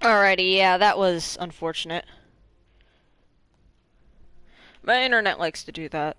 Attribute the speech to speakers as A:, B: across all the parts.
A: Alrighty, yeah, that was unfortunate. My internet likes to do that.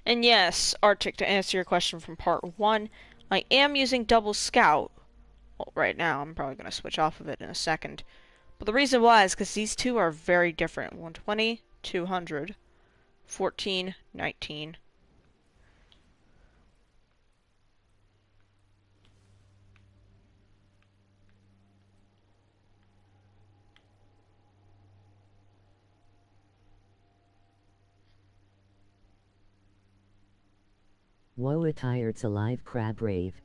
A: And yes, Arctic, to answer your question from part one, I am using Double Scout. Well, right now, I'm probably going to switch off of it in a second. But the reason why is because these two are very different. 120, 200, 14, 19.
B: Woe attired's alive crab rave.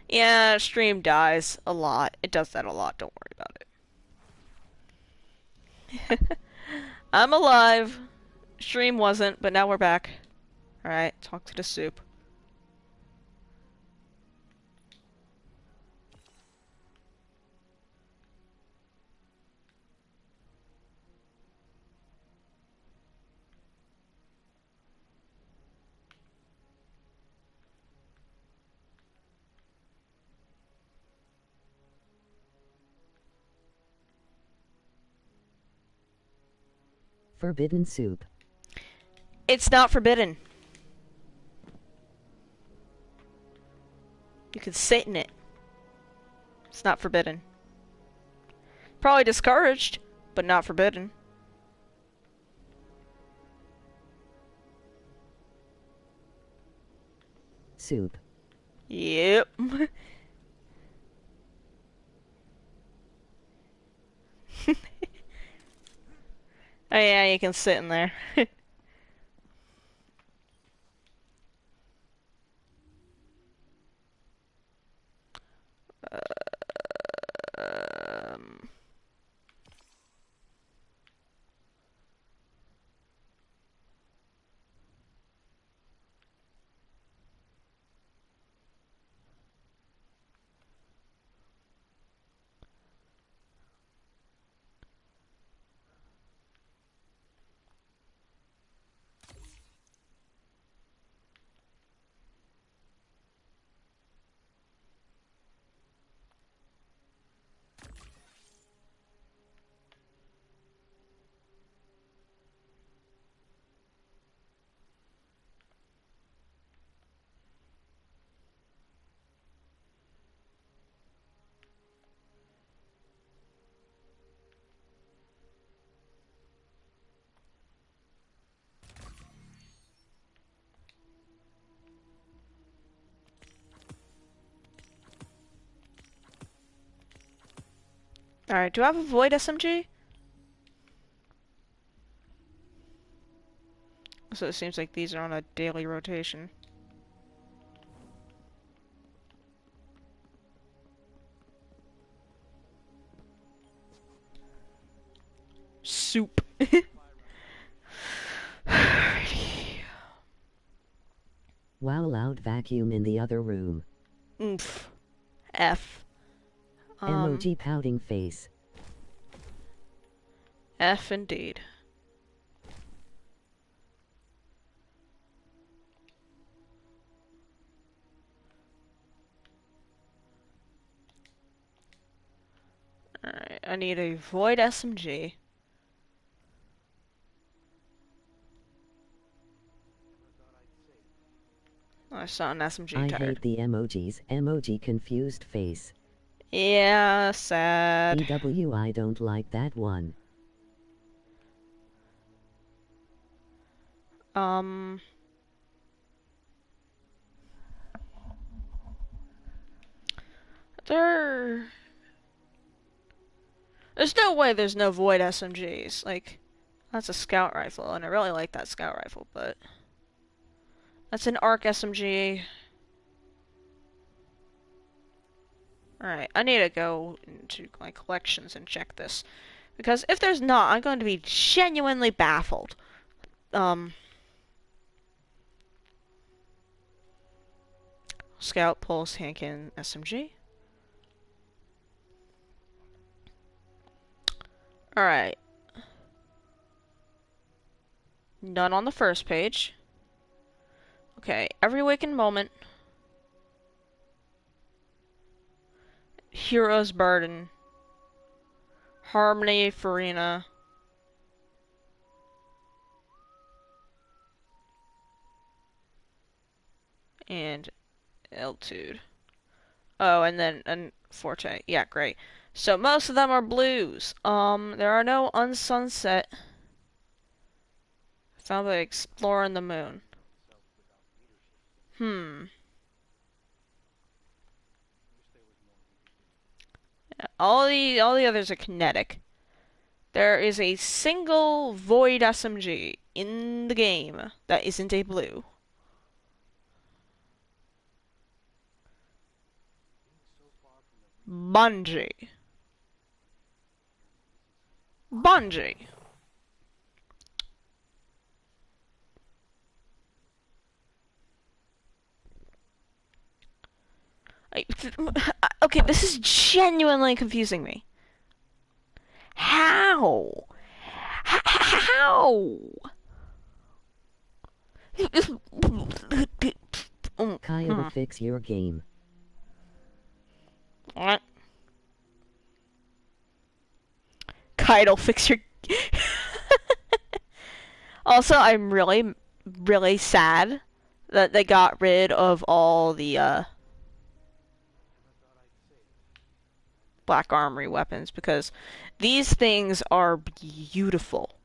A: Yeah, stream dies a lot. It does that a lot, don't worry about it. I'm alive. Stream wasn't, but now we're back. Alright, talk to the soup.
B: Forbidden soup.
A: It's not forbidden. You can sit in it. It's not forbidden. Probably discouraged, but not forbidden.
B: Soup.
A: Yep. Oh yeah, you can sit in there. um, Alright, do I have a Void SMG? So it seems like these are on a daily rotation. Soup.
B: Wow, loud vacuum in the other room.
A: Oomph. F.
B: Emoji pouting face.
A: F indeed. Alright, I need a Void SMG. Oh, I saw an SMG
B: I
A: tired.
B: hate the emojis. Emoji confused face.
A: Yeah, sad.
B: EW, I don't like that one.
A: There... There's no way there's no Void SMGs. Like, that's a scout rifle, and I really like that scout rifle, but... That's an ARC SMG. Alright, I need to go into my collections and check this. Because if there's not, I'm going to be genuinely baffled. Scout, Pulse, Handgun, SMG. Alright. None on the first page. Okay, Every Waking Moment. Hero's Burden. Harmony, Farina. And Etude. Oh, and then Forte. Yeah, great. So most of them are blues. There are no Unsunset. Found by exploring the moon. Hmm. Yeah, all the others are kinetic. There is a single Void SMG in the game that isn't a blue. Bungie. Bungie. Okay, this is genuinely confusing me. How? How?
B: Kaya to fix your game.
A: What? Kite'll fix your... Also, I'm really, really sad that they got rid of all the, Black Armory weapons, because these things are beautiful.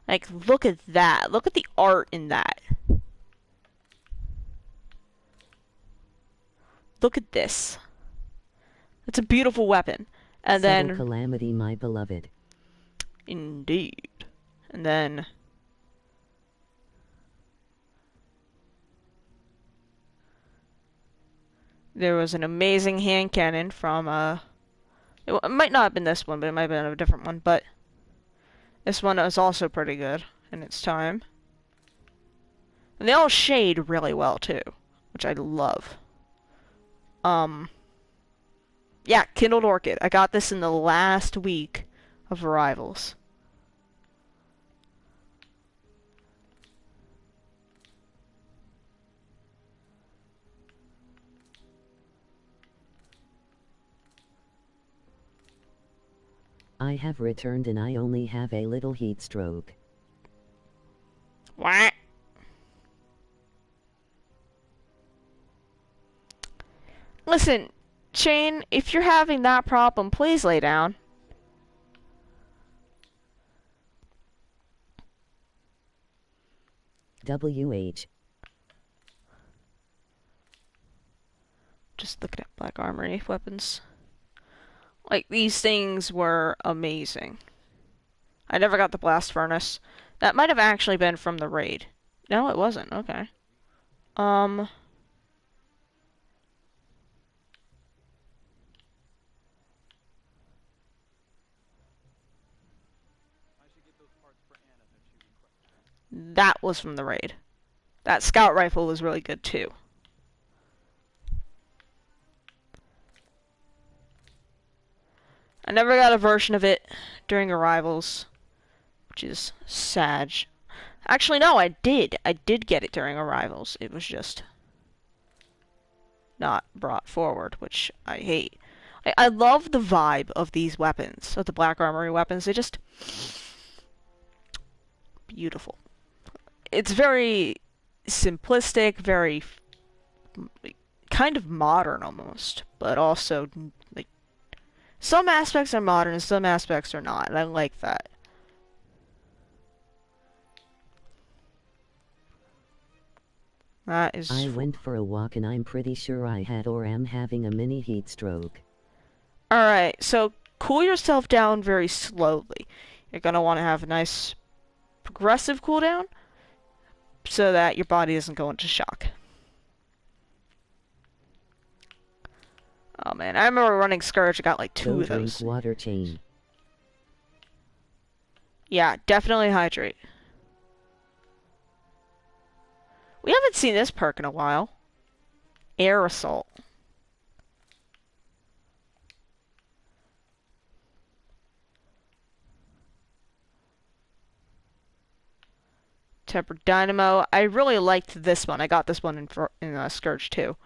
A: Like, look at that. Look at the art in that. Look at this. It's a beautiful weapon. And
B: Subtle
A: then...
B: calamity, my beloved.
A: Indeed. And then... there was an amazing hand cannon from, it might not have been this one, but it might have been a different one, but... this one is also pretty good in its time. And they all shade really well, too. Which I love. Yeah, Kindled Orchid. I got this in the last week of Arrivals.
B: I have returned and I only have a little heat stroke.
A: What? Listen, Shane, if you're having that problem, please lay down.
B: WH.
A: Just looking at Black Armory weapons. Like, these things were amazing. I never got the Blast Furnace. That might have actually been from the raid. No, it wasn't. Okay. That was from the raid. That scout rifle was really good too. I never got a version of it during Arrivals, which is sad. Actually, no, I did. I did get it during Arrivals. It was just not brought forward, which I hate. I love the vibe of these weapons, of the Black Armory weapons. They just... beautiful. It's very simplistic, very kind of modern almost, but also like some aspects are modern and some aspects are not, and I like that. That is...
B: I went for a walk and I'm pretty sure I had or am having a mini heat stroke.
A: Alright, so cool yourself down very slowly. You're gonna want to have a nice progressive cooldown. so that your body doesn't go into shock. Oh man, I remember running Scourge. I got like two
B: Go
A: of
B: drink
A: those.
B: water chain.
A: Yeah, definitely hydrate. We haven't seen this perk in a while. Air Assault. Tempered Dynamo. I really liked this one. I got this one in Scourge too.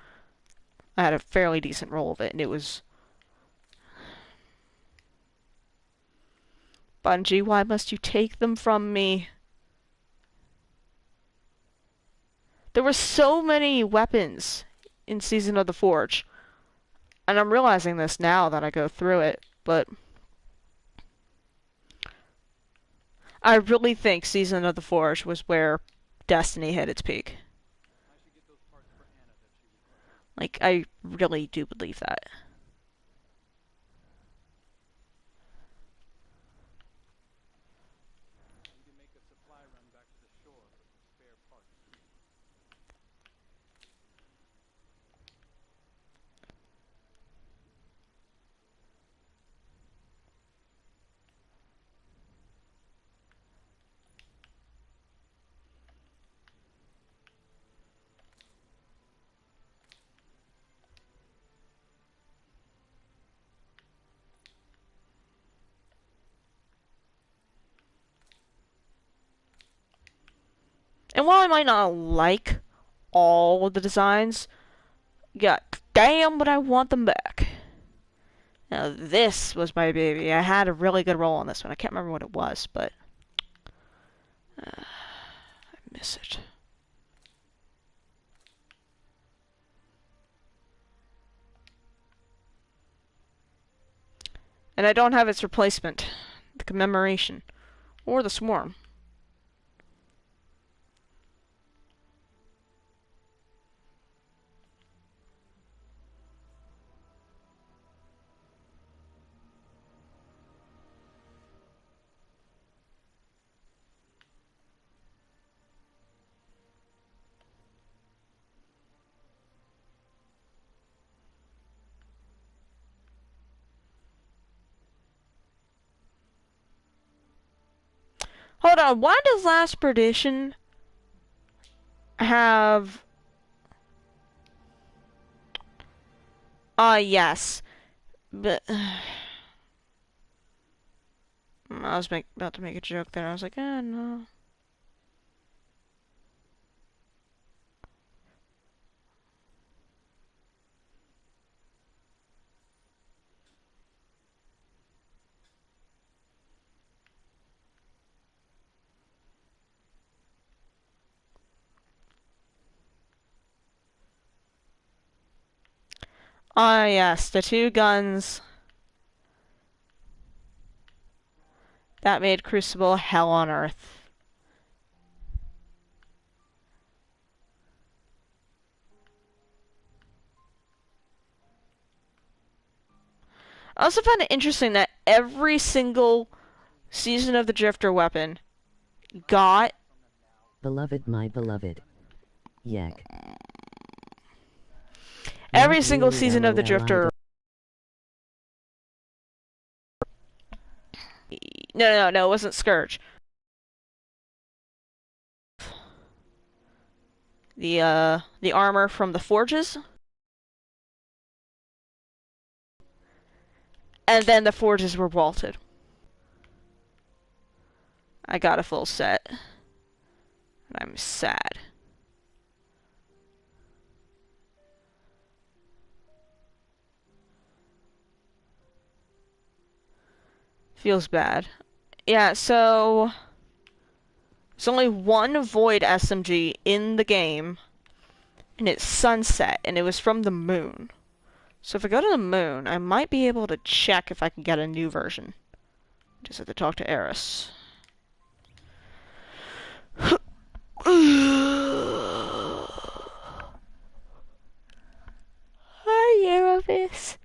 A: I had a fairly decent roll of it, and it was... Bungie, why must you take them from me? There were so many weapons in Season of the Forge. And I'm realizing this now that I go through it, but... I really think Season of the Forge was where Destiny hit its peak. Like, I really do believe that. And while I might not like all of the designs, yeah, damn, but I want them back. Now, this was my baby. I had a really good roll on this one. I can't remember what it was, but I miss it. And I don't have its replacement, the Commemoration, or the Swarm. Hold on, why does Last Perdition have... yes. But... I was about to make a joke there. I was like, no. Yes, the two guns that made Crucible hell on earth. I also found it interesting that every single Season of the Drifter weapon got...
B: Beloved, my beloved. Yak.
A: Every
B: Not
A: single
B: really
A: Season of the
B: LOL, I
A: Drifter... No, it wasn't Scourge. The armor from the forges, and then the forges were vaulted. I got a full set, and I'm sad. Feels bad. Yeah, so there's only one Void SMG in the game, and it's Sunset, and it was from the moon. So if I go to the moon, I might be able to check if I can get a new version. Just have to talk to Eris. Hi, Eris.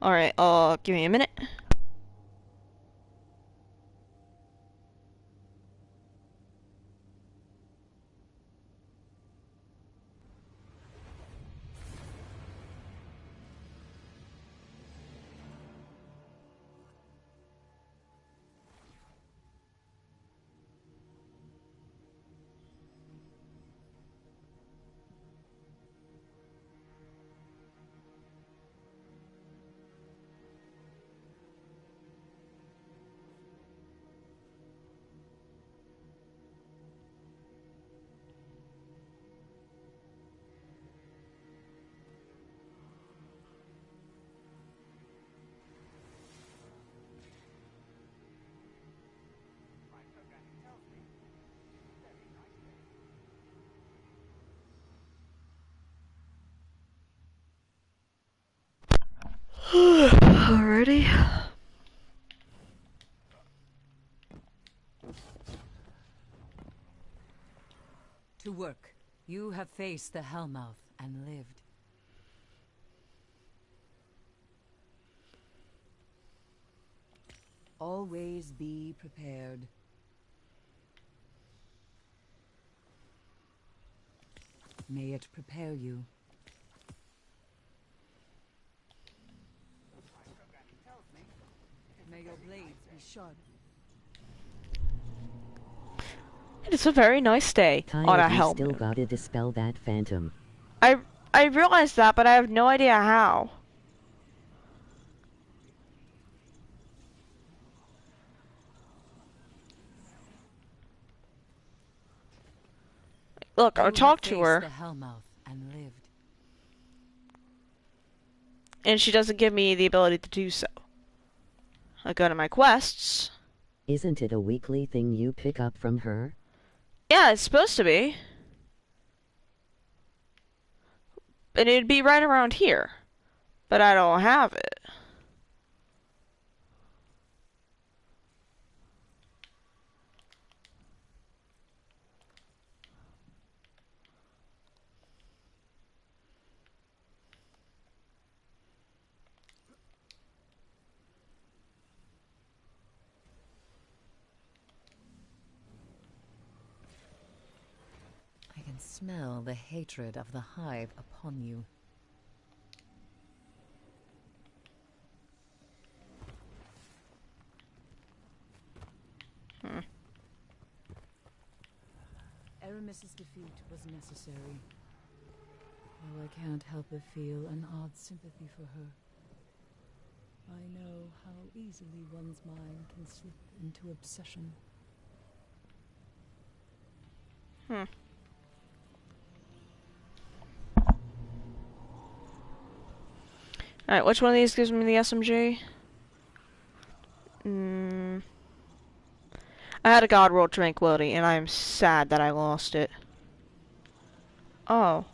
A: Alright, give me a minute. Alrighty.
C: To work. You have faced the Hellmouth and lived. Always be prepared. May it prepare you. May your blades be sharp.
A: It's a very nice day on a
B: You
A: helmet.
B: still gotta dispel that phantom.
A: I realized that, but I have no idea how. Look, I talked to her,
C: The Hellmouth and lived.
A: and she doesn't give me the ability to do so. I go to my quests.
B: Isn't it a weekly thing you pick up from her?
A: Yeah, it's supposed to be. And it'd be right around here. But I don't have it.
C: I can smell the hatred of the hive upon you. Aramis's defeat was necessary. Though I can't help but feel an odd sympathy for her. I know how easily one's mind can slip into obsession.
A: Alright, which one of these gives me the SMG? I had a God Roll Tranquility, and I am sad that I lost it. Oh.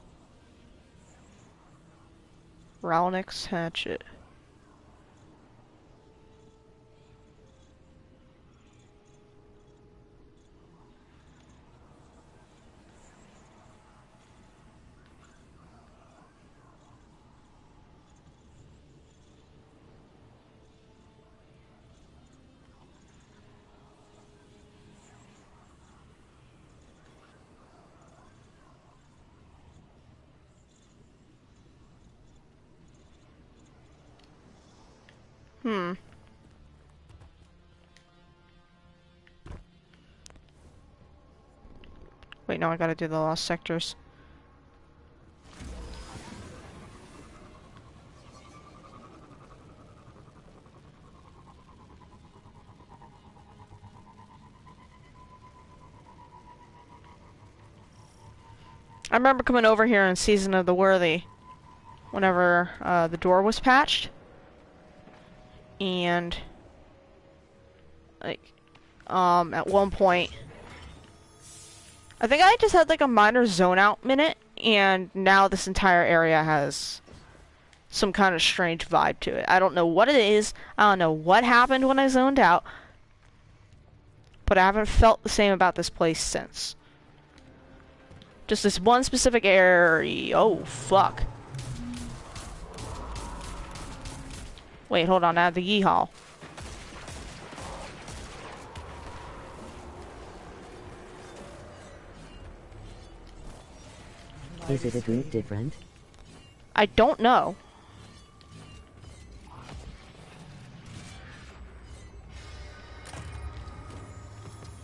A: Ralnick's Hatchet. Wait, no, I gotta do the lost sectors. I remember coming over here in Season of the Worthy whenever the door was patched. And like at one point I think I just had like a minor zone out minute, and now this entire area has some kind of strange vibe to it. I don't know what it is. I don't know what happened when I zoned out, but I haven't felt the same about this place since. Just this one specific area. Oh, fuck. Wait, hold on, I have the yeehaw.
B: Is it a bit different?
A: I don't know.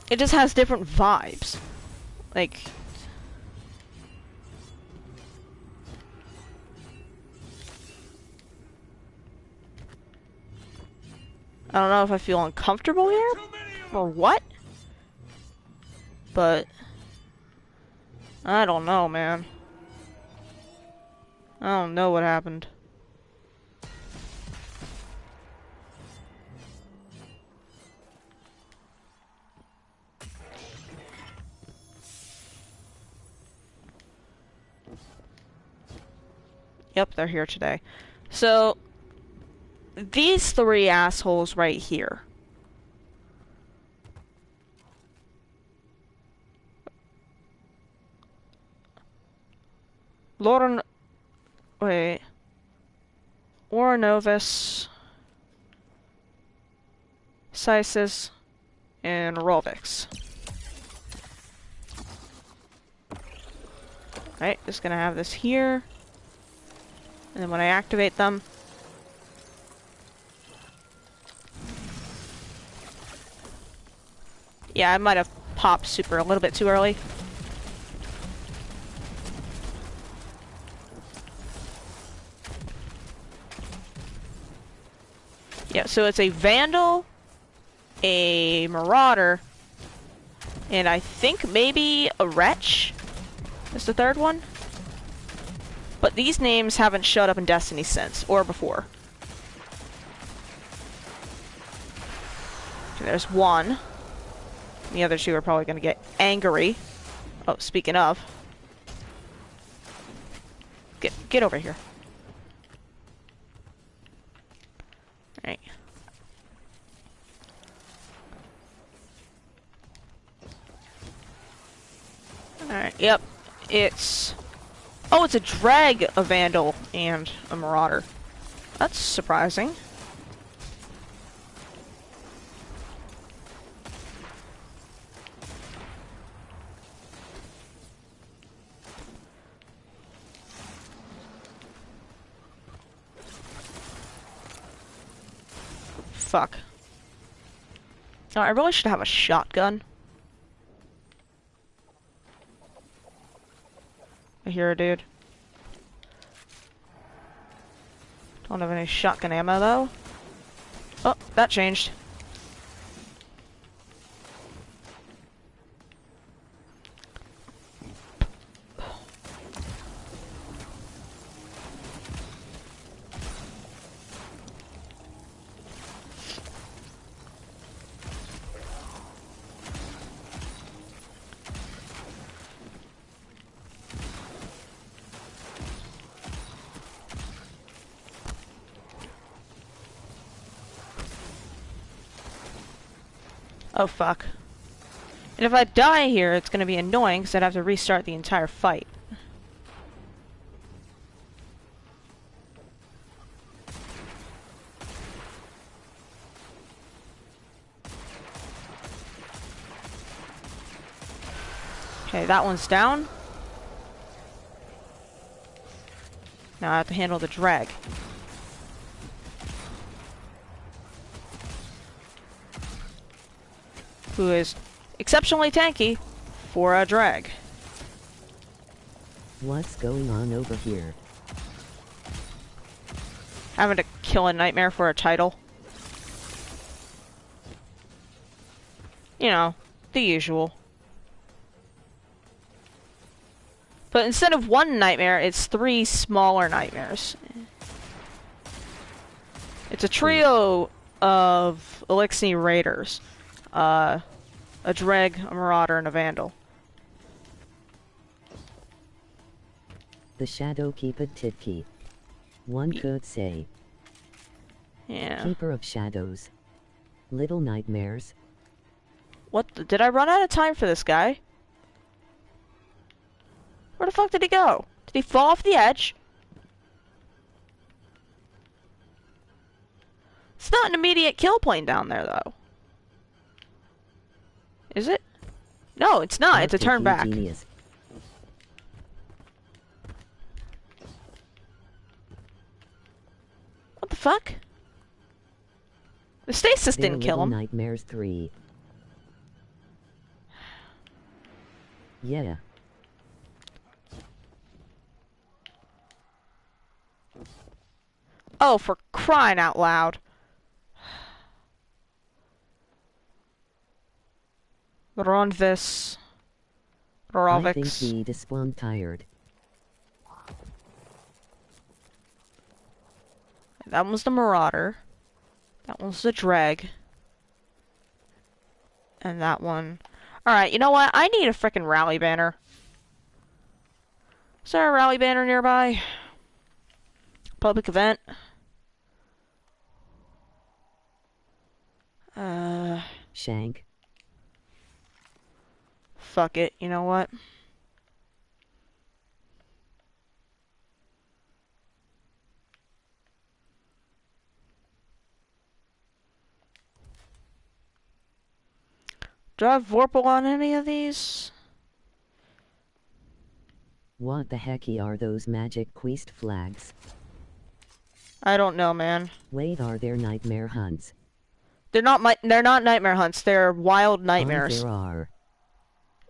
A: It just has different vibes. Like... I don't know if I feel uncomfortable here, or what, but I don't know, man. I don't know what happened. Yep, they're here today. So, these three assholes right here. Lauren... Wait. Oronovis, Sysis, and Rolvix. Alright, just gonna have this here. And then when I activate them... Yeah, I might have popped super a little bit too early. Yeah, so it's a Vandal, a Marauder, and I think maybe a Wretch is the third one. But these names haven't showed up in Destiny since, or before. Okay, there's one. The other two are probably going to get angry. Oh, speaking of. Get over here. Alright. Alright, yep. It's... Oh, it's a Drag, a Vandal, and a Marauder. That's surprising. Fuck. Oh, I really should have a shotgun. I hear a dude. Don't have any shotgun ammo though. Oh, that changed. Oh fuck. And if I die here, it's gonna be annoying because I'd have to restart the entire fight. Okay, that one's down. Now I have to handle the drag. Who is exceptionally tanky for a drag.
B: What's going on over here?
A: Having to kill a nightmare for a title. You know, the usual. But instead of one nightmare, it's 3 smaller nightmares. It's a trio of Elixir Raiders. A Dreg, a Marauder, and a Vandal.
B: The Shadow Keeper Tidkey. One could say.
A: Yeah.
B: Keeper of Shadows. Little Nightmares.
A: What did I run out of time for this guy? Where the fuck did he go? Did he fall off the edge? It's not an immediate kill plane down there, though. Is it? No, it's not. It's a
B: Arctic,
A: turn
B: you
A: back.
B: genius.
A: What the fuck? The stasis
B: They're
A: didn't kill
B: Little
A: him.
B: Nightmares 3. Yeah.
A: Oh, for crying out loud. Run this.
B: I think
A: Rovix.
B: the Desplum tired.
A: That one's the Marauder. That one's the Dreg. And that one... Alright, you know what? I need a frickin' rally banner. Is there a rally banner nearby? Public event?
B: Shank.
A: Fuck it. You know what? Do I have Vorpal on any of these?
B: What the hecky are those magic quest flags?
A: I don't know, man.
B: Wait, are there nightmare hunts?
A: They're not nightmare hunts. They're wild nightmares.
B: Oh, there are.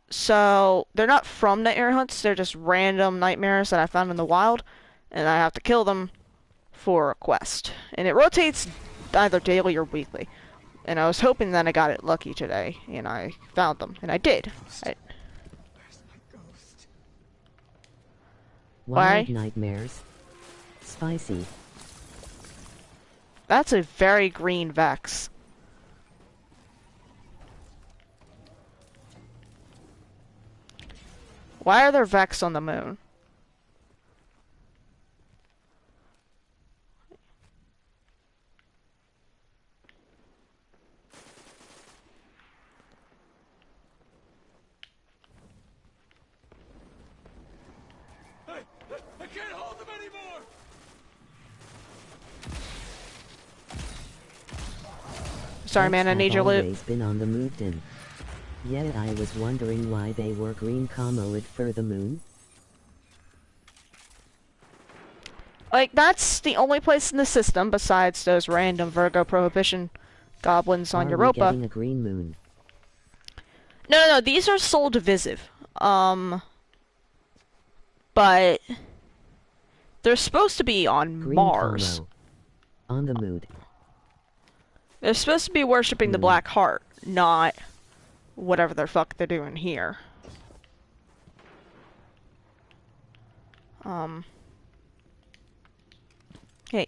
A: So they're not from nightmare hunts. They're just random nightmares that I found in the wild, and I have to kill them for a quest. And it rotates either daily or weekly. And I was hoping that I got it lucky today, and I found them, and I did. Why?
B: Wild nightmares. Spicy.
A: That's a very green Vex. Why are there Vex on the moon?
D: I can't hold them anymore!
A: Sorry, man, I
B: Vex
A: need your
B: have
A: loot.
B: always been on the move then. Yet I was wondering why they were green commoed for the moon.
A: Like, that's the only place in the system, besides those random Virgo Prohibition goblins on
B: Are we
A: Europa.
B: getting a green moon?
A: No, these are soul divisive. But they're supposed to be on
B: Green
A: Mars.
B: commo. On the mood.
A: They're supposed to be worshipping the
B: Moon.
A: Black Heart, not whatever the fuck they're doing here. Hey.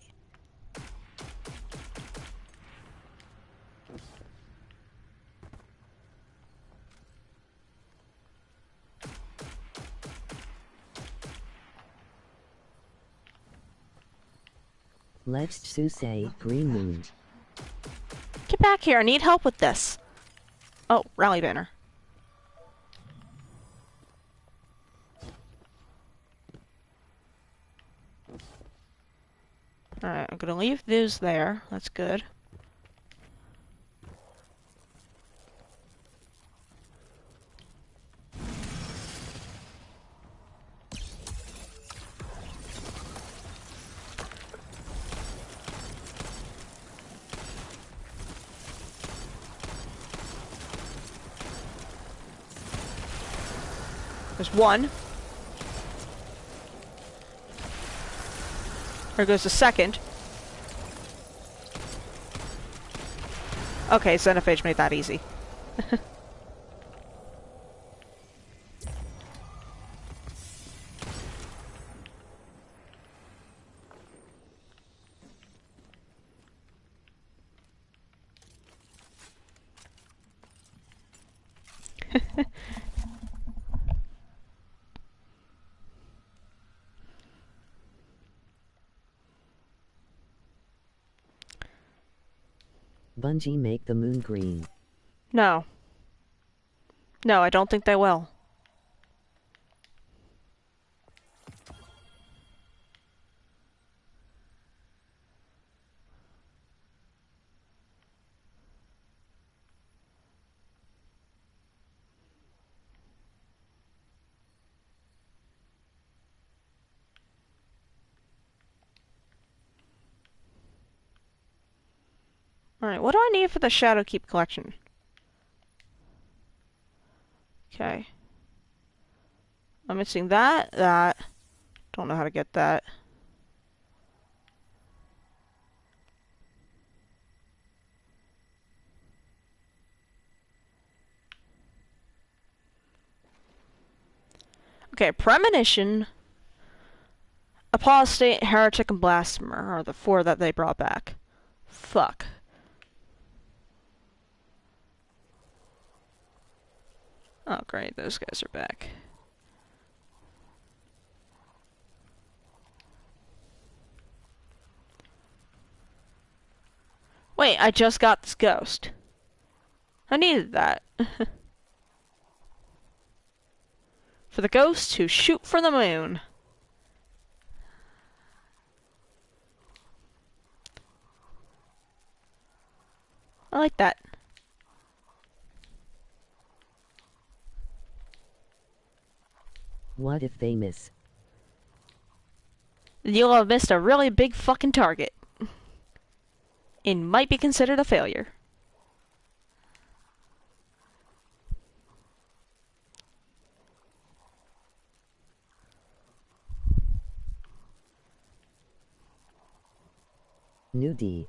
B: Let's say green moon.
A: Get back here, I need help with this. Oh, rally banner. Alright, I'm gonna leave those there. That's good. There's one. There goes the second. Okay, Xenophage made that easy.
B: Bungie make the moon green.
A: No. No, I don't think they will. Alright, what do I need for the Shadowkeep collection? Okay. I'm missing that. Don't know how to get that. Okay, Premonition, Apostate, Heretic, and Blasphemer are the 4 that they brought back. Fuck. Oh, great, those guys are back. Wait, I just got this ghost. I needed that. For the ghosts who shoot for the moon. I like that.
B: What if they miss?
A: You'll have missed a really big fucking target. It might be considered a failure.
B: New D.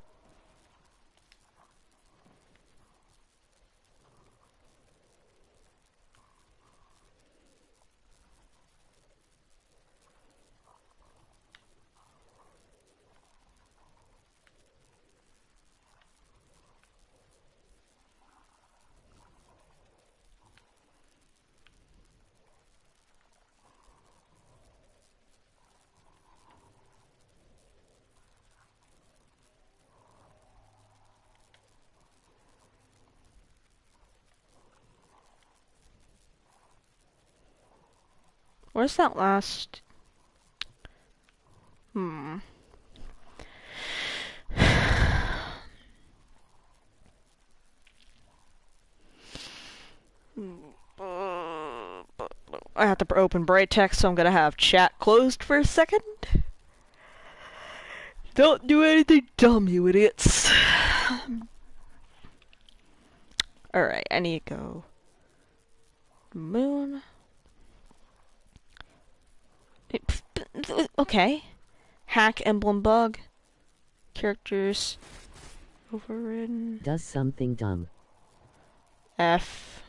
A: Where's that last... Hmm. I have to open bright text, so I'm gonna have chat closed for a second. Don't do anything dumb, you idiots. Alright, I need to go. Moon. Okay. Hack emblem bug. Characters. Overridden.
B: Does something dumb.
A: F.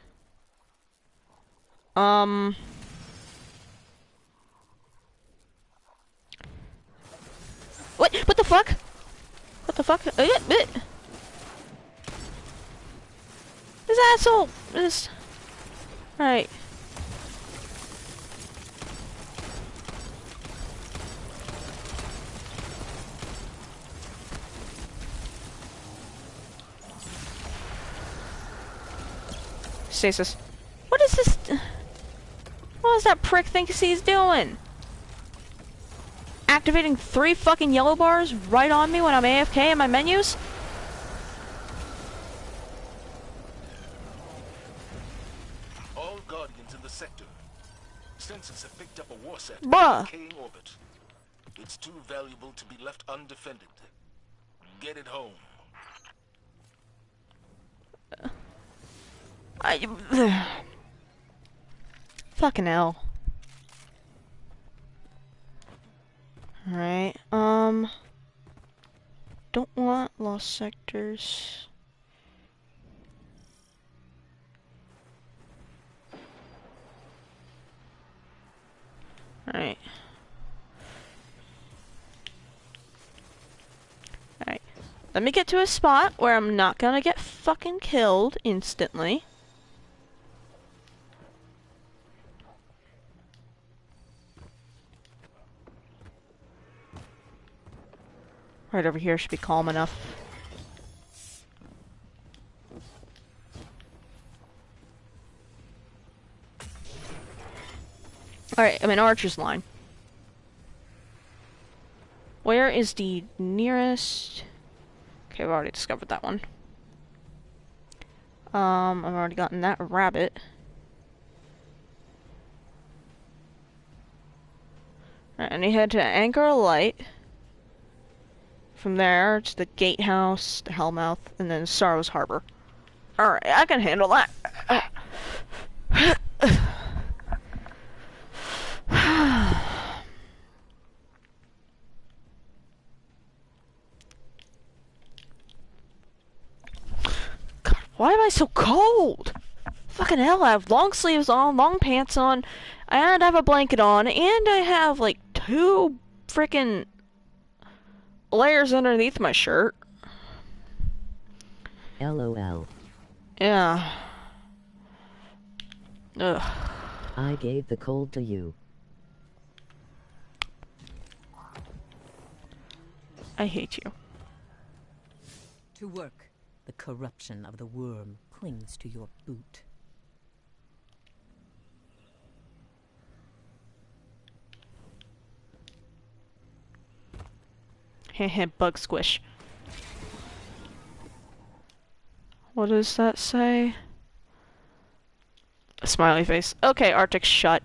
A: What the fuck? What the fuck? This asshole! This... Alright. Stasis. What is this? What does that prick think he's doing? Activating 3 fucking yellow bars right on me when I'm AFK in my menus?
D: All Guardians in the sector. Sensors have picked up a warsat in
A: Bruh.
D: decaying orbit. It's too valuable to be left undefended. Get it home.
A: Fucking hell. Alright, don't want lost sectors. Alright. Alright. Let me get to a spot where I'm not gonna get fucking killed instantly. Right over here should be calm enough. Alright, I'm in Archer's line. Where is the nearest... Okay, I've already discovered that one. I've already gotten that rabbit. Alright, I need to head to Anchor Light. From there, it's the gatehouse, the Hellmouth, and then Sorrow's Harbor. Alright, I can handle that. God, why am I so cold? Fucking hell, I have long sleeves on, long pants on, and I have a blanket on, and I have like 2 freaking layers underneath my shirt.
B: LOL.
A: Yeah. Ugh.
B: I gave the cold to you.
A: I hate you.
C: To work. The corruption of the worm clings to your boot.
A: Heh bug squish. What does that say? A smiley face. Okay, Arctic, shut.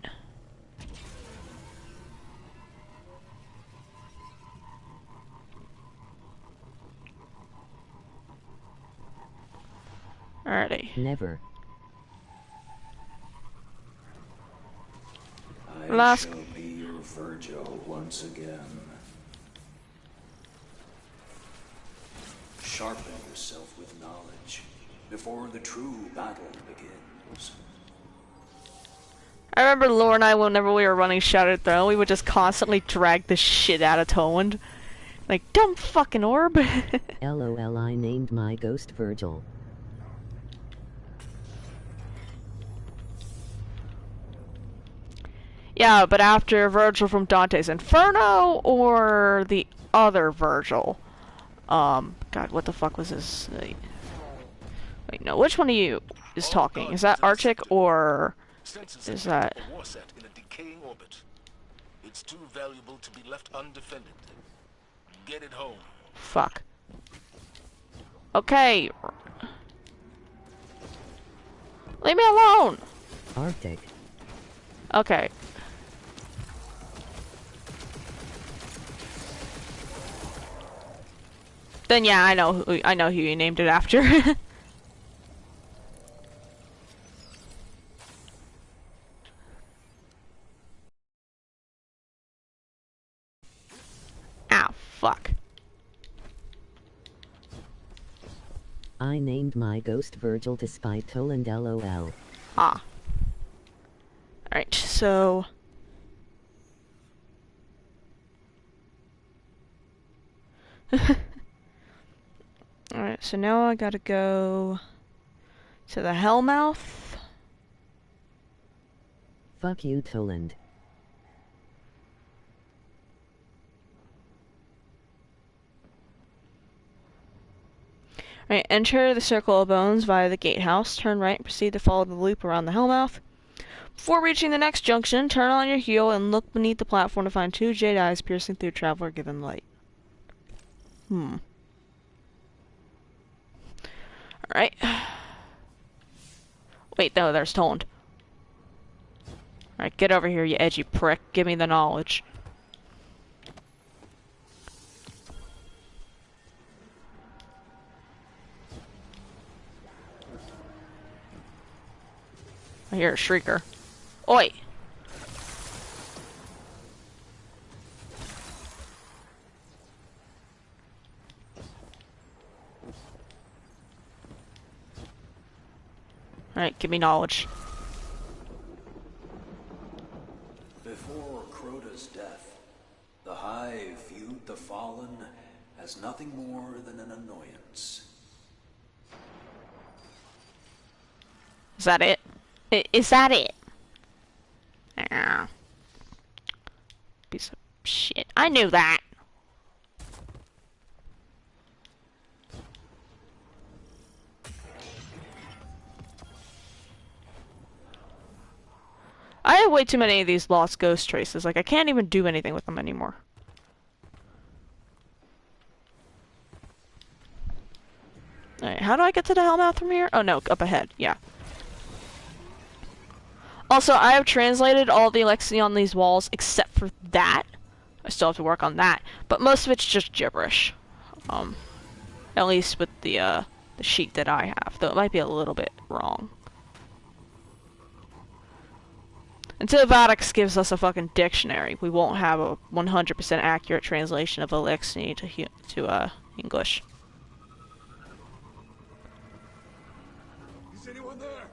A: Alrighty.
B: Never.
E: I shall be your Virgil once again. Sharpen yourself with knowledge before the true battle begins.
A: I remember Laura and I, whenever we were running Shattered Throne, we would just constantly drag the shit out of Toland. Like, dumb fucking orb.
B: LOL, I named my ghost Virgil.
A: Yeah, but after Virgil from Dante's Inferno, or the other Virgil? God, what the fuck was this? Wait, no, which one of you is talking? Is that Arctic, or is that...
D: A war set in a decaying orbit. It's too valuable to be left undefended. Get it home.
A: Fuck. Okay. Leave me alone!
B: Arctic.
A: Okay. Then yeah, I know who you named it after. Ow, fuck.
B: I named my ghost Virgil despite Toland, LOL.
A: Ah. Alright, so... Alright, so now I gotta go to the Hellmouth.
B: Fuck you, Toland.
A: Alright, enter the Circle of Bones via the gatehouse, turn right and proceed to follow the loop around the Hellmouth. Before reaching the next junction, turn on your heel and look beneath the platform to find 2 jade eyes piercing through Traveler given light. Alright. Wait, no, there's Toland. Alright, get over here, you edgy prick. Give me the knowledge. I hear a shrieker. Oi! Alright, give me knowledge.
E: Before Crota's death, the Hive viewed the Fallen as nothing more than an annoyance.
A: Is that it? Is that it? Ah. Piece of shit. I knew that. I have way too many of these lost ghost traces. Like, I can't even do anything with them anymore. Alright, how do I get to the Hellmouth from here? Oh no, up ahead. Yeah. Also, I have translated all the Alexi on these walls except for that. I still have to work on that. But most of it's just gibberish. At least with the sheet that I have, though it might be a little bit wrong. Until Vadex gives us a fucking dictionary, we won't have a 100% accurate translation of Elixir to English.
D: Is anyone there?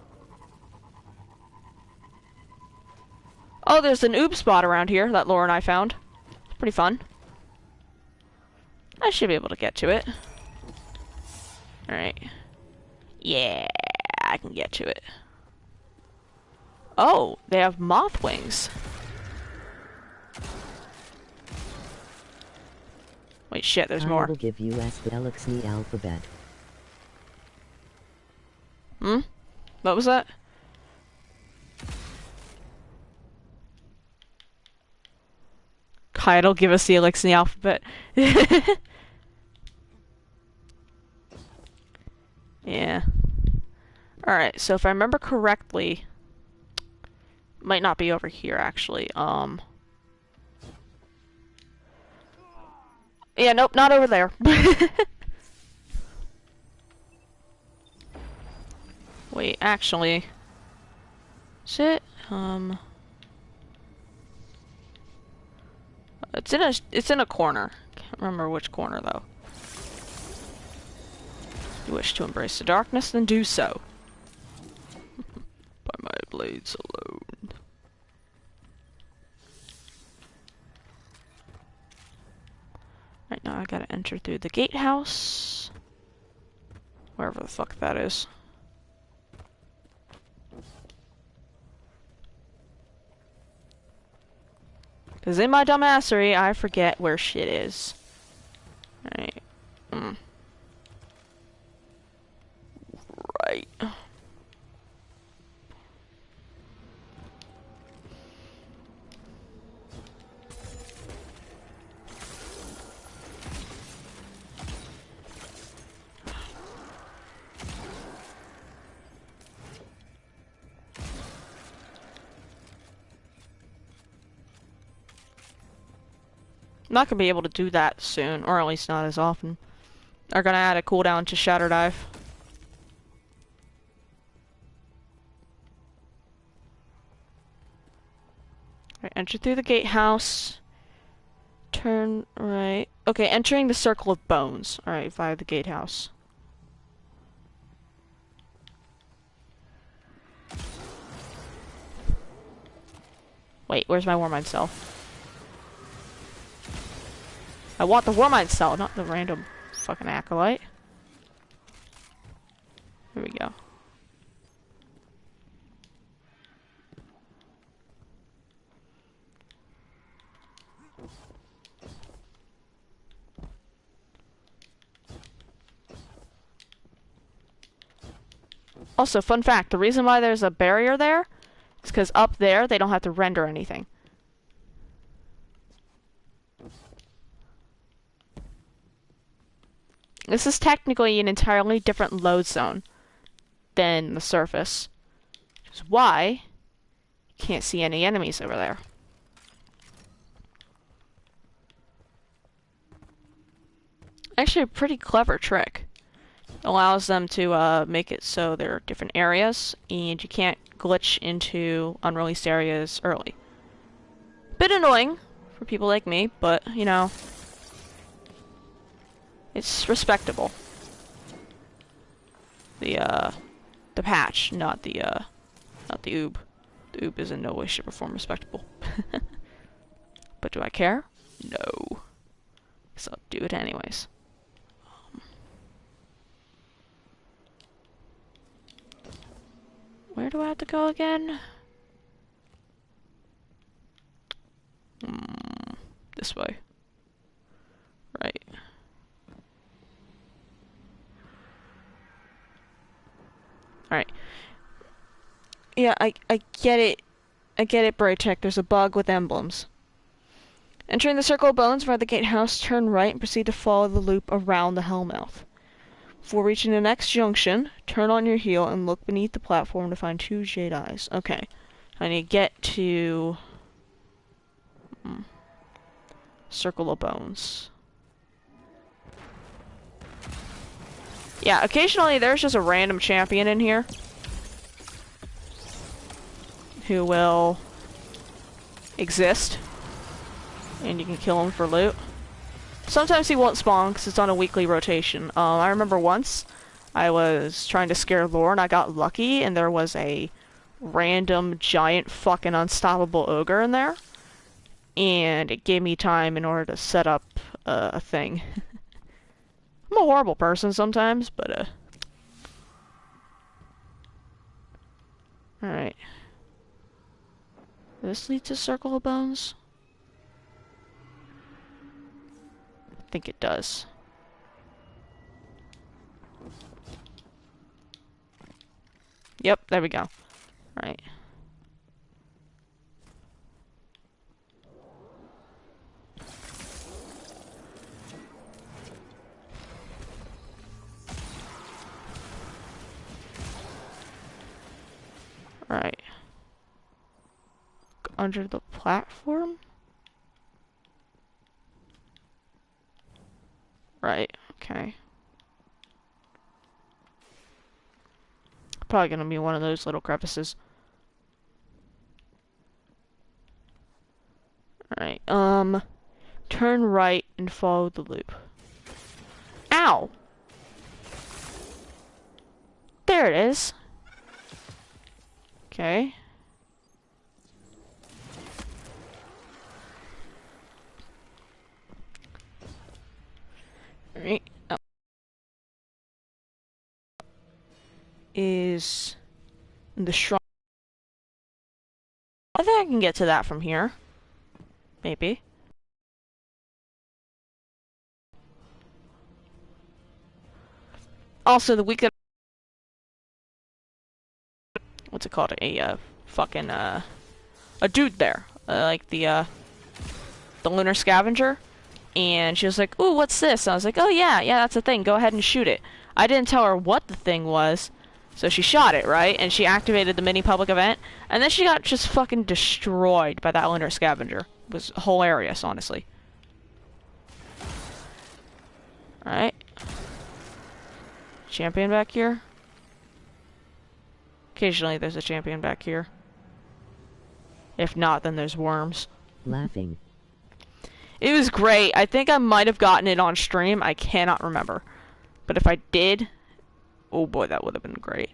A: Oh, there's an oob spot around here that Laura and I found. It's pretty fun. I should be able to get to it. Alright. Yeah, I can get to it. Oh, they have moth wings. Wait, shit, there's more.
B: I will give you as the Elixir alphabet.
A: Hmm? What was that? Kai'll give us the Elixir alphabet. Yeah. Alright, so if I remember correctly, might not be over here actually. Yeah, nope, not over there. Wait, actually, is it? It's in a corner. Can't remember which corner though. If you wish to embrace the darkness, then do so. By my blades alone. Right now I gotta enter through the gatehouse. Wherever the fuck that is. Because in my dumbassery, I forget where shit is. Right. Right. I'm not gonna be able to do that soon, or at least not as often. They're gonna add a cooldown to Shatter Dive. Right, enter through the gatehouse. Turn right. Okay, entering the Circle of Bones. Alright, via the gatehouse. Wait, where's my Warmind cell? I want the Warmind cell, not the random fucking acolyte. Here we go. Also, fun fact, the reason why there's a barrier there is because up there they don't have to render anything. This is technically an entirely different load zone than the surface, which is why you can't see any enemies over there. Actually, a pretty clever trick. Allows them to make it so there are different areas, and you can't glitch into unreleased areas early. Bit annoying for people like me, but you know, it's respectable. The patch, not the oob. The oob is in no way, shape, or form respectable. But do I care? No. So I'll do it anyways. Where do I have to go again? This way. Right. Alright. Yeah, I get it. I get it, Braytech. There's a bug with emblems. Entering the Circle of Bones via the gatehouse, turn right and proceed to follow the loop around the Hellmouth. Before reaching the next junction, turn on your heel and look beneath the platform to find 2 Jade Eyes. Okay. I need to get to... Circle of Bones. Yeah, occasionally there's just a random champion in here who will exist, and you can kill him for loot. Sometimes he won't spawn because it's on a weekly rotation. I remember once I was trying to scare Lore and I got lucky and there was a random giant fucking unstoppable ogre in there, and it gave me time in order to set up a thing. I'm a horrible person sometimes, but alright. This leads to Circle of Bones? I think it does. Yep, there we go. Right. Right. Under the platform? Right, okay. Probably gonna be one of those little crevices. Alright, turn right and follow the loop. Ow! There it is. Okay. Alright. Oh. Is the shrine. I think I can get to that from here. Maybe. Also, the weekend. What's it called? A fucking a dude there, like the lunar scavenger, and she was like, "Ooh, what's this?" And I was like, "Oh yeah, that's a thing. Go ahead and shoot it." I didn't tell her what the thing was, so she shot it, right? And she activated the mini public event, and then she got just fucking destroyed by that lunar scavenger. It was hilarious, honestly. All right, champion back here. Occasionally there's a champion back here. If not, then there's worms.
B: Laughing.
A: It was great. I think I might have gotten it on stream. I cannot remember. But if I did, oh boy, that would have been great.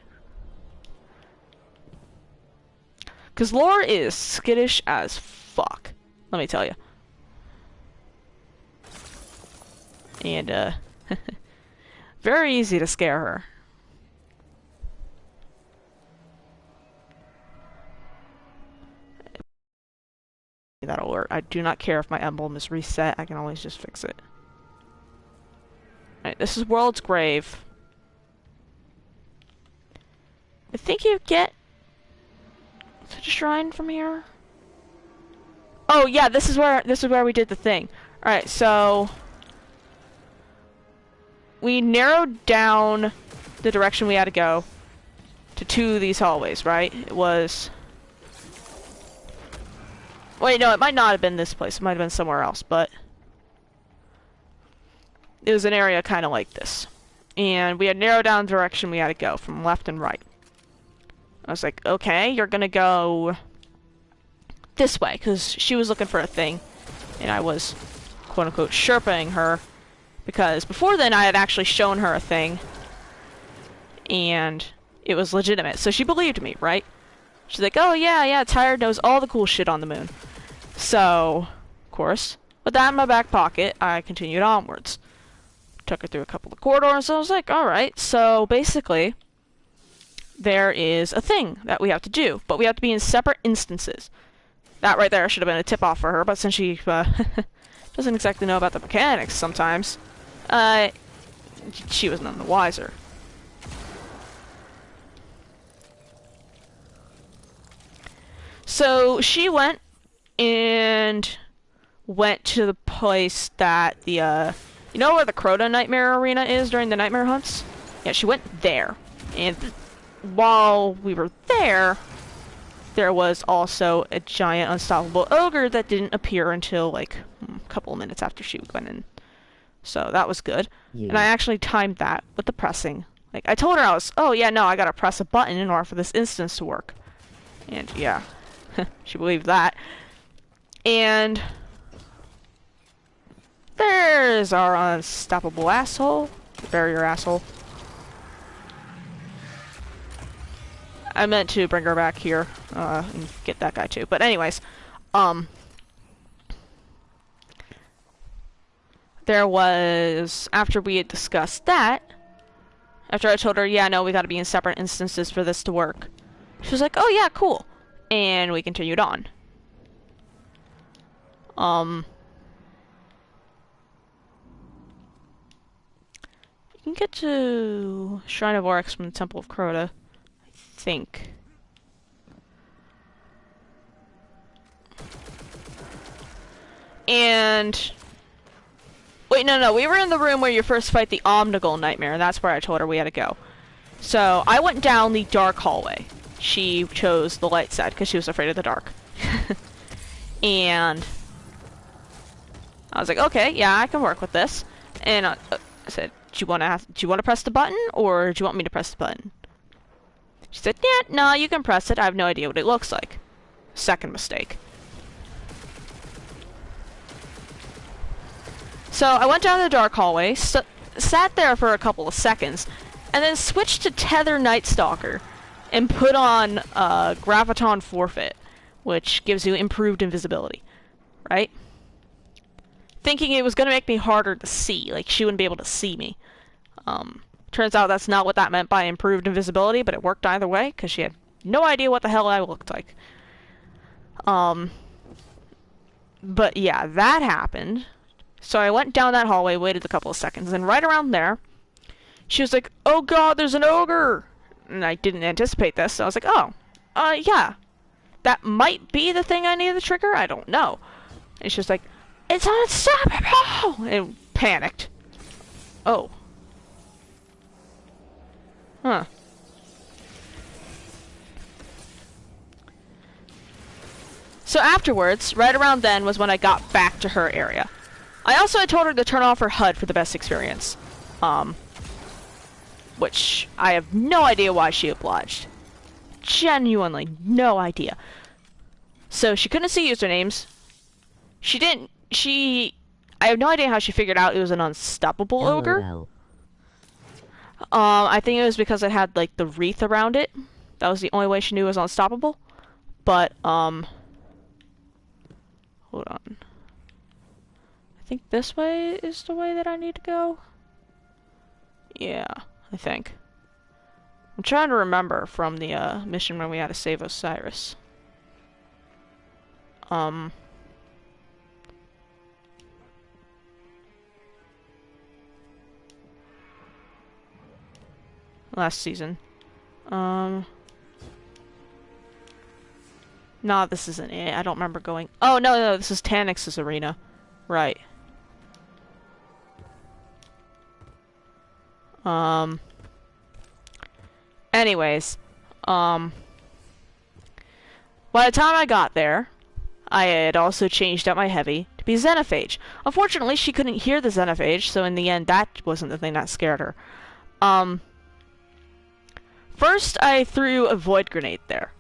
A: Because Laura is skittish as fuck. Let me tell you. And, very easy to scare her. That'll work. I do not care if my emblem is reset. I can always just fix it. Alright, this is World's Grave. I think you get to the shrine from here. Oh yeah, this is where we did the thing. Alright, so we narrowed down the direction we had to go to two of these hallways, right? It was... Wait, no, it might not have been this place. It might have been somewhere else, but... It was an area kind of like this. And we had narrowed down the direction we had to go, from left and right. I was like, okay, you're gonna go... this way, because she was looking for a thing. And I was, quote-unquote, sherpaing her. Because before then, I had actually shown her a thing. And it was legitimate. So she believed me, right? She's like, oh yeah, Tired knows all the cool shit on the moon. So, of course, with that in my back pocket, I continued onwards. Took her through a couple of corridors, and I was like, alright, so basically, there is a thing that we have to do, but we have to be in separate instances. That right there should have been a tip-off for her, but since she doesn't exactly know about the mechanics sometimes, she was none the wiser. So she went to the place that the, you know where the Crota Nightmare Arena is during the Nightmare Hunts? Yeah, she went there. And while we were there, there was also a giant unstoppable ogre that didn't appear until, like, a couple of minutes after she went and So that was good. And I
B: You.
A: actually timed that with the pressing. Like, I told her oh yeah, no, I gotta press a button in order for this instance to work. And yeah, she believed that. And there's our unstoppable asshole. Barrier asshole. I meant to bring her back here, and get that guy too. But anyways, there was, after we had discussed that, after I told her, yeah, no, we gotta be in separate instances for this to work, she was like, oh yeah, cool. And we continued on. You can get to Shrine of Oryx from the Temple of Crota, I think. And wait, no, we were in the room where you first fight the Omnigul Nightmare, and that's where I told her we had to go. So I went down the dark hallway. She chose the light side because she was afraid of the dark. And I was like, okay, yeah, I can work with this. And I said, do you want to press the button, or do you want me to press the button? She said, yeah, no, you can press it. I have no idea what it looks like. Second mistake. So I went down the dark hallway, sat there for a couple of seconds, and then switched to Tether Night Stalker and put on Graviton Forfeit, which gives you improved invisibility, right? Thinking it was going to make me harder to see, like she wouldn't be able to see me. Turns out that's not what that meant by improved invisibility, but it worked either way, because she had no idea what the hell I looked like. But yeah, that happened. So I went down that hallway, waited a couple of seconds, and right around there, she was like, oh god, there's an ogre! And I didn't anticipate this, so I was like, oh, yeah. That might be the thing I need to trigger, I don't know. And she was like, it's unstoppable! And panicked. Oh. Huh. So afterwards, right around then, was when I got back to her area. I also had told her to turn off her HUD for the best experience. Which I have no idea why she obliged. Genuinely, no idea. So she couldn't see usernames. I have no idea how she figured out it was an unstoppable ogre.
B: LOL.
A: I think it was because it had, like, the wreath around it. That was the only way she knew it was unstoppable. But, hold on. I think this way is the way that I need to go. Yeah, I think. I'm trying to remember from the, mission when we had to save Osiris. Last season. Nah, this isn't it. I don't remember going... Oh, no, this is Tanix's arena. Right. Anyways. By the time I got there, I had also changed out my heavy to be Xenophage. Unfortunately, she couldn't hear the Xenophage, so in the end, that wasn't the thing that scared her. First, I threw a void grenade there.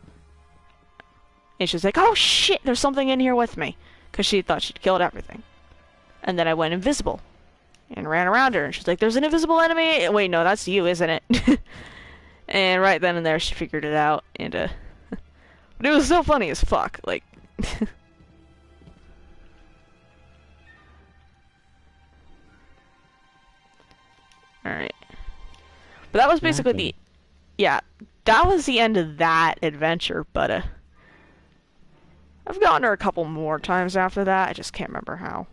A: And she was like, oh shit, there's something in here with me. Because she thought she'd killed everything. And then I went invisible. And ran around her. And she's like, there's an invisible enemy. Wait, no, that's you, isn't it? And right then and there, she figured it out. And, but it was so funny as fuck. Like... Alright. But that was basically the... Yeah, that was the end of that adventure, but, I've gotten her a couple more times after that, I just can't remember how.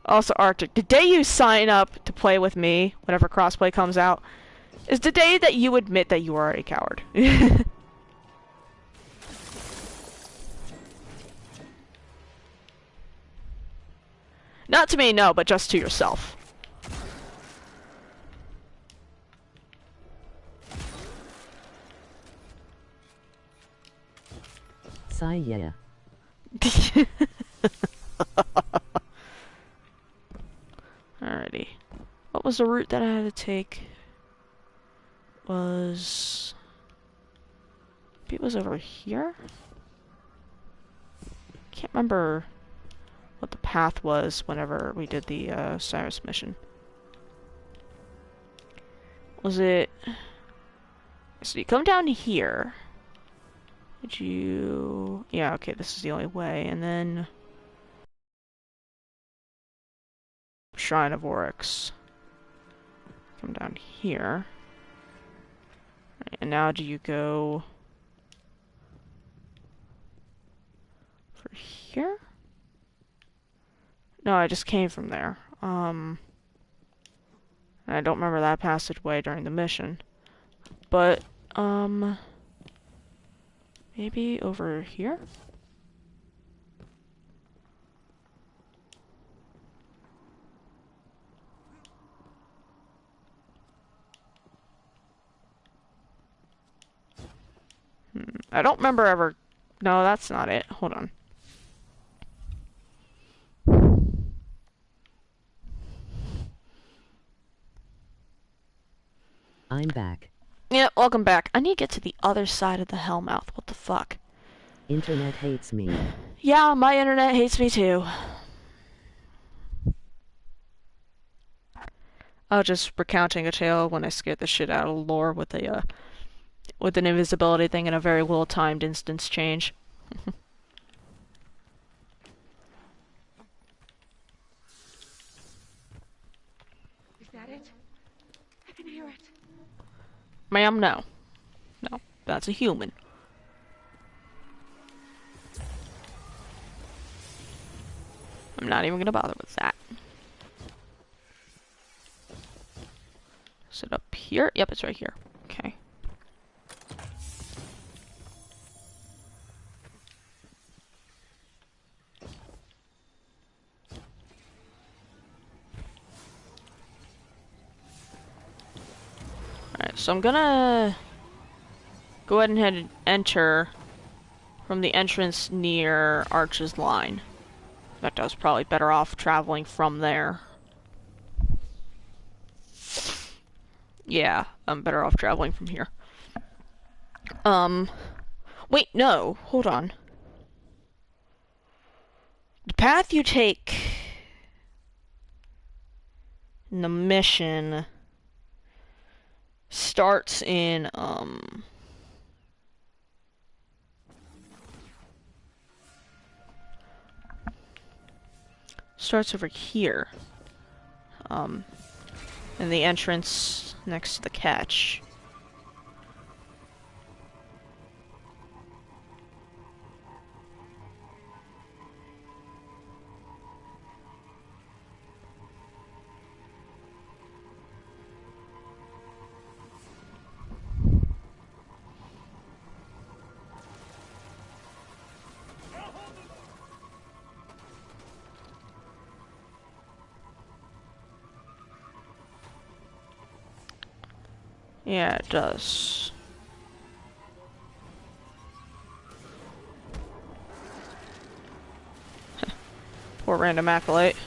A: Also, Arctic, the day you sign up to play with me, whenever crossplay comes out, is the day that you admit that you are a coward. Not to me, no, but just to yourself.
B: Sigh, yeah.
A: Alrighty. What was the route that I had to take? Maybe it was over here? Can't remember what the path was whenever we did the Cyrus mission. Was it... So you come down here. Did you... Yeah, okay, this is the only way. And then... Shrine of Oryx. Come down here. Right, and now do you go... for here? No, I just came from there. I don't remember that passageway during the mission. But, maybe over here? I don't remember ever... No, that's not it. Hold on.
B: I'm back.
A: Yeah, welcome back. I need to get to the other side of the Hellmouth. What the fuck?
B: Internet hates me.
A: Yeah, my internet hates me too. I was just recounting a tale when I scared the shit out of Lore with an invisibility thing and a very well-timed instance change.
C: Is that it? I can hear it.
A: Ma'am, no. No, that's a human. I'm not even gonna bother with that. Is it up here? Yep, it's right here. Okay. Alright, so I'm gonna go ahead and enter from the entrance near Arch's line. In fact, I was probably better off traveling from there. Yeah, I'm better off traveling from here. Wait, no, hold on. The path you take in the mission starts in, starts over here. In the entrance next to the catch. Yeah, it does. Poor random acolyte.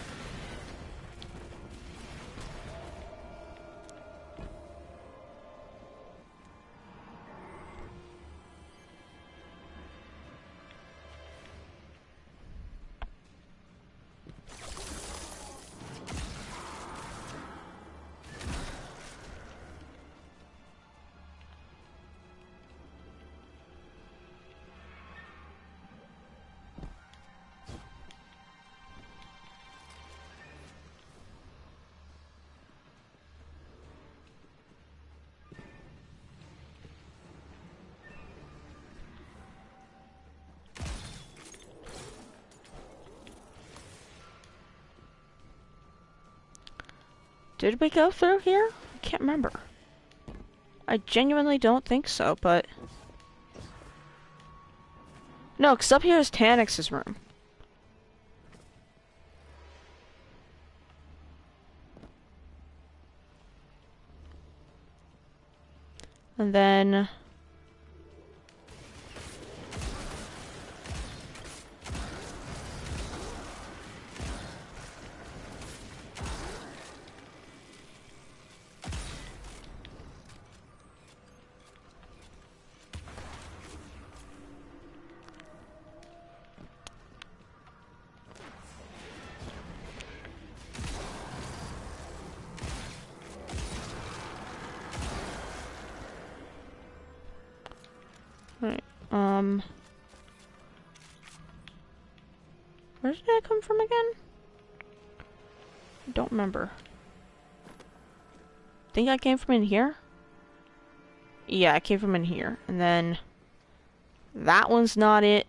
A: Did we go through here? I can't remember. I genuinely don't think so, but... No, because up here is Tanix's room. And then... Where did I come from again? I don't remember. Think I came from in here? Yeah, I came from in here. And then that one's not it.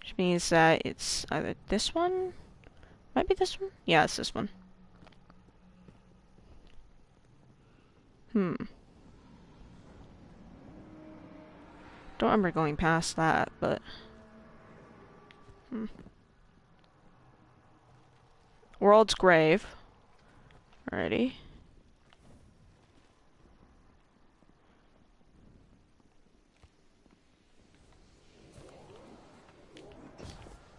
A: Which means that it's either this one? Might be this one? Yeah, it's this one. Don't remember going past that, but... World's Grave. Alrighty.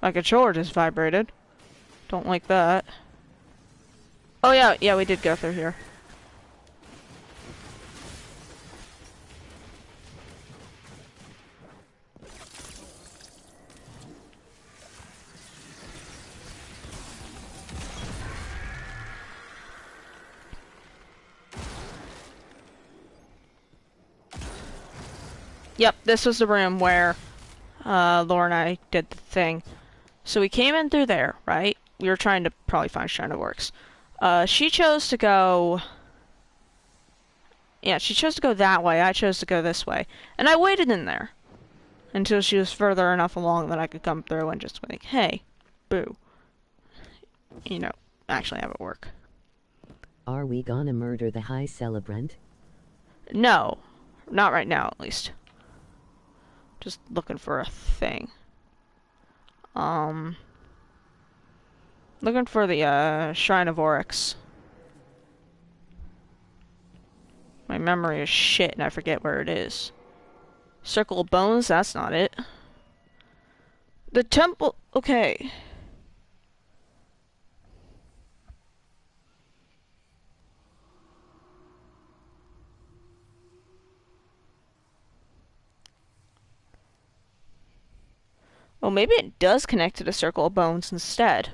A: My controller just vibrated. Don't like that. Oh yeah, we did go through here. Yep, this was the room where Laura and I did the thing. So we came in through there, right? We were trying to probably find China Works. She chose to go... Yeah, she chose to go that way. I chose to go this way. And I waited in there until she was further enough along that I could come through and just be like, hey, boo. You know, actually have it work.
B: Are we gonna murder the high celebrant?
A: No. Not right now, at least. Just looking for a thing. Looking for the, Shrine of Oryx. My memory is shit and I forget where it is. Circle of Bones, that's not it. The temple... Okay. Well, maybe it does connect to the Circle of Bones instead.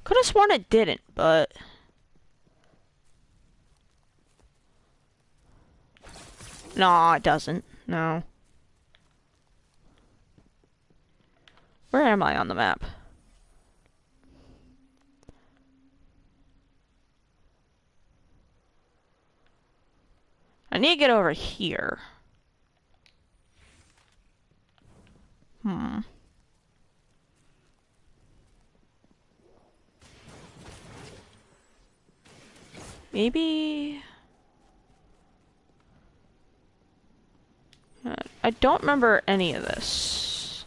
A: Could have sworn it didn't, but... No, it doesn't. No. Where am I on the map? I need to get over here. Maybe... I don't remember any of this.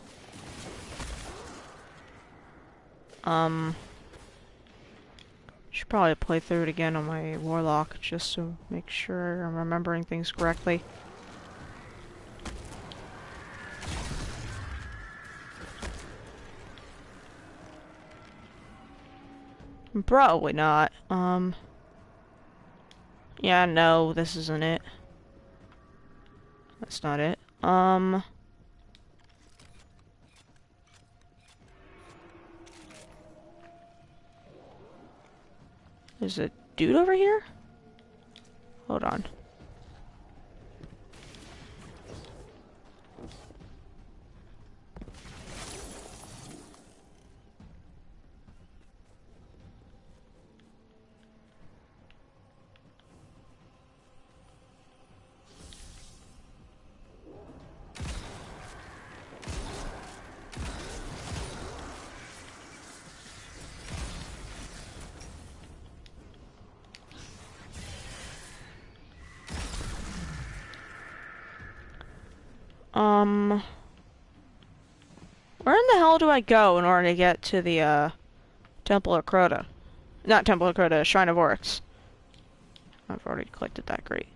A: Should probably play through it again on my Warlock just to make sure I'm remembering things correctly. Probably not. Yeah, no, this isn't it. That's not it. There's a dude over here? Hold on. Where in the hell do I go in order to get to the, Temple of Crota? Not Temple of Crota, Shrine of Oryx. I've already collected that, great.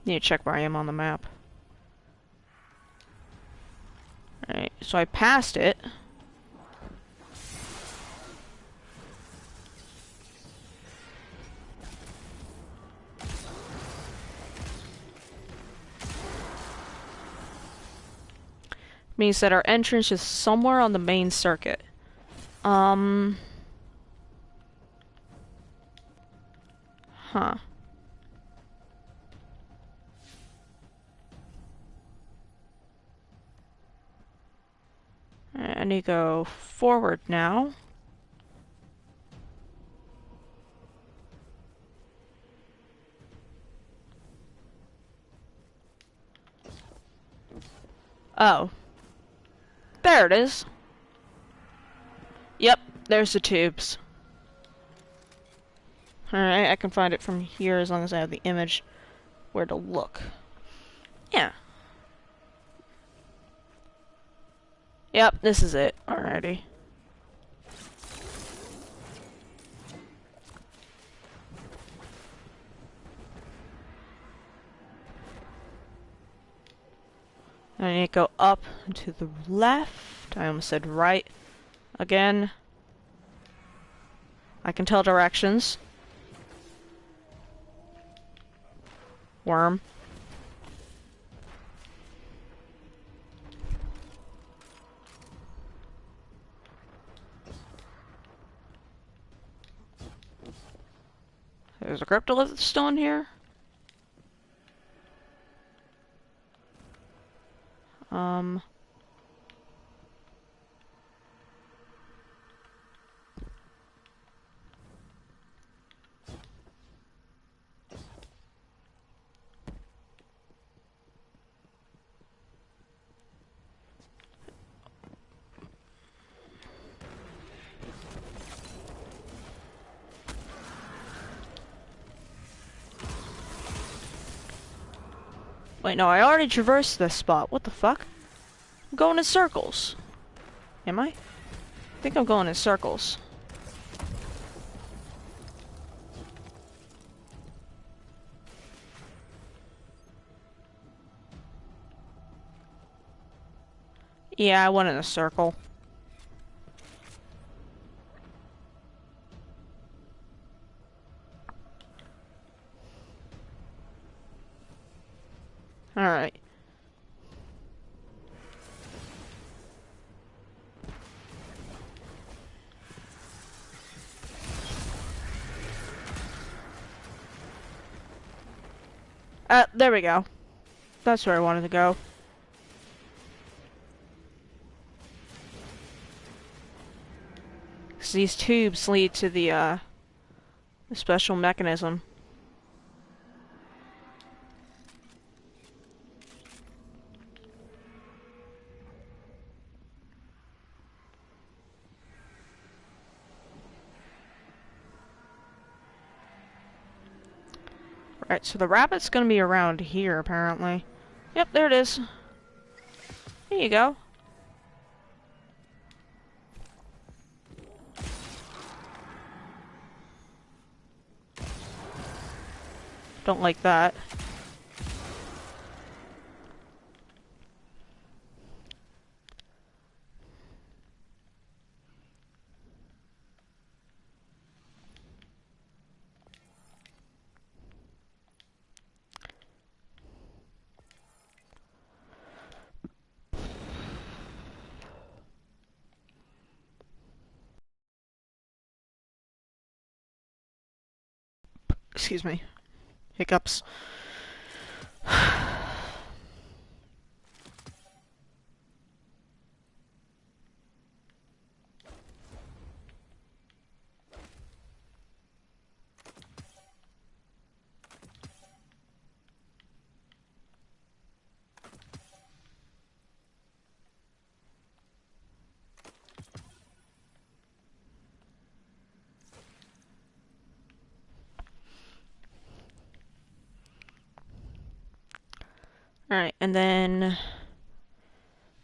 A: Need to check where I am on the map. Alright, so I passed it. Means that our entrance is somewhere on the main circuit. Huh. I need to go forward now. Oh. There it is. Yep, there's the tubes. Alright, I can find it from here as long as I have the image where to look. Yeah. Yep, this is it. Alrighty. I need to go up and to the left. I almost said right. Again. I can tell directions. Worm. There's a cryptolith stone here. Wait, no, I already traversed this spot. What the fuck? I'm going in circles. Am I? I think I'm going in circles. Yeah, I went in a circle. Alright. There we go. That's where I wanted to go. Because these tubes lead to the special mechanism. Right, so the rabbit's gonna be around here, apparently. Yep, there it is. There you go. Don't like that. Excuse me. Hiccups. Alright, and then...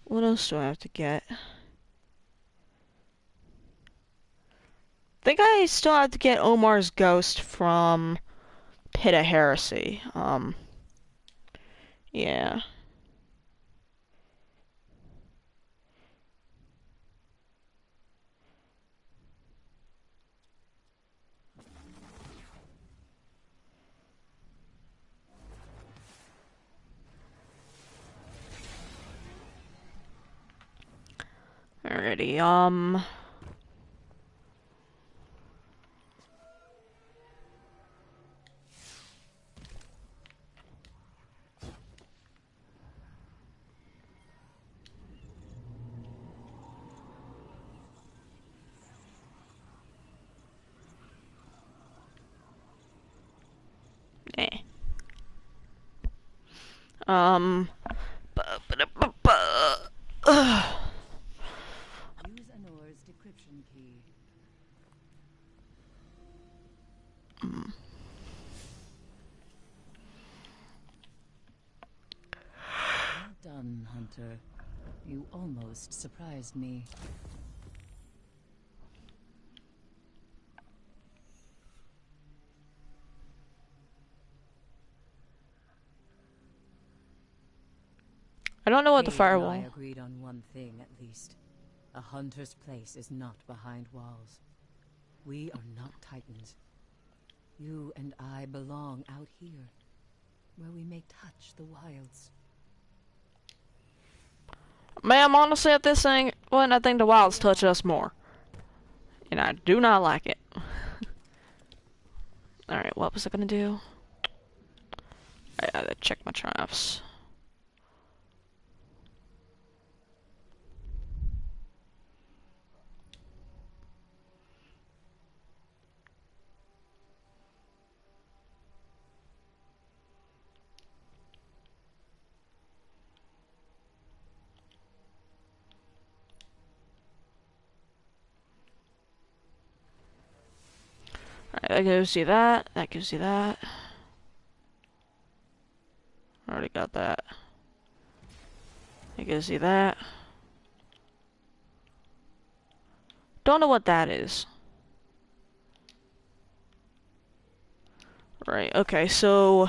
A: what else do I have to get? I think I still have to get Omar's ghost from Pit of Heresy. Yeah. Alrighty, eh. Um, Ugh.
C: Use Anora's decryption key. Well done, Hunter. You almost surprised me.
A: I don't know what the
C: Cade and I
A: firewall.
C: agreed on one thing, at least. A hunter's place is not behind walls. We are not titans. You and I belong out here, where we may touch the wilds.
A: Ma'am, honestly, at this thing, well, I think the wilds touch us more. And I do not like it. Alright, what was I gonna do? I gotta check my triumphs. Alright, that gives you that. That gives you that. Already got that. That gives you that. Don't know what that is. Right, okay, so...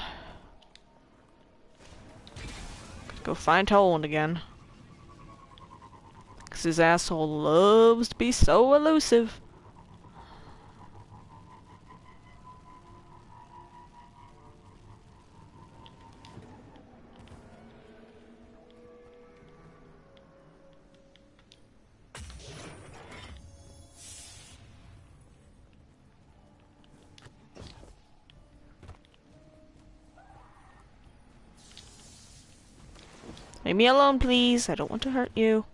A: Go find Toland again. Because his asshole loves to be so elusive. Leave me alone, please. I don't want to hurt you.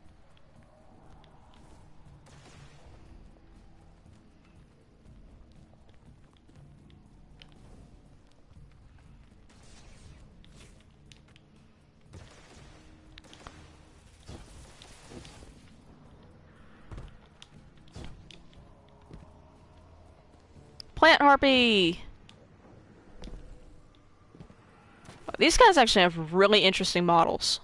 A: Plant Harpy! These guys actually have really interesting models.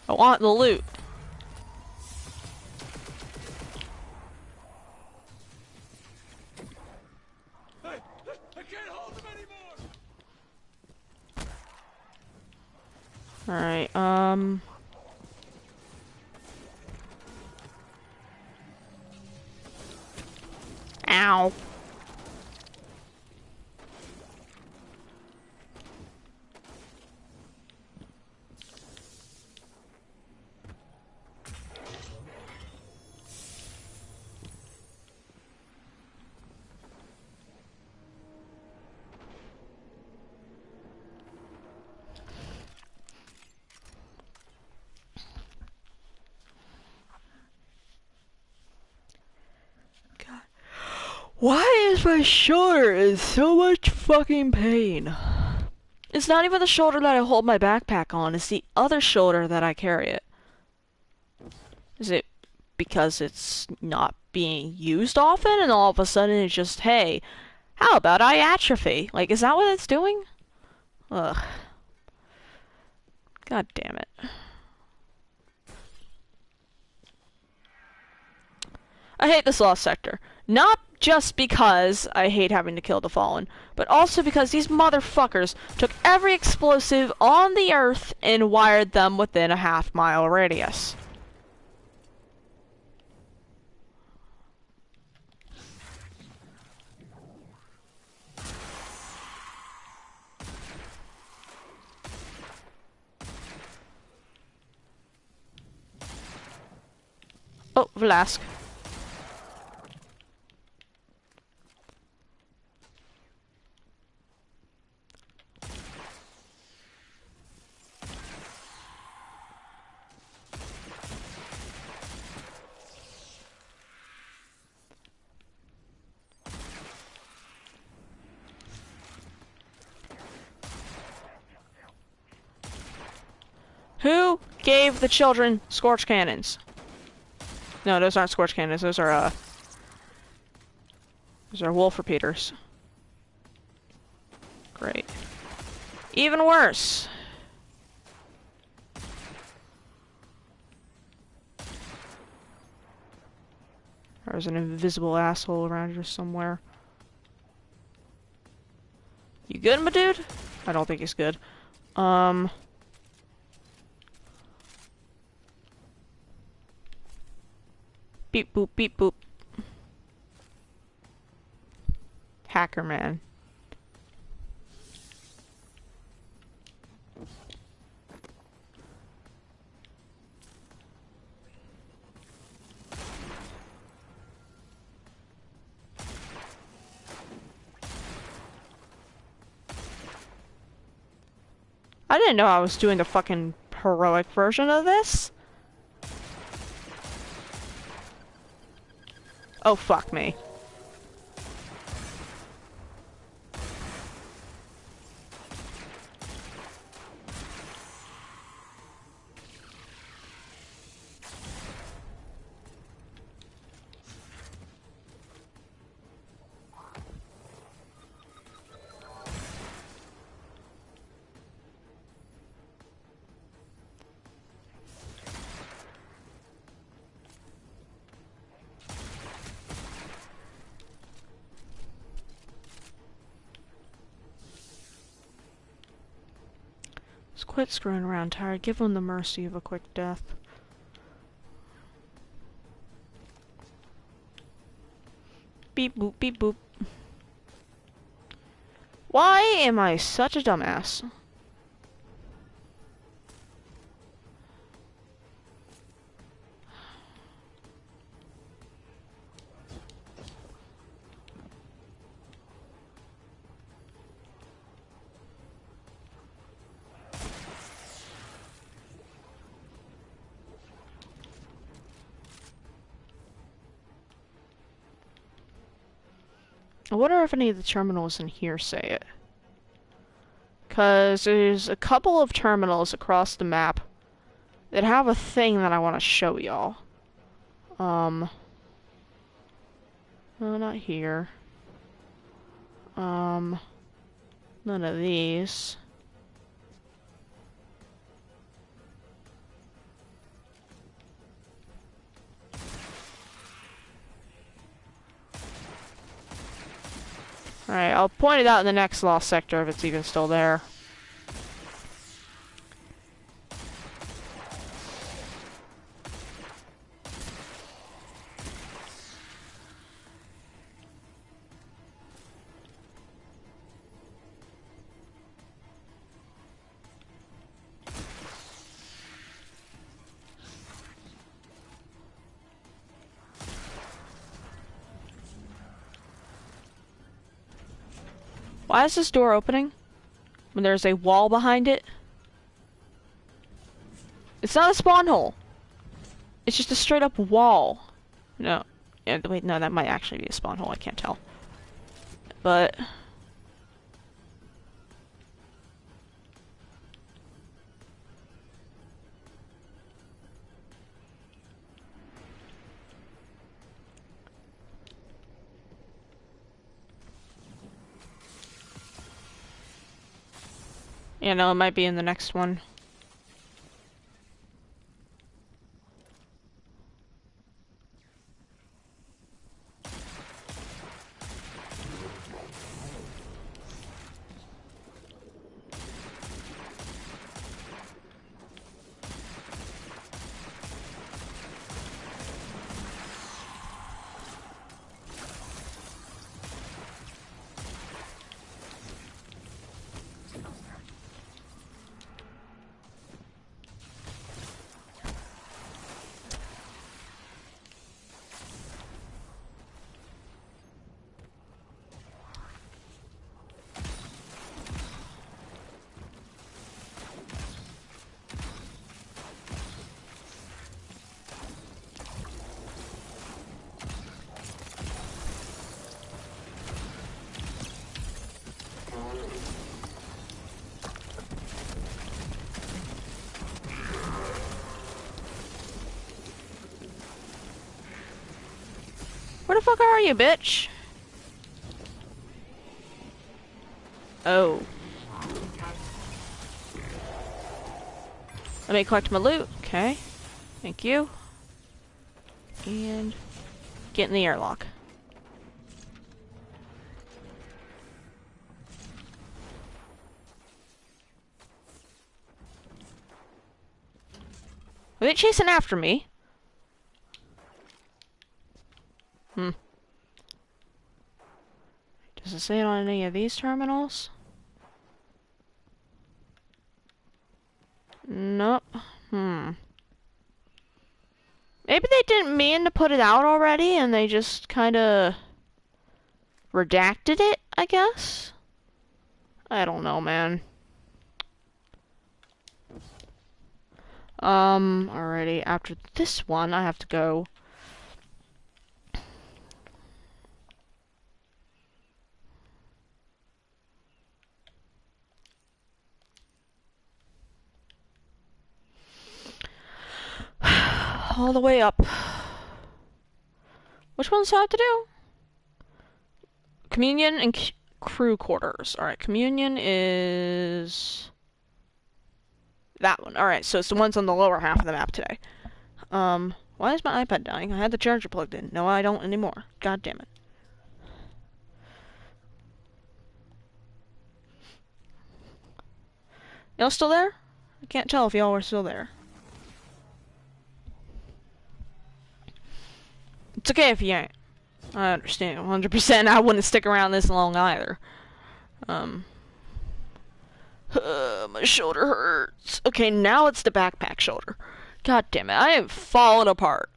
A: I want the loot.
D: I can't hold them anymore!
A: Alright, Ow. Why is my shoulder in so much fucking pain? It's not even the shoulder that I hold my backpack on, it's the other shoulder that I carry it. Is it because it's not being used often and all of a sudden it's just, hey, how about eye atrophy? Like, is that what it's doing? Ugh. God damn it. I hate this lost sector. Not just because I hate having to kill the Fallen, but also because these motherfuckers took every explosive on the Earth and wired them within a half-mile radius. Oh, Vlask. Who gave the children scorch cannons? No, those aren't scorch cannons. Those are wolf repeaters. Great. Even worse. There's an invisible asshole around here somewhere. You good, my dude? I don't think he's good. Beep boop, beep boop. Hacker man. I didn't know I was doing the fucking heroic version of this. Oh, fuck me. Just quit screwing around, Tired. Give him the mercy of a quick death. Beep boop, beep boop. Why am I such a dumbass? I wonder if any of the terminals in here say it. Because there's a couple of terminals across the map that have a thing that I want to show y'all. No, not here. None of these. Alright, I'll point it out in the next lost sector if it's even still there. Why is this door opening when there's a wall behind it? It's not a spawn hole. It's just a straight up wall. No. Yeah, wait, no, that might actually be a spawn hole. I can't tell. but you know, it might be in the next one. Where the fuck are you, bitch? Oh. Let me collect my loot. Okay. Thank you. And get in the airlock. Are they chasing after me? Hmm. Does it say it on any of these terminals? Nope. Hmm. Maybe they didn't mean to put it out already and they just kinda redacted it, I guess? I don't know, man. Alrighty, after this one, I have to go. All the way up. Which ones do I have to do? Communion and crew quarters. Alright, communion is that one. Alright, so it's the ones on the lower half of the map today. Why is my iPad dying? I had the charger plugged in. No, I don't anymore. God damn it. Y'all still there? I can't tell if y'all were still there. It's okay if you ain't. I understand 100%. I wouldn't stick around this long either. My shoulder hurts. Okay, now it's the backpack shoulder. God damn it, I am falling apart.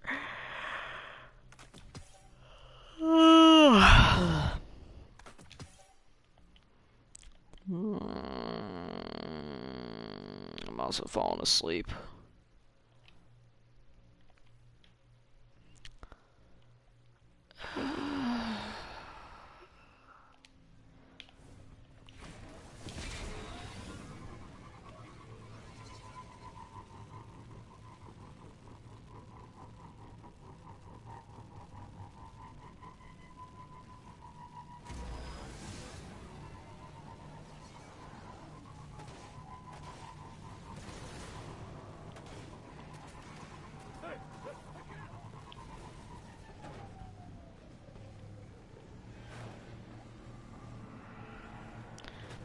A: I'm also falling asleep.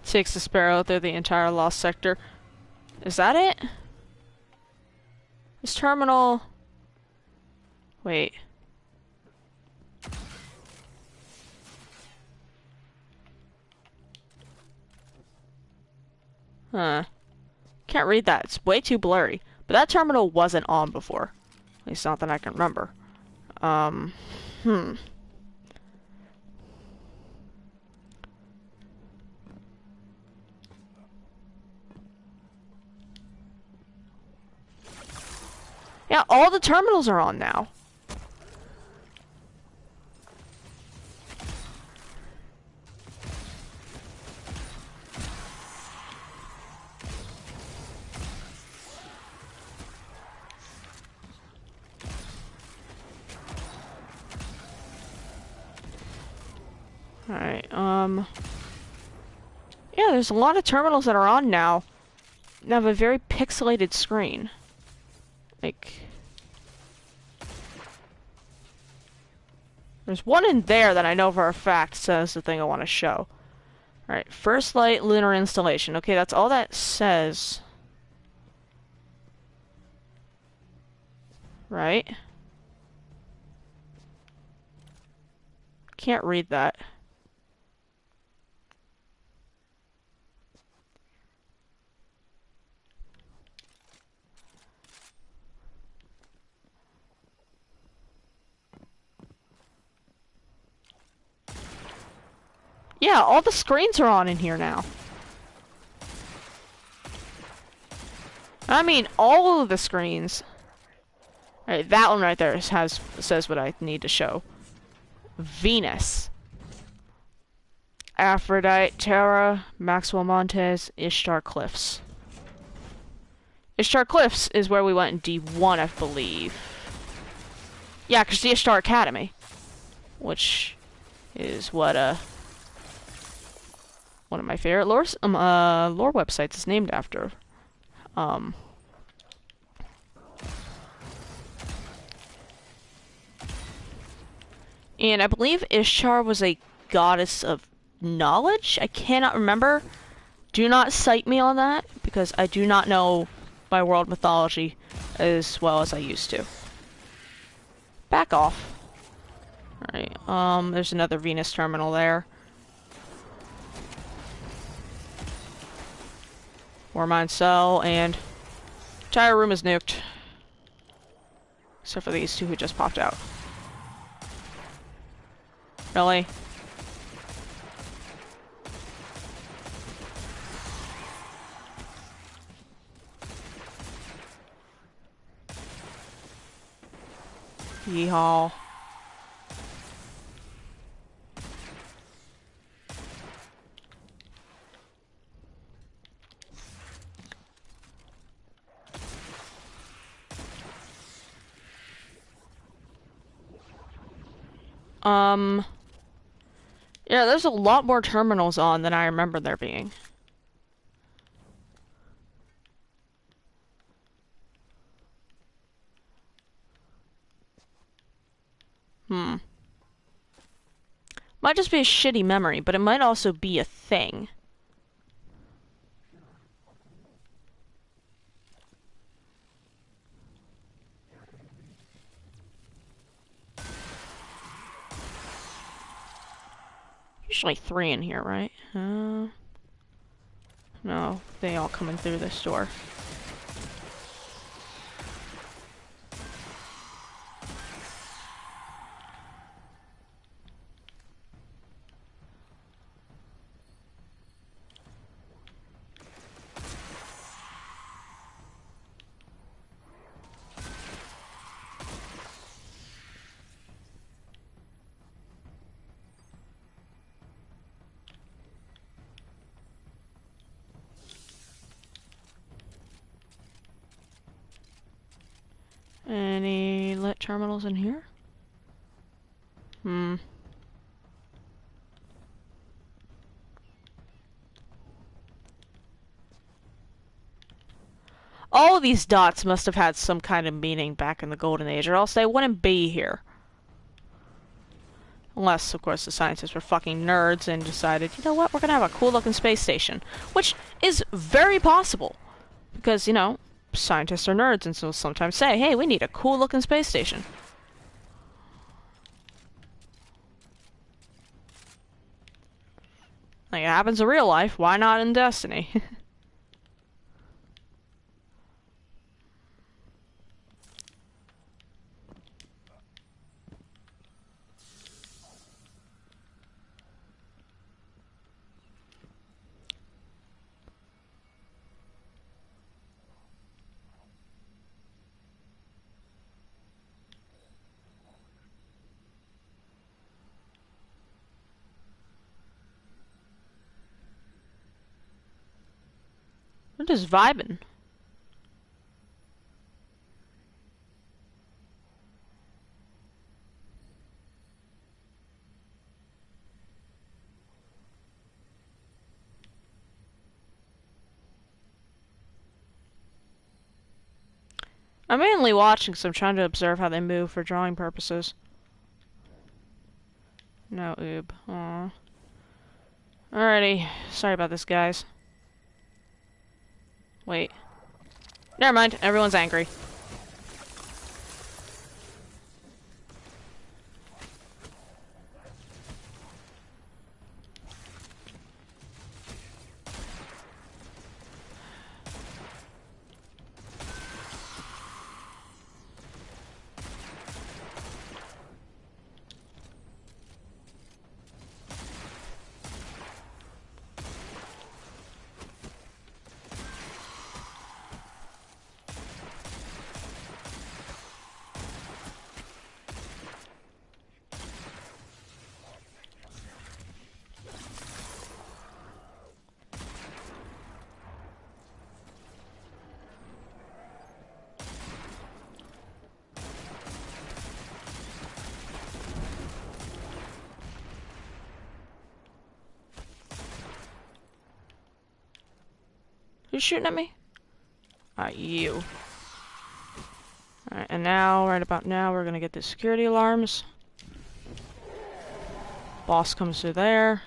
A: Takes the Sparrow through the entire lost sector. Is that it? This terminal... Wait. Huh. Can't read that. It's way too blurry. But that terminal wasn't on before. At least not that I can remember. Yeah, all the terminals are on now. Alright, yeah, there's a lot of terminals that are on now. They have a very pixelated screen. Like, there's one in there that I know for a fact says the thing I want to show. Alright, first light lunar installation. Okay, that's all that says. Right? Can't read that. Yeah, all the screens are on in here now. I mean, all of the screens. Alright, that one right there says what I need to show. Venus. Aphrodite, Terra, Maxwell Montes, Ishtar Cliffs. Ishtar Cliffs is where we went in D1, I believe. Yeah, because the Ishtar Academy. Which is what, one of my favorite lore websites is named after. And I believe Ishtar was a goddess of knowledge? I cannot remember. Do not cite me on that, because I do not know my world mythology as well as I used to. Back off. Alright, there's another Venus terminal there. Ore mine cell, and entire room is nuked. Except for these two who just popped out. Really? Yeehaw. Yeah, there's a lot more terminals on than I remember there being. Might just be a shitty memory, but it might also be a thing. Usually 3 in here, right? No, they all coming through this door. Any lit terminals in here? All of these dots must have had some kind of meaning back in the Golden Age, or else they wouldn't be here. Unless, of course, the scientists were fucking nerds and decided, you know what, we're gonna have a cool-looking space station. Which is very possible. Because, you know, scientists are nerds, and so sometimes say, hey, we need a cool-looking space station. Like, it happens in real life, why not in Destiny? We're just vibing. I'm mainly watching, so I'm trying to observe how they move for drawing purposes. No oob. Aw. Alrighty. Sorry about this, guys. Wait. Never mind. Everyone's angry. Who's shooting at me? You. Alright, and now, right about now, we're gonna get the security alarms. Boss comes through there.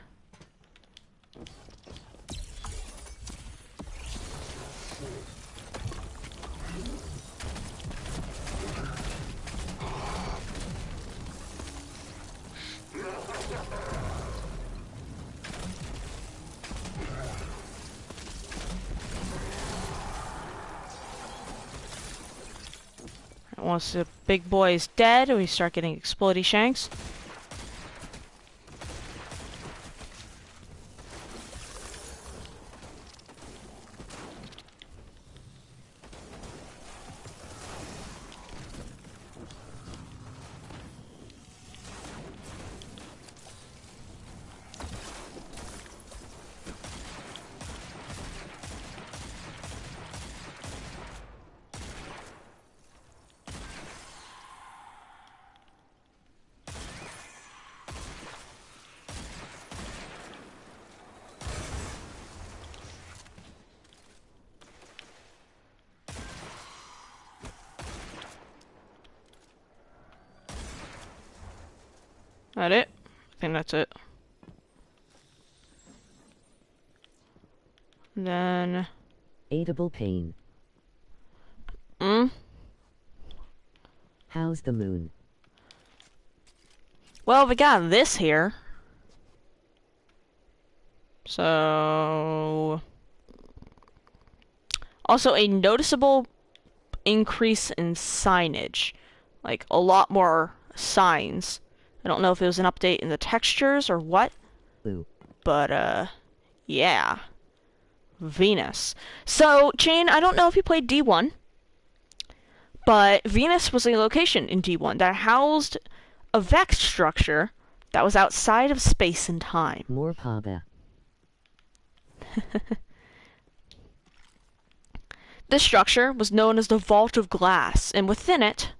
A: Once the big boy is dead, we start getting explodey shanks. That it? I think that's it. And then...
B: Aidable pain. How's the moon?
A: Well, we got this here. So... Also, a noticeable increase in signage. Like, a lot more signs. I don't know if it was an update in the textures or what.
B: Ooh.
A: But, yeah. Venus. So, Jane, I don't know if you played D1, but Venus was a location in D1 that housed a Vex structure that was outside of space and time.
B: More Paba.
A: This structure was known as the Vault of Glass, and within it,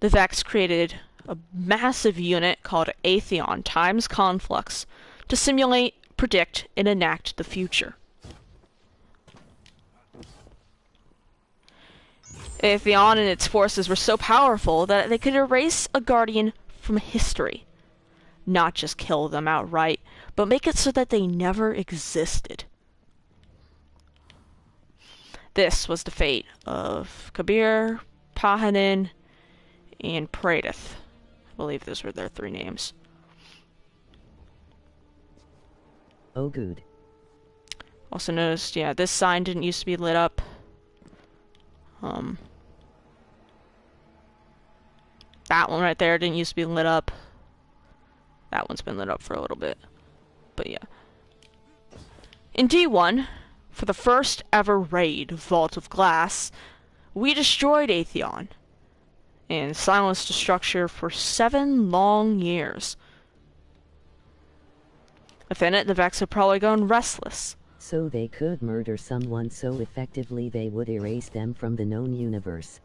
A: the Vex created a massive unit called Atheon times Conflux to simulate, predict, and enact the future. Atheon and its forces were so powerful that they could erase a Guardian from history. Not just kill them outright, but make it so that they never existed. This was the fate of Kabir, Pahanin, and Pradith. I believe those were their 3 names.
B: Oh, good.
A: Also noticed, yeah, this sign didn't used to be lit up. That one right there didn't used to be lit up. That one's been lit up for a little bit. But yeah. In D1, for the first ever raid, Vault of Glass, we destroyed Atheon and silenced the structure for 7 long years. Within it, the Vex had probably gone restless.
B: So they could murder someone so effectively they would erase them from the known universe.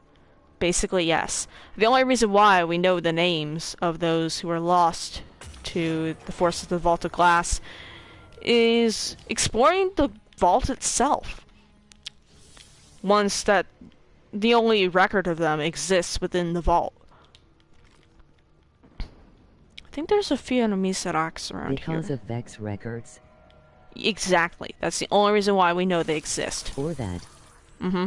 A: Basically, yes. The only reason why we know the names of those who were lost to the forces of the Vault of Glass is exploring the vault itself. Once that the only record of them exists within the vault. I think there's a few enemies that acts around
B: Because
A: here.
B: of Vex records?
A: Exactly. That's the only reason why we know they exist.
B: Or that.
A: Mm-hmm.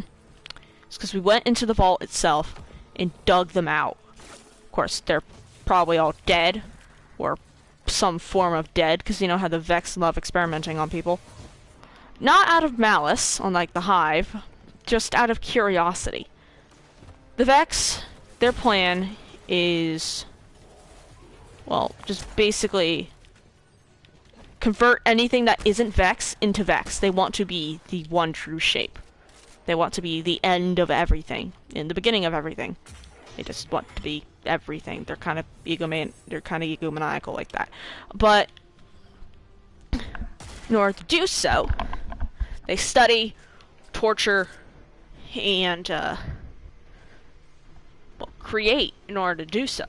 A: It's because we went into the vault itself and dug them out. Of course, they're probably all dead, or some form of dead, because you know how the Vex love experimenting on people. Not out of malice, unlike the Hive, just out of curiosity. The Vex, their plan is, well, just basically convert anything that isn't Vex into Vex. They want to be the one true shape. They want to be the end of everything, and the beginning of everything. They just want to be everything. They're kind of egomaniacal like that. But in order to do so, they study, torture, and create in order to do so.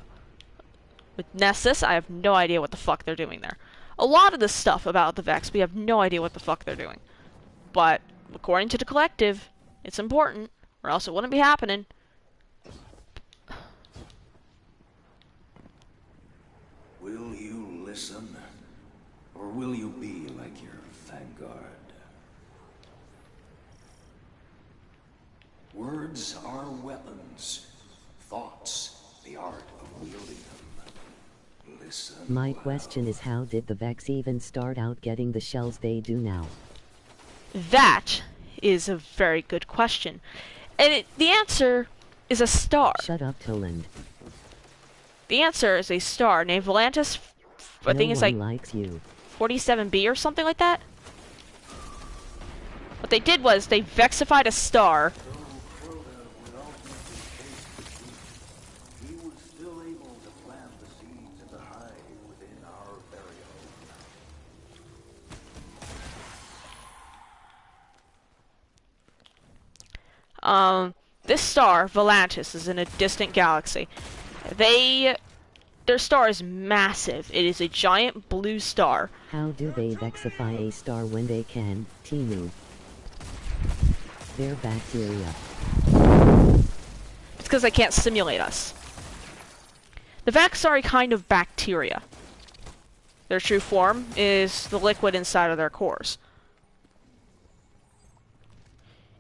A: With Nessus, I have no idea what the fuck they're doing there. A lot of this stuff about the Vex, we have no idea what the fuck they're doing. But according to the collective, it's important, or else it wouldn't be happening.
E: Will you listen? Or will you be like your vanguard? Words are weapons. Thoughts, the art of wielding them. Listen.
B: My
E: well.
B: question is, how did the Vex even start out getting the shells they do now?
A: That is a very good question. And the answer is a star.
B: Shut up, Toland.
A: The answer is a star named Volantis, I think it's like
B: likes you.
A: 47B or something like that. What they did was they vexified a star.
E: He was still able to plant the seeds in the hive within our very own.
A: This star, Volantis, is in a distant galaxy. Their star is massive. It is a giant blue star.
B: How do they vexify a star when they can, Timu? They're bacteria.
A: It's because they can't simulate us. The Vex are a kind of bacteria. Their true form is the liquid inside of their cores.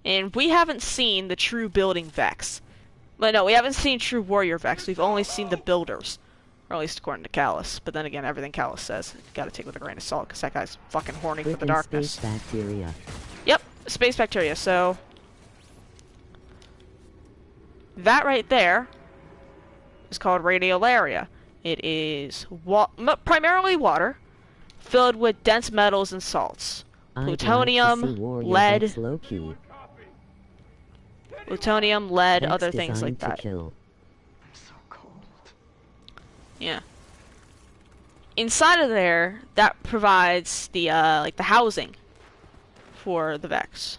A: And we haven't seen the true building Vex. But no, we haven't seen true warrior Vex. We've only seen the builders. Or at least according to Callus. But then again, everything Callus says, you gotta take with a grain of salt, because that guy's fucking horny for the
B: Frickin'
A: darkness.
B: space bacteria.
A: Yep, space bacteria, so... that right there is called radiolaria. It is primarily water, filled with dense metals and salts. Plutonium, lead, plutonium, lead,
B: Vex
A: other things like
B: designed
A: that.
B: to kill.
A: Yeah. Inside of there, that provides the like the housing for the Vex.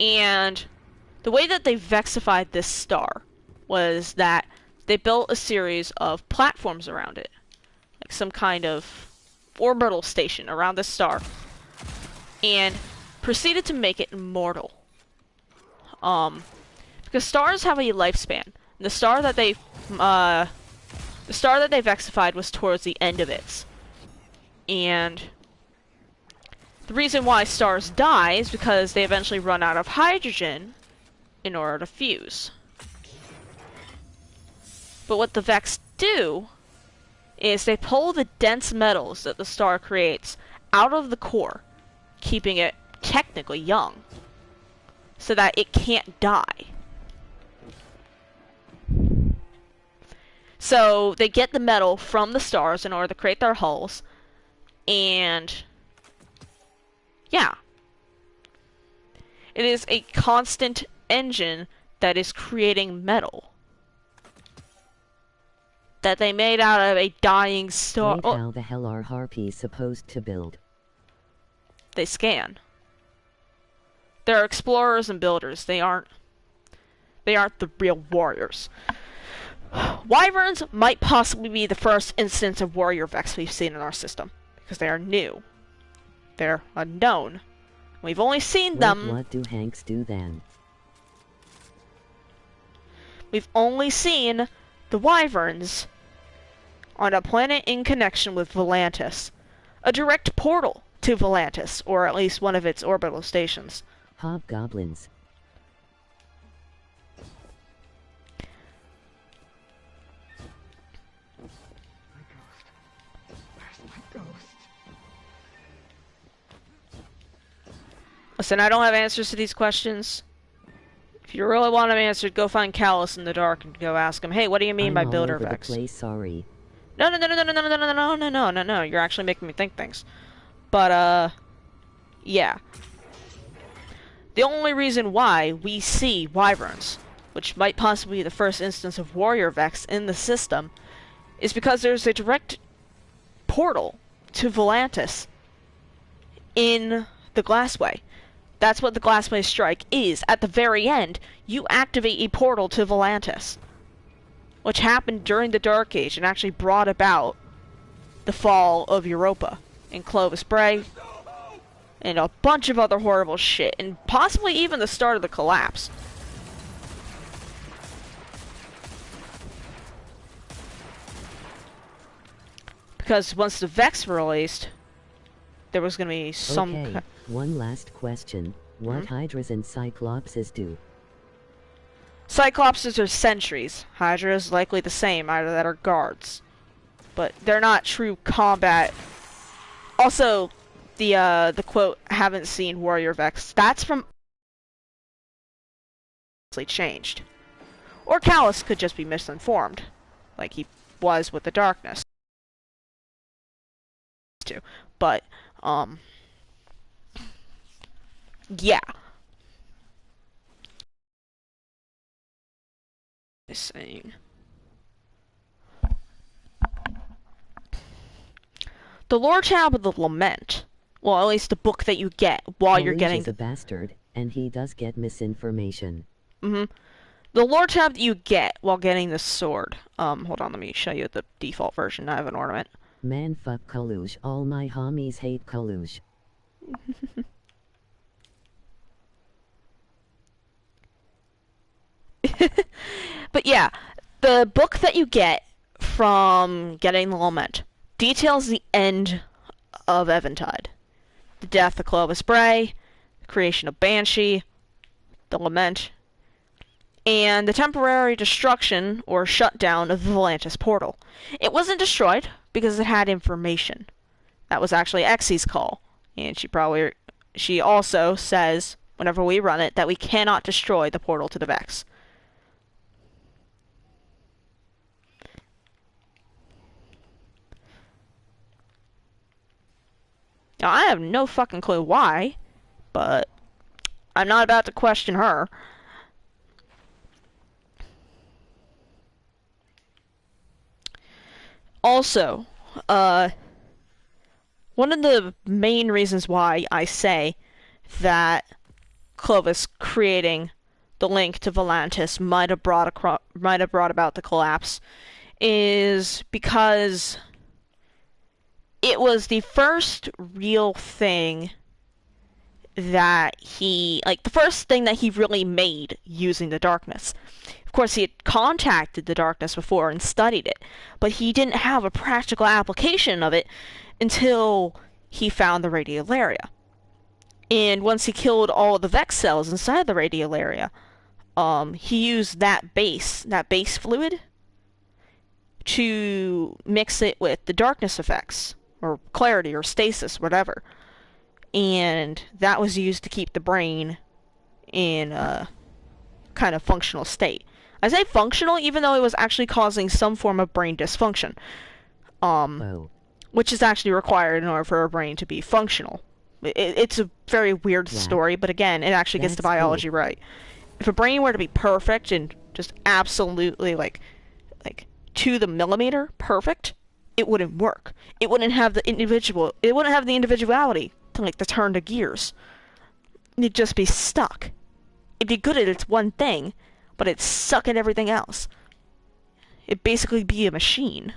A: And the way that they vexified this star was that they built a series of platforms around it, like some kind of orbital station around this star, and proceeded to make it immortal. Because stars have a lifespan. The star that they vexified was towards the end of it. And the reason why stars die is because they eventually run out of hydrogen in order to fuse. But what the Vex do is they pull the dense metals that the star creates out of the core, keeping it technically young, so that it can't die. So they get the metal from the stars in order to create their hulls, and yeah. It is a constant engine that is creating metal that they made out of a dying star.
B: Wait, how the hell are harpies supposed to build?
A: They scan. They're explorers and builders. They aren't the real warriors. Wyverns might possibly be the first instance of warrior Vex we've seen in our system, because they are new. They're unknown. We've only seen
B: Wait,
A: them.
B: what do Hanks do then?
A: We've only seen the wyverns on a planet in connection with Volantis. A direct portal to Volantis, or at least one of its orbital stations.
B: Hobgoblins.
A: Listen, I don't have answers to these questions. If you really want them answered, go find Callus in the dark and go ask him, hey, what do you mean
B: I'm
A: by
B: all
A: Builder
B: over the
A: Vex?
B: place, sorry.
A: No, no, no, no, no, no, no, no, no, no, no, no, no, no, you're actually making me think things. But, yeah. The only reason why we see wyverns, which might possibly be the first instance of Warrior Vex in the system, is because there's a direct portal to Volantis in the Glassway. That's what the Glassway Strike is. At the very end, you activate a portal to Volantis, which happened during the Dark Age and actually brought about the fall of Europa and Clovis Bray and a bunch of other horrible shit, and possibly even the start of the collapse. Because once the Vex were released, there was going to be some...
B: Okay, one last question. What Hydras and Cyclopses do?
A: Cyclopses are sentries. Hydra is likely the same, either that or guards. But they're not true combat. Also, the quote, haven't seen Warrior Vex, that's from... changed. Or Callus could just be misinformed, like he was with the Darkness. But, yeah. Saying the lore tab of the Lament, well, at least the book that you get while you're getting...
B: is a bastard, and he does get misinformation.
A: The lore tab that you get while getting the sword. Hold on, let me show you the default version. I have an ornament.
B: Man, fuck Kalush. All my homies hate Kalush.
A: But yeah, the book that you get from getting the Lament details the end of Eventide. The death of Clovis Bray, the creation of Banshee, the Lament, and the temporary destruction or shutdown of the Volantis portal. It wasn't destroyed because it had information. That was actually Exy's call, and she also says, whenever we run it, that we cannot destroy the portal to the Vex. Now, I have no fucking clue why, but I'm not about to question her. Also, one of the main reasons why I say that Clovis creating the link to Volantis might have brought about the collapse is because it was the first real thing that the first thing that he really made using the darkness. Of course, he had contacted the darkness before and studied it, but he didn't have a practical application of it until he found the radiolaria. And once he killed all of the Vex cells inside the radiolaria, he used that base fluid to mix it with the darkness effects, or clarity, or stasis, whatever. And that was used to keep the brain in a kind of functional state. I say functional, even though it was actually causing some form of brain dysfunction. Which is actually required in order for a brain to be functional. It's a very weird story, but again, it actually gets the biology right. If a brain were to be perfect and just absolutely like to the millimeter perfect, it wouldn't work. It wouldn't have the individuality to turn the gears. It'd just be stuck. It'd be good at its one thing, but it'd suck at everything else. It'd basically be a machine.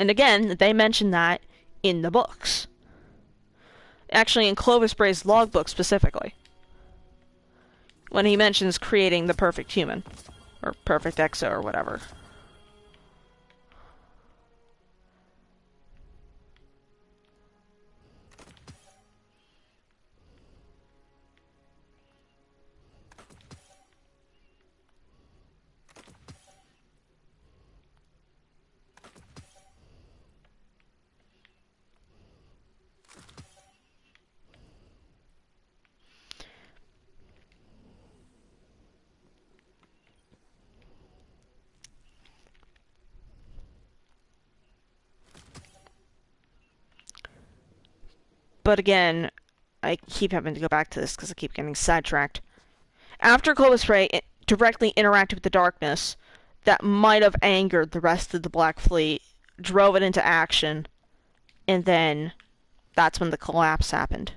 A: And again, they mention that in the books. Actually, in Clovis Bray's logbook specifically. When he mentions creating the perfect human. Or perfect exo or whatever. But again, I keep having to go back to this because I keep getting sidetracked. After Clovis Bray directly interacted with the darkness, that might have angered the rest of the Black Fleet, drove it into action, and then that's when the collapse happened.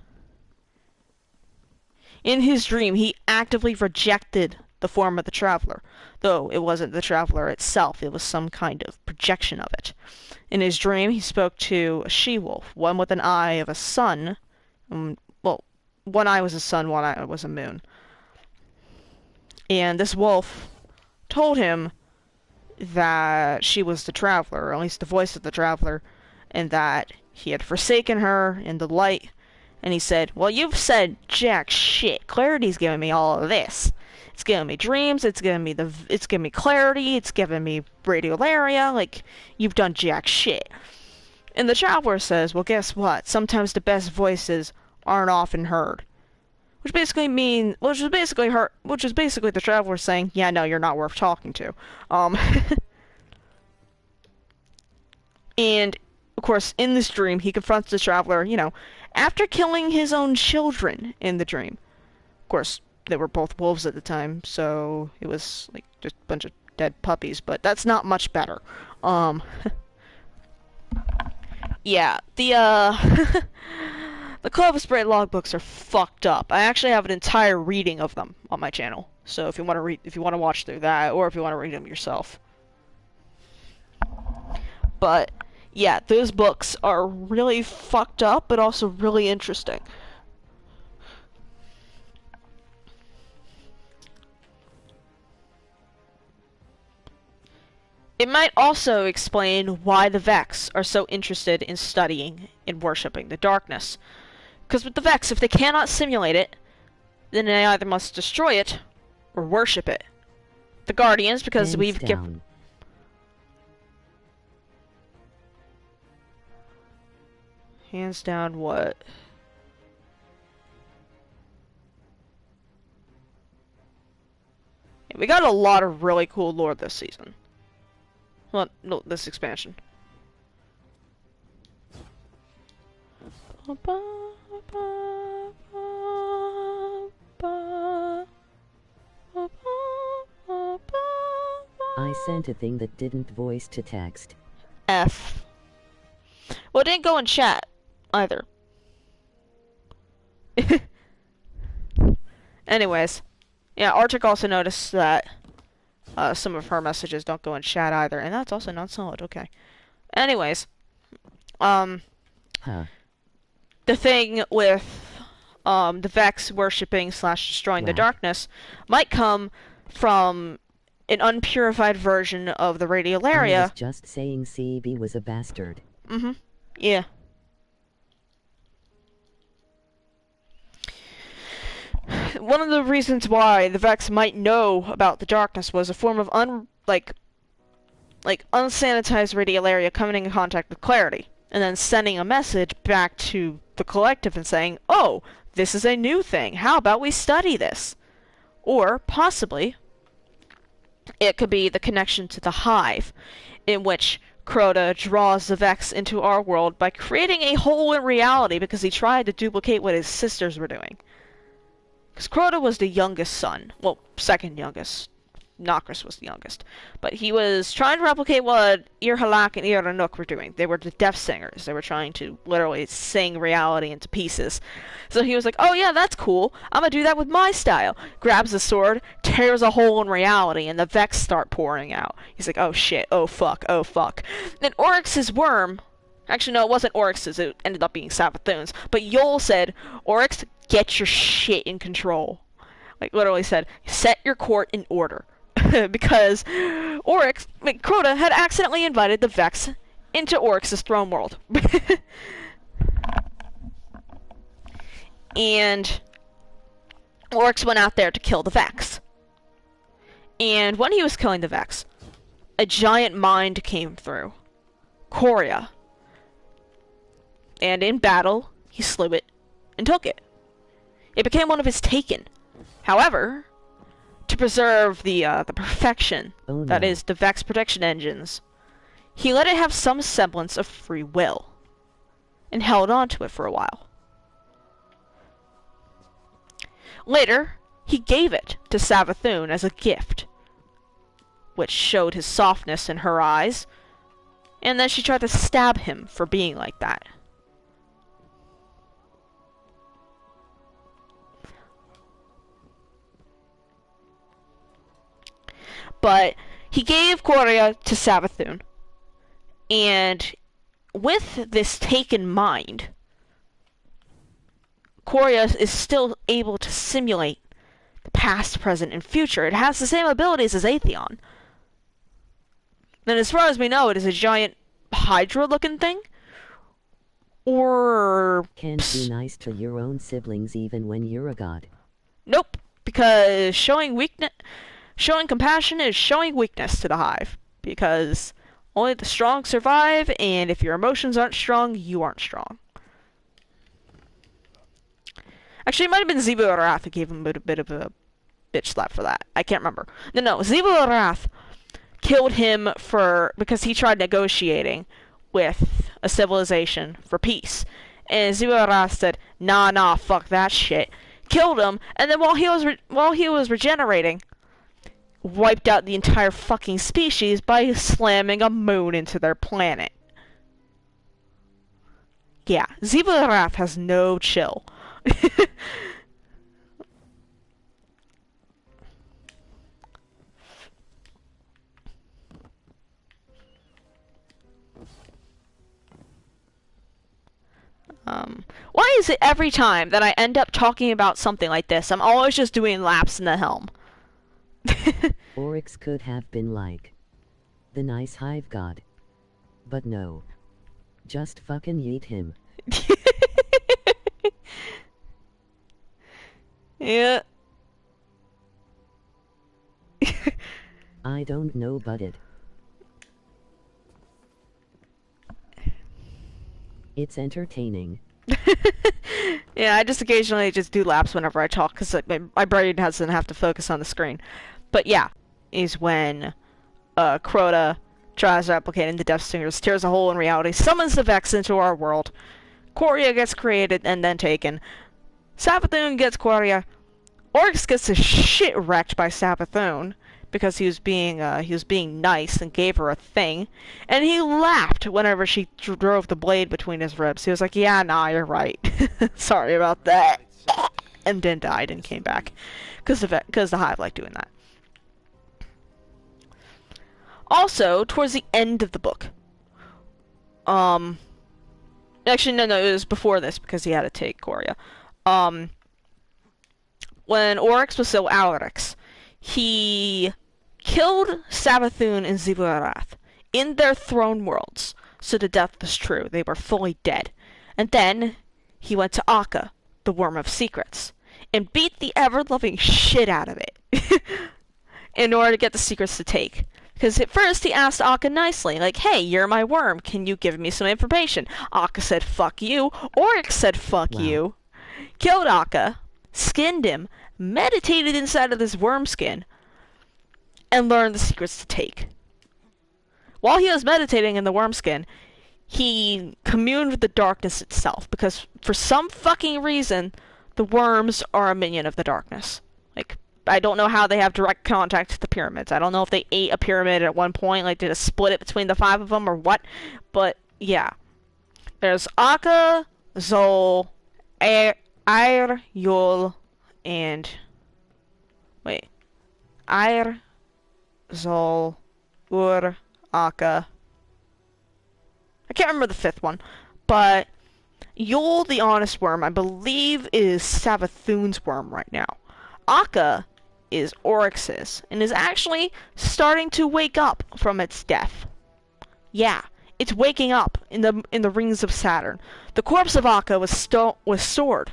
A: In his dream, he actively rejected the form of the Traveler, though it wasn't the Traveler itself, it was some kind of projection of it. In his dream, he spoke to a she-wolf, one with an eye of a sun. Well, one eye was a sun, one eye was a moon. And this wolf told him that she was the Traveler, or at least the voice of the Traveler, and that he had forsaken her in the light. And he said, well, you've said jack shit. Clarity's giving me all of this. It's giving me dreams, it's giving me clarity, it's giving me radiolaria, like, you've done jack shit. And the Traveler says, well, guess what? Sometimes the best voices aren't often heard. Which is basically the Traveler saying, yeah, no, you're not worth talking to. And, of course, in this dream, he confronts the Traveler, after killing his own children in the dream. Of course, they were both wolves at the time, so it was, like, just a bunch of dead puppies, but that's not much better. Yeah, the Clovis Bray logbooks are fucked up. I actually have an entire reading of them on my channel, so if you want to watch through that, or if you want to read them yourself. But yeah, those books are really fucked up, but also really interesting. It might also explain why the Vex are so interested in studying and worshipping the darkness. Because with the Vex, if they cannot simulate it, then they either must destroy it or worship it. The Guardians, because
B: Hands
A: we've
B: down.
A: Hands down what? Yeah, we got a lot of really cool lore this season. Well, no, this expansion.
B: I sent a thing that didn't voice to text.
A: F. Well, it didn't go in chat either. Anyways, yeah, Arctic also noticed that some of her messages don't go in chat either, and that's also not solid. Okay. Anyways,
B: Huh.
A: the thing with the Vex worshipping / destroying the
B: Whack.
A: darkness might come from an unpurified version of the
B: I
A: radiolaria.
B: was just saying CB was a bastard.
A: Yeah. One of the reasons why the Vex might know about the darkness was a form of unsanitized radiolaria coming in contact with Clarity, and then sending a message back to the collective and saying, oh, this is a new thing, how about we study this? Or, possibly, it could be the connection to the Hive, in which Crota draws the Vex into our world by creating a hole in reality because he tried to duplicate what his sisters were doing. Because Crota was the youngest son. Well, second youngest. Nokris was the youngest. But he was trying to replicate what Ir-Halak and Ir-Anuk were doing. They were the death singers. They were trying to literally sing reality into pieces. So he was like, oh yeah, that's cool. I'm gonna do that with my style. Grabs a sword, tears a hole in reality, and the Vex start pouring out. He's like, oh shit, oh fuck, oh fuck. Then Oryx's worm... Actually, no, it wasn't Oryx's. It ended up being Savathun's. But Yol said, Oryx, get your shit in control. Like, literally said, set your court in order. Because Crota had accidentally invited the Vex into Oryx's throne world. And Oryx went out there to kill the Vex. And when he was killing the Vex, a giant mind came through. Coria. And in battle, he slew it and took it. It became one of his taken. However, to preserve the perfection that is the Vex protection engines, he let it have some semblance of free will, and held on to it for a while. Later, he gave it to Savathun as a gift, which showed his softness in her eyes, and then she tried to stab him for being like that. But he gave Coria to Savathun, and with this taken mind, Coria is still able to simulate the past, present, and future. It has the same abilities as Atheon. And as far as we know, it is a giant Hydra-looking thing. Or...
B: Can't be nice to your own siblings even when you're a god.
A: Nope, because showing compassion is showing weakness to the Hive. Because only the strong survive, and if your emotions aren't strong, you aren't strong. Actually, it might have been Zebu Arath who gave him a bit of a bitch slap for that. I can't remember. No, Zebu Arath killed him because he tried negotiating with a civilization for peace. And Zebu Arath said, nah, fuck that shit. Killed him, and then while he was regenerating, wiped out the entire fucking species by slamming a moon into their planet. Yeah, Zebu Arath has no chill. Why is it every time that I end up talking about something like this, I'm always just doing laps in the helm?
B: Oryx could have been like the nice hive god. But no. Just fucking yeet him.
A: Yeah.
B: I don't know, but it's entertaining.
A: Yeah, I just occasionally just do laps whenever I talk, because like, my brain doesn't have to focus on the screen. But yeah, is when Crota tries replicating the Death Singers, tears a hole in reality, summons the Vex into our world. Coria gets created and then taken. Savathun gets Coria. Oryx gets his shit wrecked by Savathun because he was being nice and gave her a thing, and he laughed whenever she drove the blade between his ribs. He was like, "Yeah, nah, you're right. Sorry about that," and then died and came back because the Hive liked doing that. Also, towards the end of the book, actually, no, it was before this because he had to take Coria. When Oryx was still Alarix, he killed Savathun and Zebu Arath in their throne worlds, so the death was true. They were fully dead. And then he went to Akka, the Worm of Secrets, and beat the ever-loving shit out of it in order to get the secrets to take. Because at first he asked Akka nicely, like, "Hey, you're my worm, can you give me some information?" Akka said, "Fuck you." Oryx said, "Fuck you." Killed Akka, skinned him, meditated inside of this worm skin, and learned the secrets to take. While he was meditating in the worm skin, he communed with the darkness itself, because for some fucking reason, the worms are a minion of the darkness. Like, I don't know how they have direct contact to the pyramids. I don't know if they ate a pyramid at one point, like did a split it between the 5 of them or what. But yeah, there's Akka, Zol, Air, Yul, and wait, Air, Zol, Ur, Akka. I can't remember the 5th one, but Yul the Honest Worm, I believe, is Savathun's worm right now. Akka is Oryx's, and is actually starting to wake up from its death. Yeah, it's waking up in the rings of Saturn. The corpse of Akka was stored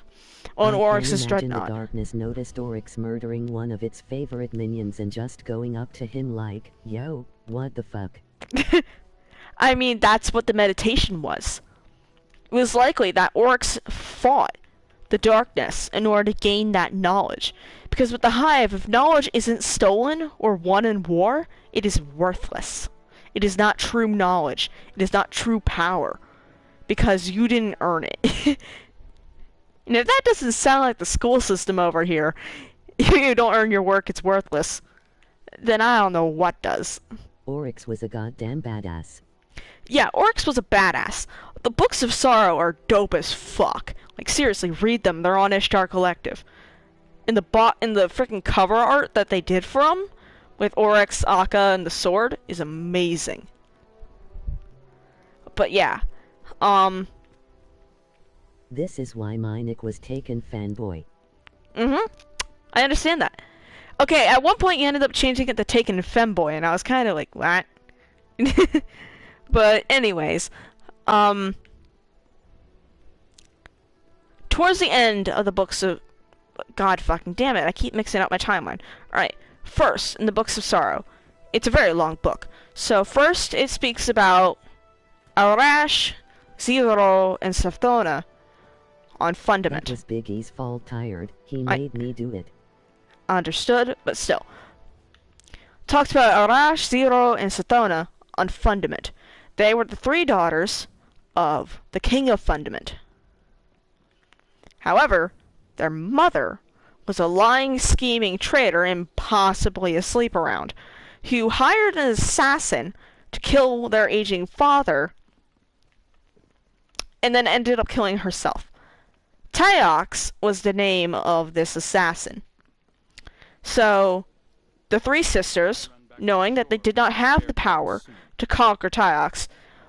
A: on Oryx's dreadnought.
B: The darkness noticed Oryx murdering one of its favorite minions and just going up to him like, yo, what the fuck?
A: I mean, that's what the meditation was. It was likely that Oryx fought the darkness in order to gain that knowledge. Because with the Hive, if knowledge isn't stolen or won in war, it is worthless. It is not true knowledge. It is not true power. Because you didn't earn it. And if that doesn't sound like the school system over here, you don't earn your work, it's worthless, then I don't know what does.
B: Oryx was a goddamn badass.
A: Yeah, Oryx was a badass. The Books of Sorrow are dope as fuck. Like, seriously, read them. They're on Ishtar Collective. In the freaking cover art that they did for them, with Oryx, Akka, and the sword, is amazing. But yeah,
B: This is why my nick was taken fanboy.
A: I understand that. Okay, at one point you ended up changing it to Taken Femboy, and I was kind of like, what? But anyways, towards the end of the Books of... God fucking damn it, I keep mixing up my timeline. Alright, first, in the Books of Sorrow, it's a very long book. So first, it speaks about Arash, Zero, and Saftona on Fundament.
B: That was Biggie's fault. Tired. He made me do it.
A: Understood, but still. Talks about Arash, Zero, and Saftona on Fundament. They were the 3 daughters of the King of Fundament. However, their mother was a lying, scheming traitor and possibly a sleep-around, who hired an assassin to kill their aging father, and then ended up killing herself. Tyox was the name of this assassin. So, the 3 sisters, knowing that they did not have the power to conquer Tyox,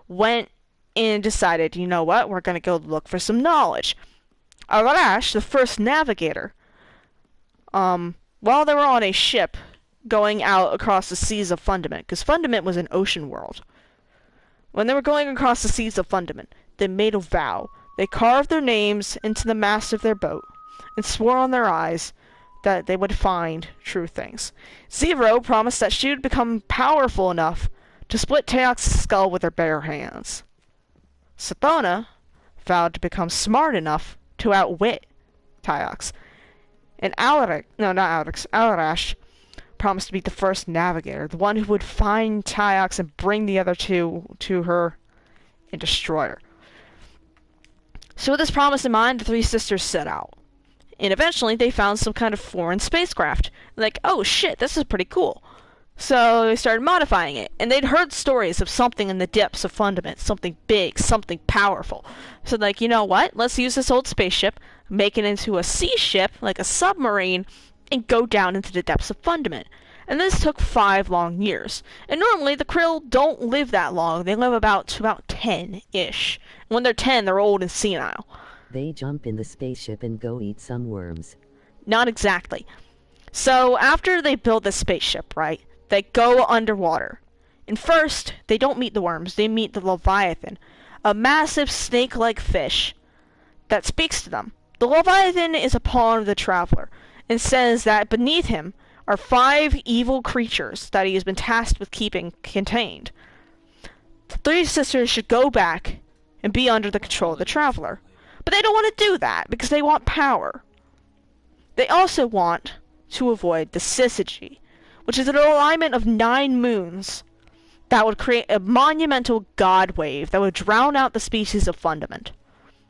A: went and decided, you know what, we're going to go look for some knowledge. Arash, the first navigator, while they were on a ship going out across the seas of Fundament, because Fundament was an ocean world, when they were going across the seas of Fundament, they made a vow. They carved their names into the mast of their boat and swore on their eyes that they would find true things. Zero promised that she would become powerful enough to split Teox's skull with her bare hands. Sathona vowed to become smart enough to outwit Tyox. And Alarash promised to be the first navigator, the one who would find Tyox and bring the other 2 to her and destroy her. So with this promise in mind, the 3 sisters set out. And eventually they found some kind of foreign spacecraft. Like, oh shit, this is pretty cool. So they started modifying it. And they'd heard stories of something in the depths of Fundament. Something big, something powerful. So like, you know what? Let's use this old spaceship, make it into a sea ship, like a submarine, and go down into the depths of Fundament. And this took 5 long years. And normally the krill don't live that long. They live about 10-ish. And when they're 10, they're old and senile.
B: They jump in the spaceship and go eat some worms.
A: Not exactly. So after they build the spaceship, right, they go underwater. And first, they don't meet the worms. They meet the Leviathan, a massive snake-like fish that speaks to them. The Leviathan is a pawn of the Traveler and says that beneath him are 5 evil creatures that he has been tasked with keeping contained. The 3 sisters should go back and be under the control of the Traveler. But they don't want to do that because they want power. They also want to avoid the syzygy, which is an alignment of 9 moons that would create a monumental god wave that would drown out the species of Fundament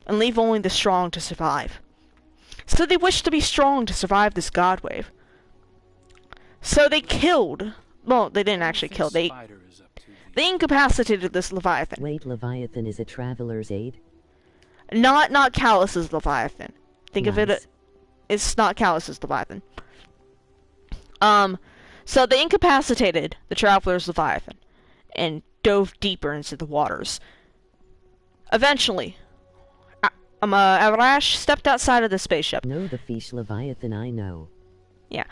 A: and leave only the strong to survive. So they wish to be strong to survive this god wave. So they killed. Well, they didn't actually kill. They incapacitated this Leviathan.
B: Wait, Leviathan is a traveler's aid?
A: Not Callus's Leviathan. Think of it.
B: Nice.
A: It's not Callus's Leviathan. So they incapacitated the traveler's Leviathan and dove deeper into the waters. Eventually, Arash stepped outside of the spaceship.
B: No, the fish Leviathan I know.
A: Yeah.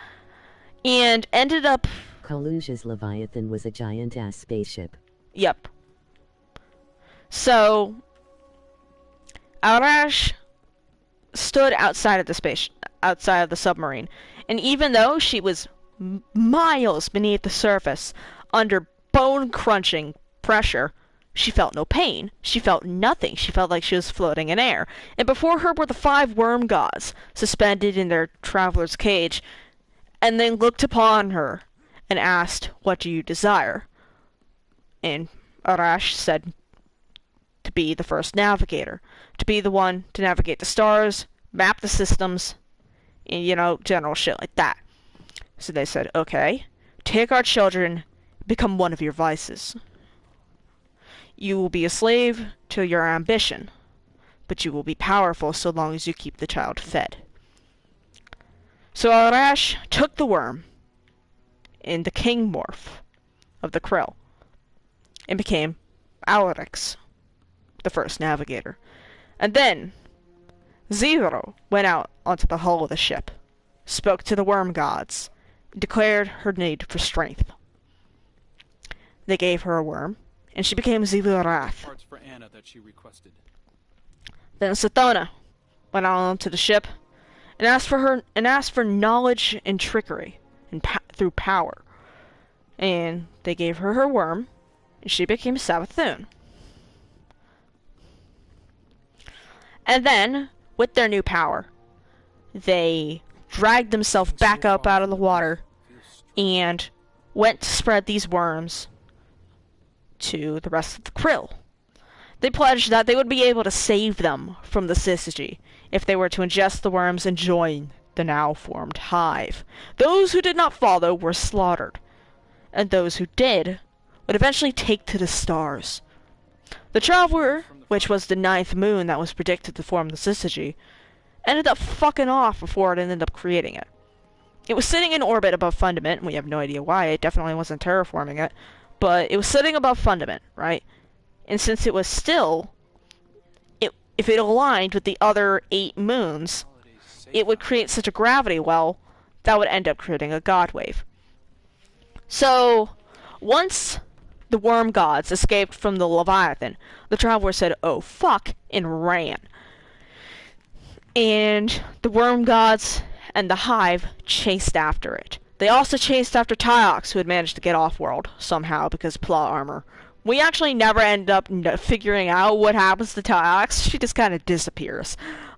A: And ended up...
B: Kaluja's Leviathan was a giant-ass spaceship.
A: Yep. So, Arash stood outside of the submarine, and even though she was miles beneath the surface, under bone-crunching pressure, she felt no pain. She felt nothing. She felt like she was floating in air. And before her were the 5 worm gods, suspended in their traveler's cage, and they looked upon her and asked, "What do you desire?" And Arash said to be the first navigator, to be the one to navigate the stars, map the systems, and, general shit like that. So they said, "Okay, take our children, become one of your vices. You will be a slave to your ambition, but you will be powerful so long as you keep the child fed." So Arash took the worm in the king morph of the krill and became Alarix, the first navigator. And then Zero went out onto the hull of the ship, spoke to the worm gods, and declared her need for strength. They gave her a worm, and she became Zivirath.
F: Parts for Anna that she requested.
A: Then Sathona went out onto the ship and asked for knowledge and trickery and through power. And they gave her her worm, and she became Savathun. And then, with their new power, they dragged themselves back up out of the water and went to spread these worms to the rest of the krill. They pledged that they would be able to save them from the syzygy if they were to ingest the worms and join the now formed hive. Those who did not follow were slaughtered, and those who did would eventually take to the stars. The Traveler, which was the 9th moon that was predicted to form the syzygy, ended up fucking off before it ended up creating it. It was sitting in orbit above Fundament, and we have no idea why. It definitely wasn't terraforming it, but it was sitting above Fundament, right? And since it was still, if it aligned with the other 8 moons, it would create such a gravity well that would end up creating a god wave. So, once the worm gods escaped from the Leviathan, the Traveler said, "Oh fuck," and ran. And the worm gods and the hive chased after it. They also chased after Tyox, who had managed to get off-world somehow because plot armor. We actually never end up figuring out what happens to Tyox. She just kind of disappears.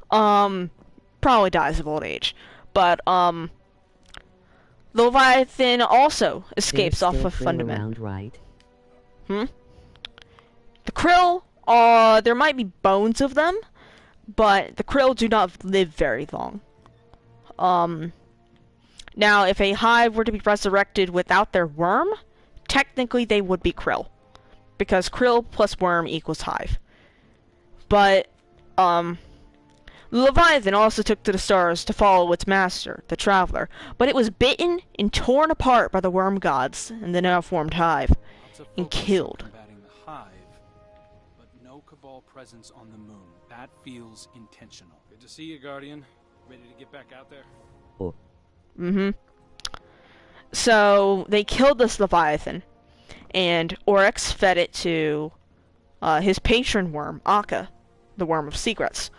A: Probably dies of old age. But, Leviathan also escapes off of Fundament.
B: Around, right?
A: The krill, there might be bones of them, but the krill do not live very long. Now, if a hive were to be resurrected without their worm, technically they would be krill, because krill plus worm equals hive. But, Leviathan also took to the stars to follow its master, the Traveler, but it was bitten and torn apart by the worm gods and the now formed hive, and killed.
F: Combating the hive, but no Cabal presence on the moon. That feels intentional. Good to see you, Guardian. Ready to get back out there?
B: Oh.
A: So, they killed this Leviathan, and Oryx fed it to his patron worm, Akka, the Worm of Secrets.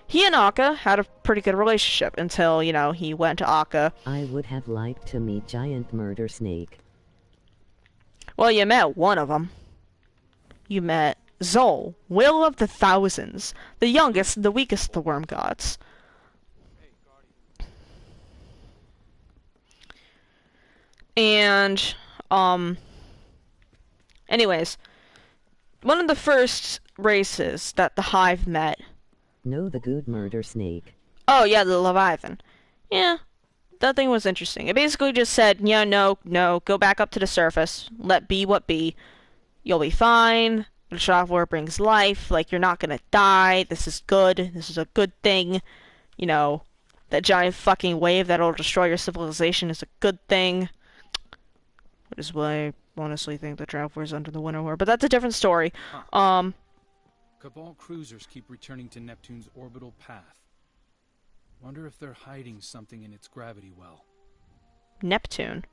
A: He and Akka had a pretty good relationship until, he went to Akka.
B: I would have liked to meet Giant Murder Snake.
A: Well, you met one of them. You met Zol, Will of the Thousands, the youngest and the weakest of the worm gods. And, anyways, one of the first races that the hive met...
B: No, the good murder snake.
A: Oh, yeah, the Leviathan. Yeah, that thing was interesting. It basically just said, yeah, no, go back up to the surface. Let be what be. You'll be fine. The traveler brings life. Like, you're not gonna die. This is good. This is a good thing. You know, that giant fucking wave that'll destroy your civilization is a good thing. Which is why I honestly think the traveler's under the Winter War. But that's a different story.
F: Cabal cruisers keep returning to Neptune's orbital path. Wonder if they're hiding something in its gravity well.
A: Neptune.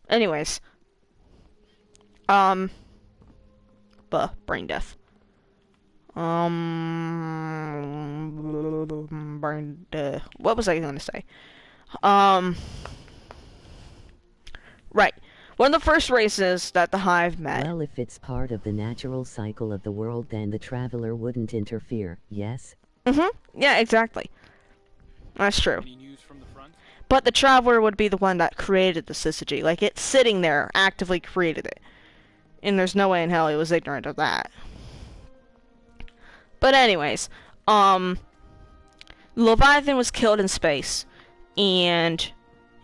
A: Anyways. Brain death. What was I gonna say? Right. One of the first races that the Hive met.
B: Well, if it's part of the natural cycle of the world, then the Traveler wouldn't interfere, yes?
A: Yeah, exactly. That's true.
F: Any news from the front?
A: But the Traveler would be the one that created the syzygy. Like, it's sitting there, actively created it. And there's no way in hell he was ignorant of that. But anyways, Leviathan was killed in space, and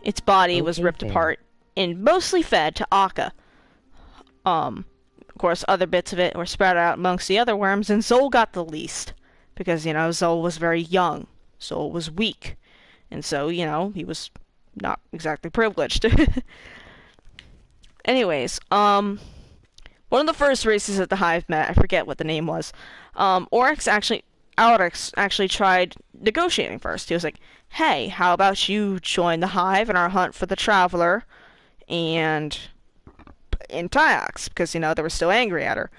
A: its body was ripped apart and mostly fed to Akka. Of course, other bits of it were spread out amongst the other worms, and Zol got the least. Because, you know, Zol was very young. Zol was weak. And so, you know, he was not exactly privileged. Anyways, one of the first races that the Hive met, I forget what the name was, Oryx actually tried negotiating first. He was like, hey, how about you join the Hive in our hunt for the Traveler and in Tyox, because, you know, they were still angry at her.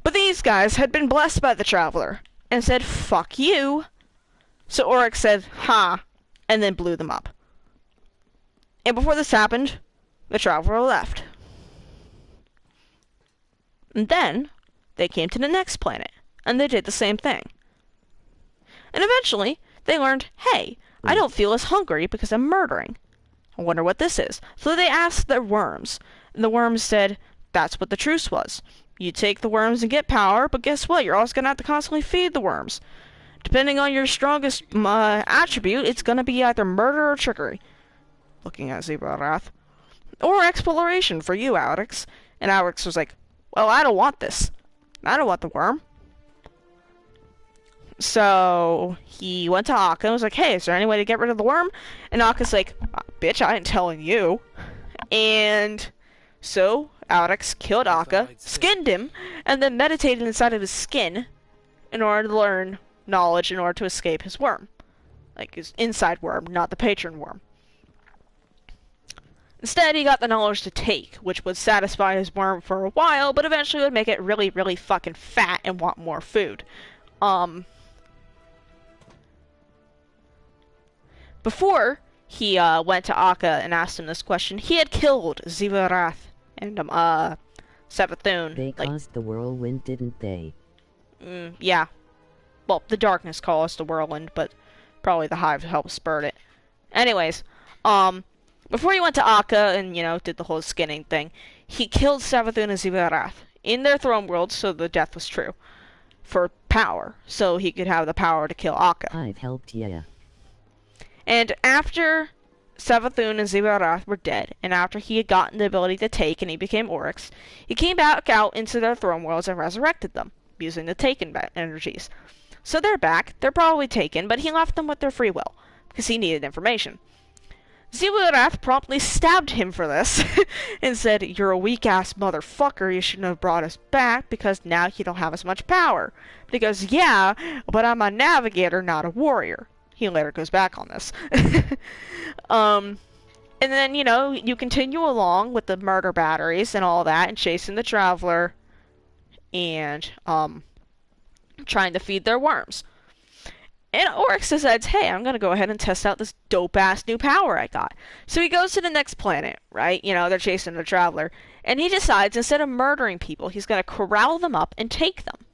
A: But these guys had been blessed by the Traveler and said, fuck you. So Oryx said, ha, and then blew them up. And before this happened, the Traveler left. And then they came to the next planet, and they did the same thing. And eventually, they learned, hey, I don't feel as hungry because I'm murdering. I wonder what this is. So they asked their worms, and the worms said, that's what the truce was. You take the worms and get power, but guess what? You're also going to have to constantly feed the worms. Depending on your strongest attribute, it's going to be either murder or trickery. Looking at Zebra Wrath. Or exploration for you, Alex. And Alex was like, well, I don't want this. I don't want the worm. So he went to Akka and was like, hey, is there any way to get rid of the worm? And Akka's like, bitch, I ain't telling you. And so Alex killed Akka, skinned him, and then meditated inside of his skin in order to learn knowledge in order to escape his worm. Like his inside worm, not the patron worm. Instead, he got the knowledge to take, which would satisfy his worm for a while, but eventually would make it really, really fucking fat and want more food. Before he went to Akka and asked him this question, he had killed Zivarath and Savathun.
B: They caused the whirlwind, didn't they?
A: Yeah. Well, the darkness caused the whirlwind, but probably the Hive helped spur it. Anyways, before he went to Akka and, you know, did the whole skinning thing, he killed Savathun and Zivarath in their throne world, so the death was true. For power, so he could have the power to kill Akka.
B: I've helped, yeah.
A: And after Savathun and Zivarath were dead, and after he had gotten the ability to take and he became Oryx, he came back out into their throne worlds and resurrected them, using the taken energies. So they're back, they're probably taken, but he left them with their free will, because he needed information. Zivarath promptly stabbed him for this, and said, you're a weak-ass motherfucker, you shouldn't have brought us back, because now you don't have as much power. Because, yeah, but I'm a navigator, not a warrior. He later goes back on this. And then, you know, you continue along with the murder batteries and all that, and chasing the Traveler, and, trying to feed their worms. And Oryx decides, hey, I'm going to go ahead and test out this dope-ass new power I got. So he goes to the next planet, right? You know, they're chasing the Traveler. And he decides, instead of murdering people, he's going to corral them up and take them.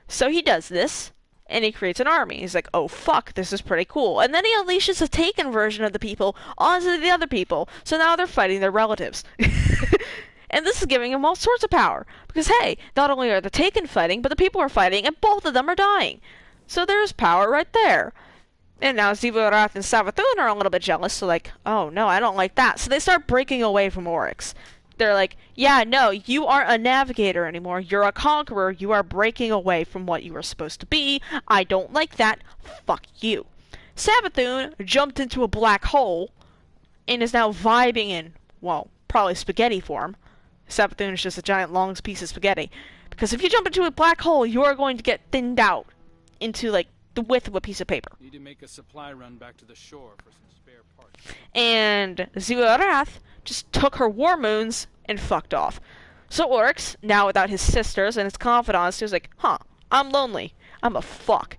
A: So he does this, and he creates an army. He's like, oh, fuck, this is pretty cool. And then he unleashes a taken version of the people onto the other people. So now they're fighting their relatives. And this is giving him all sorts of power. Because, hey, not only are the taken fighting, but the people are fighting, and both of them are dying. So there's power right there. And now Zivarath and Savathun are a little bit jealous, so like, oh no, I don't like that. So they start breaking away from Oryx. They're like, yeah, no, you aren't a navigator anymore. You're a conqueror. You are breaking away from what you were supposed to be. I don't like that. Fuck you. Savathun jumped into a black hole and is now vibing in, well, probably spaghetti form. Savathun is just a giant long piece of spaghetti. Because if you jump into a black hole, you are going to get thinned out into like the width of a piece of paper.
F: Need to make a supply run back to the shore for some spare parts.
A: And Zivarath just took her war moons and fucked off. So Oryx, now without his sisters and his confidants, he was like, huh, I'm lonely. I'm a fuck.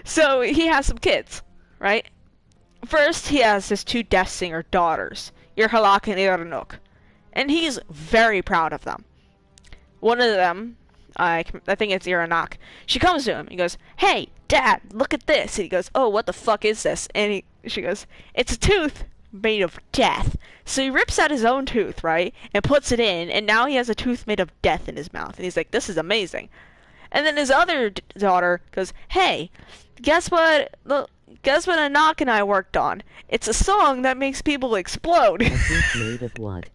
A: So he has some kids, right? First, he has his 2 Death Singer daughters, Irhalak and Iranok. And he's very proud of them. One of them, I think it's Iranok, she comes to him and goes, hey, Dad, look at this. And he goes, oh, what the fuck is this? And she goes, it's a tooth made of death. So he rips out his own tooth, right, and puts it in, and now he has a tooth made of death in his mouth. And he's like, this is amazing. And then his other daughter goes, hey, guess what? Guess what Anak and I worked on? It's a song that makes people explode.
B: A tooth made of what?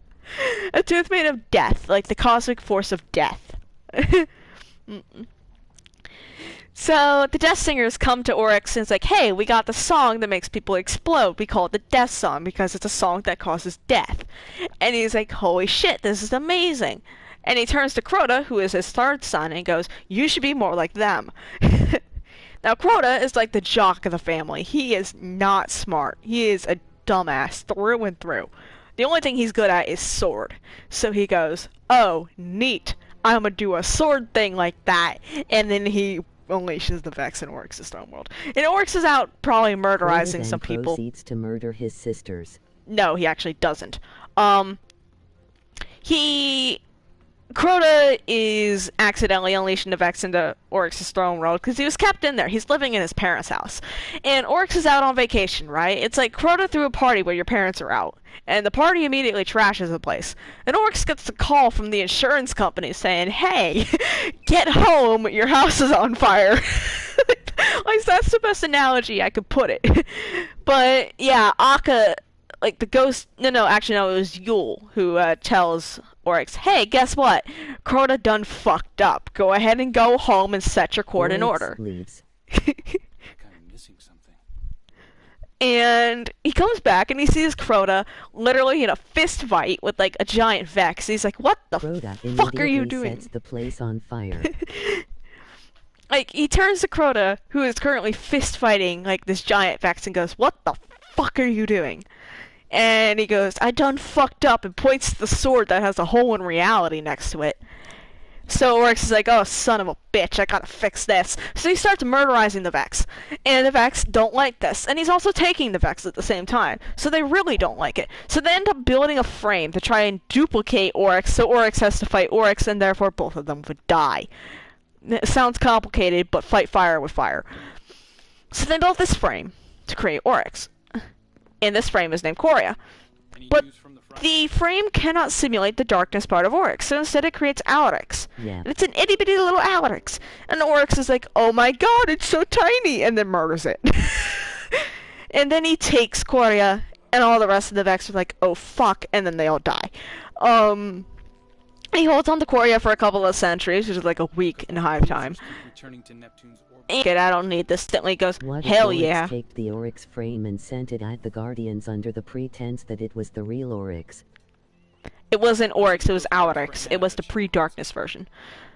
A: A tooth made of death, like the cosmic force of death. So the Death Singers come to Oryx and it's like, hey, we got the song that makes people explode. We call it the Death Song because it's a song that causes death. And he's like, holy shit, this is amazing. And he turns to Crota, who is his 3rd son, and goes, you should be more like them. Now Crota is like the jock of the family. He is not smart. He is a dumbass through and through. The only thing he's good at is sword. So he goes, oh, neat. I'm gonna do a sword thing like that. And then he unleashes the Vex in Oryx's Stone World. And Oryx is out probably murderizing some people.
B: Proceeds to murder his sisters.
A: No, he actually doesn't. Crota is accidentally unleashing the Vex into Oryx's throne world because he was kept in there. He's living in his parents' house. And Oryx is out on vacation, right? It's like Crota threw a party where your parents are out. And the party immediately trashes the place. And Oryx gets a call from the insurance company saying, hey, get home, your house is on fire. Like, that's the best analogy I could put it. But, yeah, Akka, like, the ghost... No, actually, no, it was Yule who tells Oryx, hey, guess what? Crota done fucked up. Go ahead and go home and set your court in order.
B: Leaves.
F: I'm missing something.
A: And he comes back and he sees Crota literally in a fist fight with like a giant Vex. He's like, what the fuck are you doing?
B: Sets the place on fire.
A: Like, he turns to Crota, who is currently fist fighting like this giant Vex, and goes, what the fuck are you doing? And he goes, I done fucked up, and points to the sword that has a hole in reality next to it. So Oryx is like, oh, son of a bitch, I gotta fix this. So he starts murderizing the Vex. And the Vex don't like this. And he's also taking the Vex at the same time. So they really don't like it. So they end up building a frame to try and duplicate Oryx, so Oryx has to fight Oryx, and therefore both of them would die. It sounds complicated, but fight fire with fire. So they built this frame to create Oryx. And this frame is named Coria. But the frame cannot simulate the darkness part of Oryx, so instead it creates Alarix.
B: Yeah.
A: And it's an itty bitty little Alarix. And Oryx is like, oh my god, it's so tiny, and then murders it. And then he takes Coria, and all the rest of the Vex are like, oh fuck, and then they all die. He holds on to Coria for a couple of centuries, which is like a week in hive time.
F: Returning to Neptune's orbit.
A: And I don't need this. Then he goes,
B: What
A: hell
B: if Oryx
A: yeah.
B: Take the Oryx frame and sent it at the Guardians under the pretense that it was the real Oryx.
A: It wasn't Oryx, it was Alarix. It was the pre-darkness version.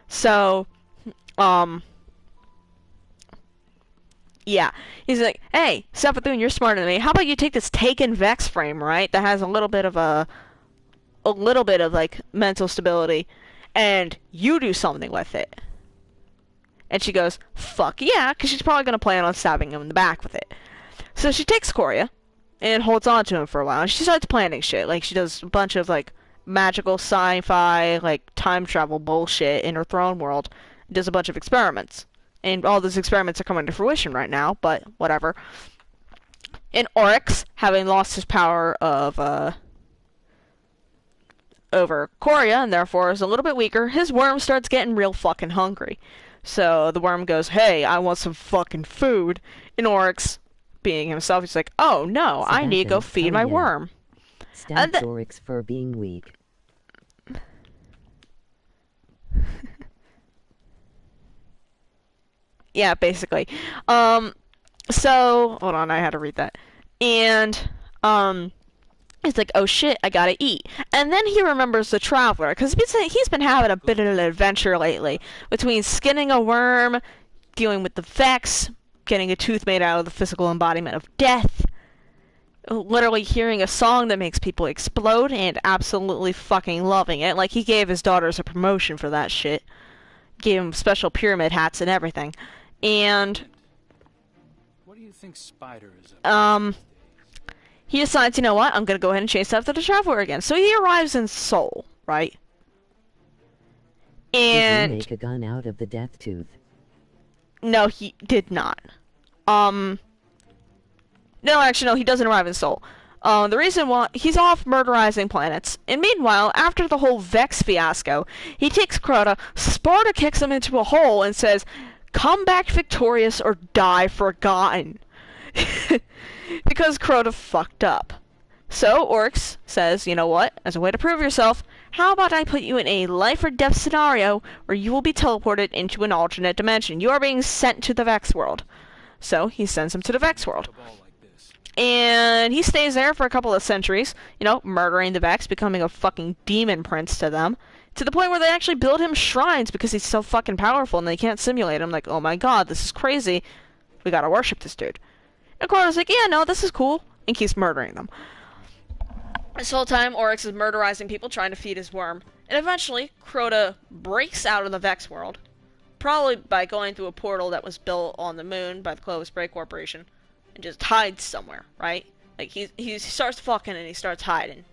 A: So, yeah. He's like, hey, Savathun, you're smarter than me. How about you take this Taken Vex frame, right? That has a little bit of like mental stability, and you do something with it. And she goes, fuck yeah, because she's probably going to plan on stabbing him in the back with it. So she takes Coria and holds on to him for a while, and she starts planning shit. Like, she does a bunch of, like, magical sci-fi, like, time travel bullshit in her throne world. Does a bunch of experiments. And all those experiments are coming to fruition right now, but whatever. And Oryx, having lost his power of, over Coria, and therefore is a little bit weaker, his worm starts getting real fucking hungry. So the worm goes, hey, I want some fucking food. And Oryx, being himself, he's like, oh no, I need to go
B: Sebastian,
A: feed
B: oh
A: my
B: yeah.
A: worm. And
B: Stabs Oryx for being weak.
A: yeah, basically. So hold on, I had to read that. And he's like, oh shit, I gotta eat. And then he remembers the Traveler, because he's been having a bit of an adventure lately. Between skinning a worm, dealing with the Vex, getting a tooth made out of the physical embodiment of death, literally hearing a song that makes people explode, and absolutely fucking loving it. Like, he gave his daughters a promotion for that shit. Gave them special pyramid hats and everything. And,
F: What do you think Spider is up to?
A: he decides, you know what, I'm gonna go ahead and chase after the Traveler again. So he arrives in Seoul, right?
B: Did
A: And
B: you make a gun out of the death tooth?
A: no, he did not. No, actually, no, he doesn't arrive in Seoul. The reason why he's off murderizing planets, and meanwhile, after the whole Vex fiasco, he takes Crota, Sparta kicks him into a hole, and says, "Come back victorious or die forgotten," because Crota fucked up. So Oryx says, "You know what? As a way to prove yourself, how about I put you in a life or death scenario where you will be teleported into an alternate dimension? You are being sent to the Vex world." So he sends him to the Vex world. And he stays there for a couple of centuries, you know, murdering the Vex, becoming a fucking demon prince to them, to the point where they actually build him shrines because he's so fucking powerful and they can't simulate him. Like, oh my god, this is crazy. We gotta worship this dude. And Crota's like, yeah, no, this is cool, and keeps murdering them. This whole time, Oryx is murderizing people, trying to feed his worm. And eventually, Crota breaks out of the Vex world, probably by going through a portal that was built on the moon by the Clovis Bray Corporation, and just hides somewhere, right? Like, he starts fucking and he starts hiding.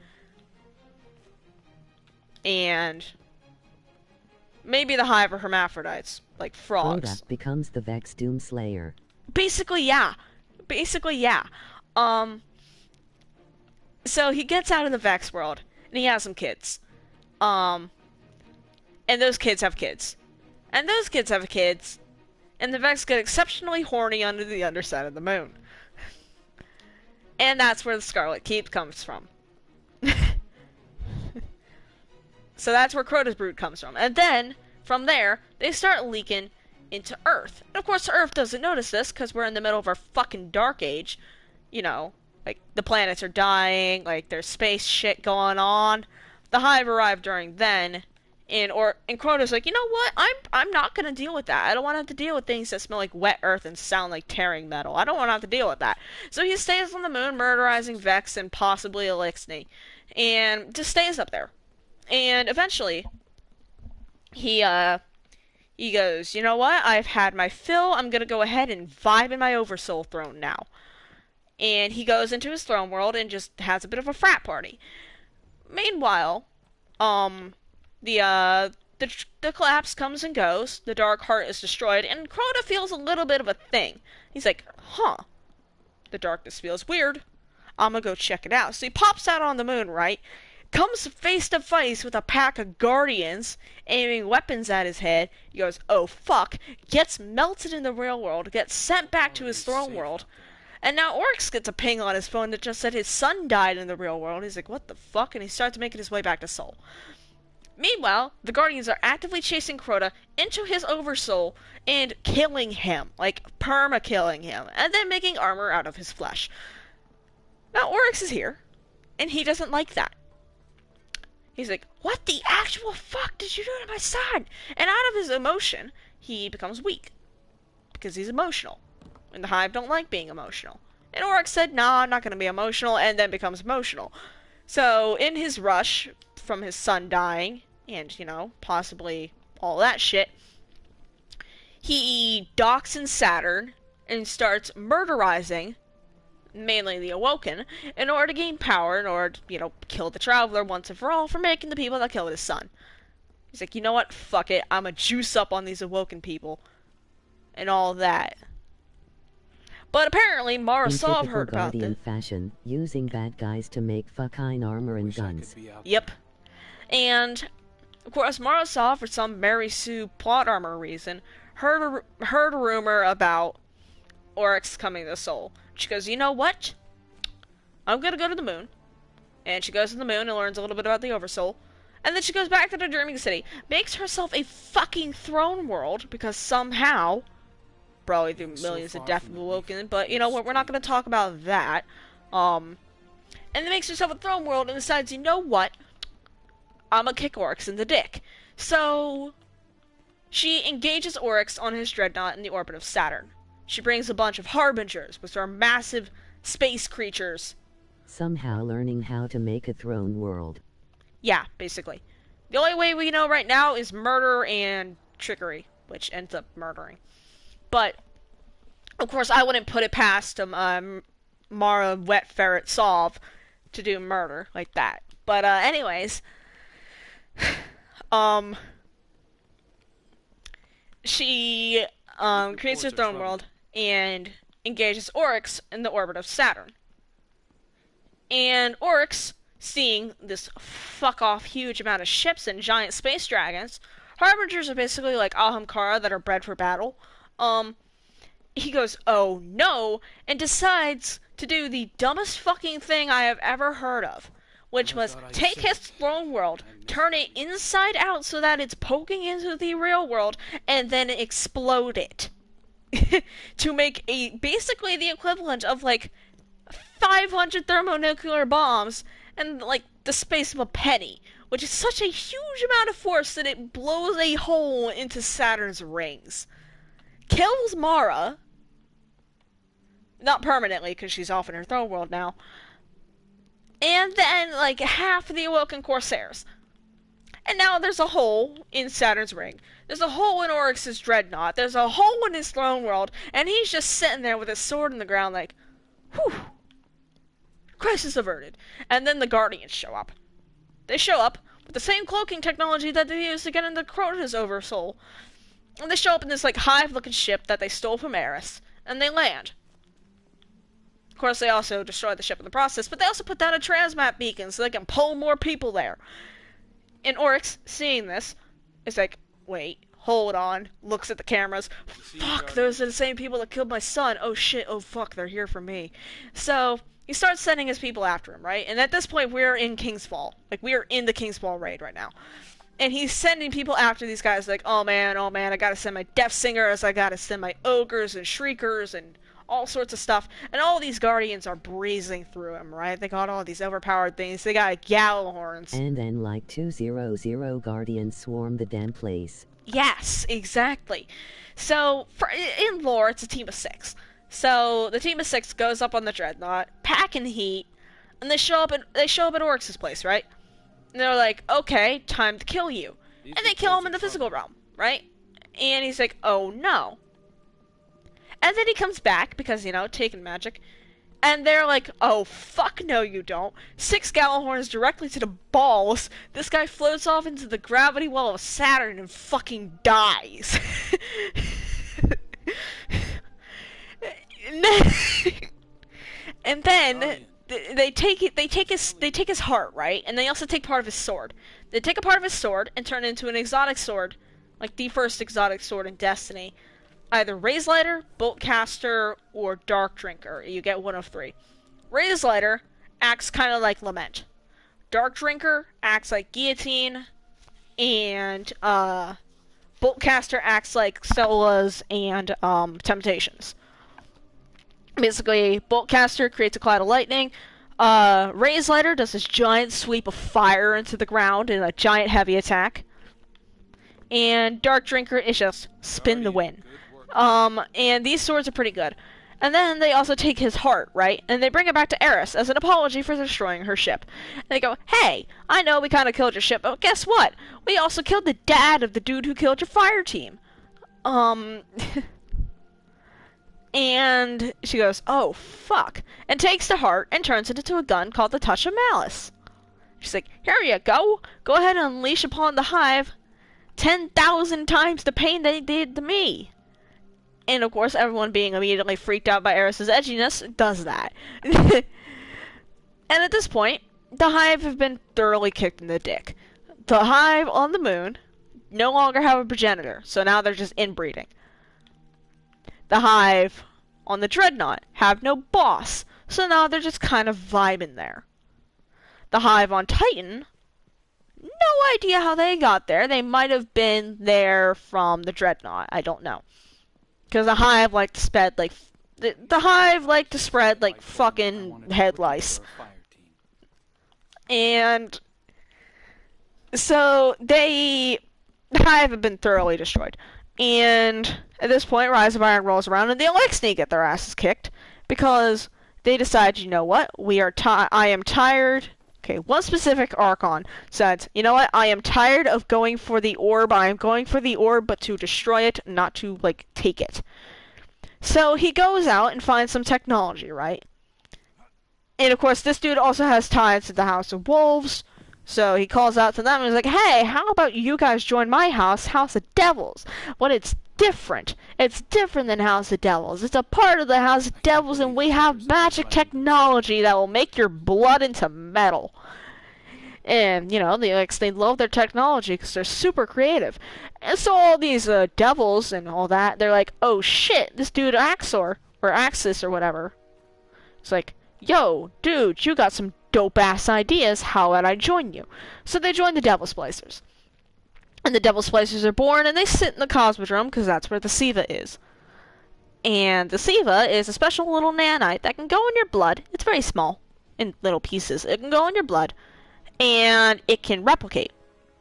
A: And maybe the hive are hermaphrodites, like frogs.
B: Crota becomes the Vex Doom Slayer.
A: Basically, yeah. So he gets out of the Vex world, and he has some kids. And those kids have kids. And those kids have kids. And the Vex get exceptionally horny under the underside of the moon. And that's where the Scarlet Keep comes from. So that's where Crota's brood comes from. And then, from there, they start leaking into Earth. And of course, Earth doesn't notice this, because we're in the middle of our fucking dark age. You know, like, the planets are dying, like, there's space shit going on. The Hive arrived during then, and Crota's like, you know what? I'm not gonna deal with that. I don't want to have to deal with things that smell like wet earth and sound like tearing metal. I don't want to have to deal with that. So he stays on the moon, murderizing Vex and possibly Elixni, and just stays up there. And eventually, he goes, you know what? I've had my fill. I'm gonna go ahead and vibe in my Oversoul throne now. And he goes into his throne world and just has a bit of a frat party. Meanwhile, the collapse comes and goes, the Dark Heart is destroyed, and Crota feels a little bit of a thing. He's like, huh, the darkness feels weird. I'm gonna go check it out. So he pops out on the moon, right? Comes face to face with a pack of Guardians, aiming weapons at his head. He goes, oh fuck, gets melted in the real world, gets sent back to his throne world. And now Oryx gets a ping on his phone that just said his son died in the real world. He's like, what the fuck? And he starts making his way back to Seoul. Meanwhile, the Guardians are actively chasing Crota into his Oversoul and killing him. Like, perma-killing him. And then making armor out of his flesh. Now, Oryx is here, and he doesn't like that. He's like, what the actual fuck did you do to my son? And out of his emotion, he becomes weak. Because he's emotional. And the Hive don't like being emotional. And Oryx said, nah, I'm not going to be emotional, and then becomes emotional. So, in his rush from his son dying, and, you know, possibly all that shit, he docks in Saturn and starts murderizing, mainly the Awoken, in order to gain power, in order to, you know, kill the Traveler once and for all for making the people that killed his son. He's like, you know what, fuck it, I'ma juice up on these Awoken people, and all that. But apparently, Marasov heard about this.
B: Guardian fashion, using bad guys to make fucking armor and guns.
A: Yep. And, of course, Marasov, for some Mary Sue plot armor reason, heard a rumor about Oryx coming to Seoul. She goes, you know what? I'm gonna go to the moon. And she goes to the moon and learns a little bit about the Oversoul. And then she goes back to the Dreaming City. Makes herself a fucking throne world, because somehow, probably through millions of death awoken, but you know what, we're not gonna talk about that. And then makes herself a throne world and decides, you know what? I'm gonna kick Oryx in the dick. So, she engages Oryx on his dreadnought in the orbit of Saturn. She brings a bunch of Harbingers, which are massive space creatures.
B: Somehow learning how to make a throne world.
A: Yeah, basically. The only way we know right now is murder and trickery, which ends up murdering. But, of course, I wouldn't put it past Mara Wet Ferret Solve to do murder like that. But, anyways, she creates her throne world and engages Oryx in the orbit of Saturn. And Oryx, seeing this fuck-off huge amount of ships and giant space dragons, Harbingers are basically like Ahamkara that are bred for battle, he goes, oh no, and decides to do the dumbest fucking thing I have ever heard of, which was take his throne world, turn it inside out so that it's poking into the real world, and then explode it. To make basically the equivalent of, like, 500 thermonuclear bombs and, like, the space of a penny, which is such a huge amount of force that it blows a hole into Saturn's rings. Kills Mara, not permanently, because she's off in her throne world now, and then, like, half of the Awoken Corsairs. And now there's a hole in Saturn's ring. There's a hole in Oryx's dreadnought. There's a hole in his throne world, and he's just sitting there with his sword in the ground like, whew, crisis averted. And then the Guardians show up. They show up with the same cloaking technology that they used to get into Crota's Oversoul. And they show up in this, like, hive-looking ship that they stole from Eris, and they land. Of course, they also destroy the ship in the process, but they also put down a transmat beacon so they can pull more people there. And Oryx, seeing this, is like, wait, hold on, looks at the cameras, fuck, those are the same people that killed my son, oh shit, oh fuck, they're here for me. So, he starts sending his people after him, right? And at this point, we're in King's Fall. Like, we are in the King's Fall raid right now. And he's sending people after these guys, like, oh man, I gotta send my Death Singers, I gotta send my Ogres and Shriekers and all sorts of stuff. And all these Guardians are breezing through him, right? They got all these overpowered things. They got Gallahorns.
B: And then like 200 Guardians swarm the damn place.
A: Yes, exactly. So, in lore, it's a team of 6. So, the team of 6 goes up on the Dreadnought, packing heat, and they show up at Oryx's place, right? And they're like, okay, time to kill you. And they kill him in the physical realm, right? And he's like, oh no. And then he comes back, because, you know, taking magic. And they're like, oh, fuck no you don't. 6 Gallahorns directly to the balls. This guy floats off into the gravity well of Saturn and fucking dies. And then they take his heart, right? And they also take part of his sword. They take a part of his sword and turn it into an exotic sword, like the first exotic sword in Destiny. Either Razelighter, Boltcaster, or Dark Drinker. You get one of 3. Razelighter acts kind of like Lament. Dark Drinker acts like Guillotine, and Boltcaster acts like Stella's and Temptations. Basically, Boltcaster creates a cloud of lightning. Razelighter does this giant sweep of fire into the ground in a giant heavy attack. And Dark Drinker is just spin the wind. And these swords are pretty good. And then they also take his heart, right? And they bring it back to Eris as an apology for destroying her ship. And they go, hey, I know we kind of killed your ship, but guess what? We also killed the dad of the dude who killed your fire team. And she goes, oh, fuck. And takes the heart and turns it into a gun called the Touch of Malice. She's like, here you go. Go ahead and unleash upon the Hive 10,000 times the pain they did to me. And, of course, everyone being immediately freaked out by Eris's edginess does that. And at this point, the Hive have been thoroughly kicked in the dick. The Hive on the moon no longer have a progenitor, so now they're just inbreeding. The Hive on the Dreadnought, have no boss. So now they're just kind of vibing there. The Hive on Titan, no idea how they got there. They might have been there from the Dreadnought. I don't know. Because the Hive like to spread like the Hive like to spread like fucking head lice. And so the Hive have been thoroughly destroyed. And at this point, Rise of Iron rolls around, and the Alexei get their asses kicked because they decide, you know what? I am tired. Okay, one specific Archon said, you know what? I am tired of going for the orb. I am going for the orb, but to destroy it, not to like take it. So he goes out and finds some technology, right? And of course, this dude also has ties to the House of Wolves. So he calls out to them and he's like, hey, how about you guys join my house, House of Devils? But it's different. It's different than House of Devils. It's a part of the House of Devils, and we have magic technology that will make your blood into metal. And, you know, they love their technology because they're super creative. And so all these devils and all that, they're like, oh shit, this dude Axor, or Axis or whatever. It's like, yo, dude, you got some dope-ass ideas, how would I join you? So they join the Devil Splicers. And the Devil Splicers are born, and they sit in the Cosmodrome, because that's where the Siva is. And the Siva is a special little nanite that can go in your blood. It's very small, in little pieces. It can go in your blood, and it can replicate.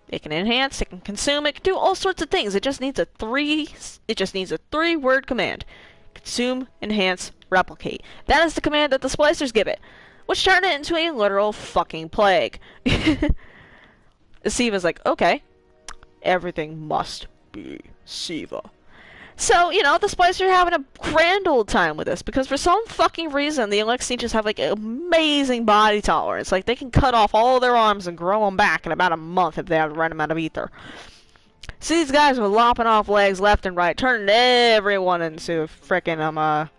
A: It can enhance, it can consume, it can do all sorts of things. It just needs a three-word command. Consume, enhance, replicate. That is the command that the Splicers give it, which turned it into a literal fucking plague. Siva's like, okay, everything must be Siva. So, you know, the Splicers are having a grand old time with this, because for some fucking reason, the Alexei just have, like, amazing body tolerance. Like, they can cut off all their arms and grow them back in about a month if they have the right amount of ether. So these guys are lopping off legs left and right, turning everyone into frickin',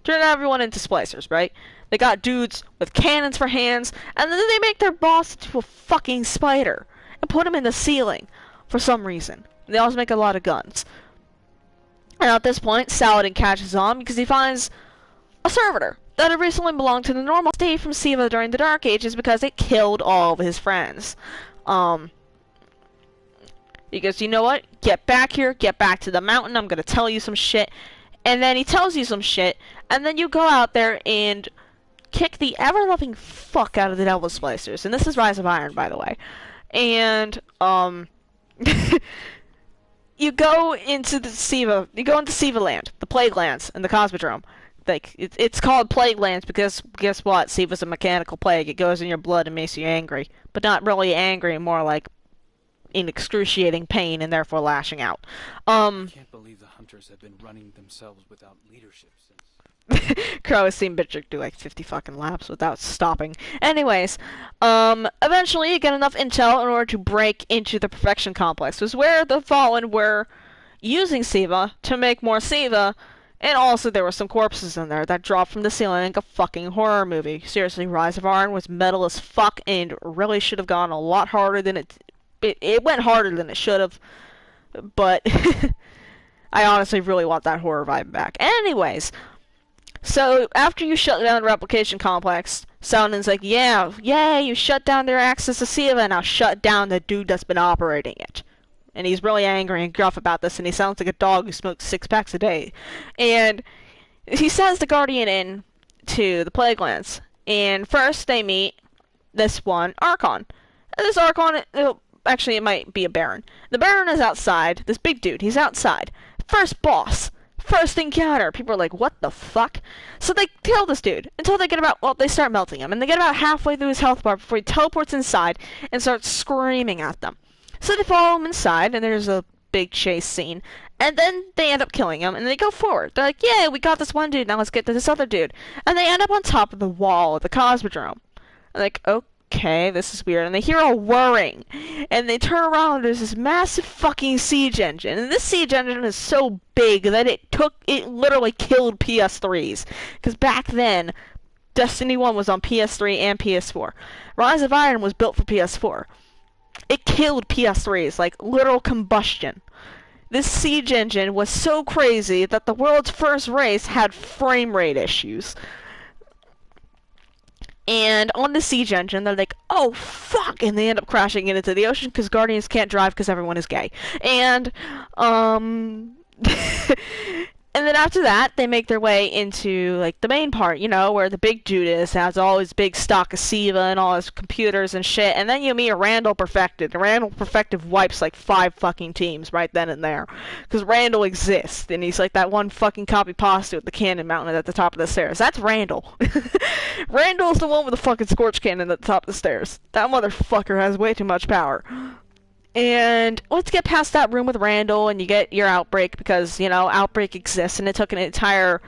A: turning everyone into Splicers, right? They got dudes with cannons for hands, and then they make their boss into a fucking spider and put him in the ceiling for some reason. And they also make a lot of guns. And at this point, Saladin catches on because he finds a servitor that had recently belonged to the normal state from Siva during the Dark Ages because it killed all of his friends. He goes, you know what? Get back here, get back to the mountain, I'm gonna tell you some shit. And then he tells you some shit, and then you go out there and kick the ever-loving fuck out of the Devil Splicers. And this is Rise of Iron, by the way. And, you go into Siva land, the Plague Lands, and the Cosmodrome. Like, it's called Plague Lands because, guess what? Siva's a mechanical plague. It goes in your blood and makes you angry. But not really angry, more like in excruciating pain and therefore lashing out.
F: I can't believe the hunters have been running themselves without leadership since...
A: Crow has seen Bitrick do like 50 fucking laps without stopping. Anyways, eventually you get enough intel in order to break into the Perfection Complex. It was where the Fallen were using Siva to make more Siva, and also there were some corpses in there that dropped from the ceiling like a fucking horror movie. Seriously, Rise of Iron was metal as fuck and really should have gone a lot harder than it went harder than it should have, but I honestly really want that horror vibe back. Anyways, so after you shut down the replication complex, Saladin's like, yeah, you shut down their access to Siva, now shut down the dude that's been operating it. And he's really angry and gruff about this, and he sounds like a dog who smokes 6 packs a day. And he sends the Guardian in to the Plague Lands, and first they meet this one Archon. And this Archon, actually it might be a Baron. The Baron is outside, this big dude, he's outside. First boss. First encounter. People are like, what the fuck? So they kill this dude until they get about, well, they start melting him. And they get about halfway through his health bar before he teleports inside and starts screaming at them. So they follow him inside, and there's a big chase scene. And then they end up killing him, and they go forward. They're like, yeah, we got this one dude, now let's get to this other dude. And they end up on top of the wall of the Cosmodrome. And like, okay, this is weird. And they hear a whirring. And they turn around and there's this massive fucking siege engine. And this siege engine is so big that it literally killed PS3s. Because back then, Destiny 1 was on PS3 and PS4. Rise of Iron was built for PS4. It killed PS3s, like literal combustion. this siege engine was so crazy that the world's first race had frame rate issues. And on the siege engine, they're like, oh, fuck! And they end up crashing into the ocean because Guardians can't drive because everyone is gay. And, and then after that, they make their way into, like, the main part, you know, where the big dude has all his big stock of Siva and all his computers and shit. And then you meet Randall Perfected. Randall Perfected wipes, like, 5 fucking teams right then and there. Because Randall exists, and he's like that one fucking copy pasta with the cannon mounted at the top of the stairs. That's Randall. Randall's the one with the fucking scorch cannon at the top of the stairs. That motherfucker has way too much power. And let's get past that room with Randall, and you get your Outbreak, because, you know, Outbreak exists, and it took an entire,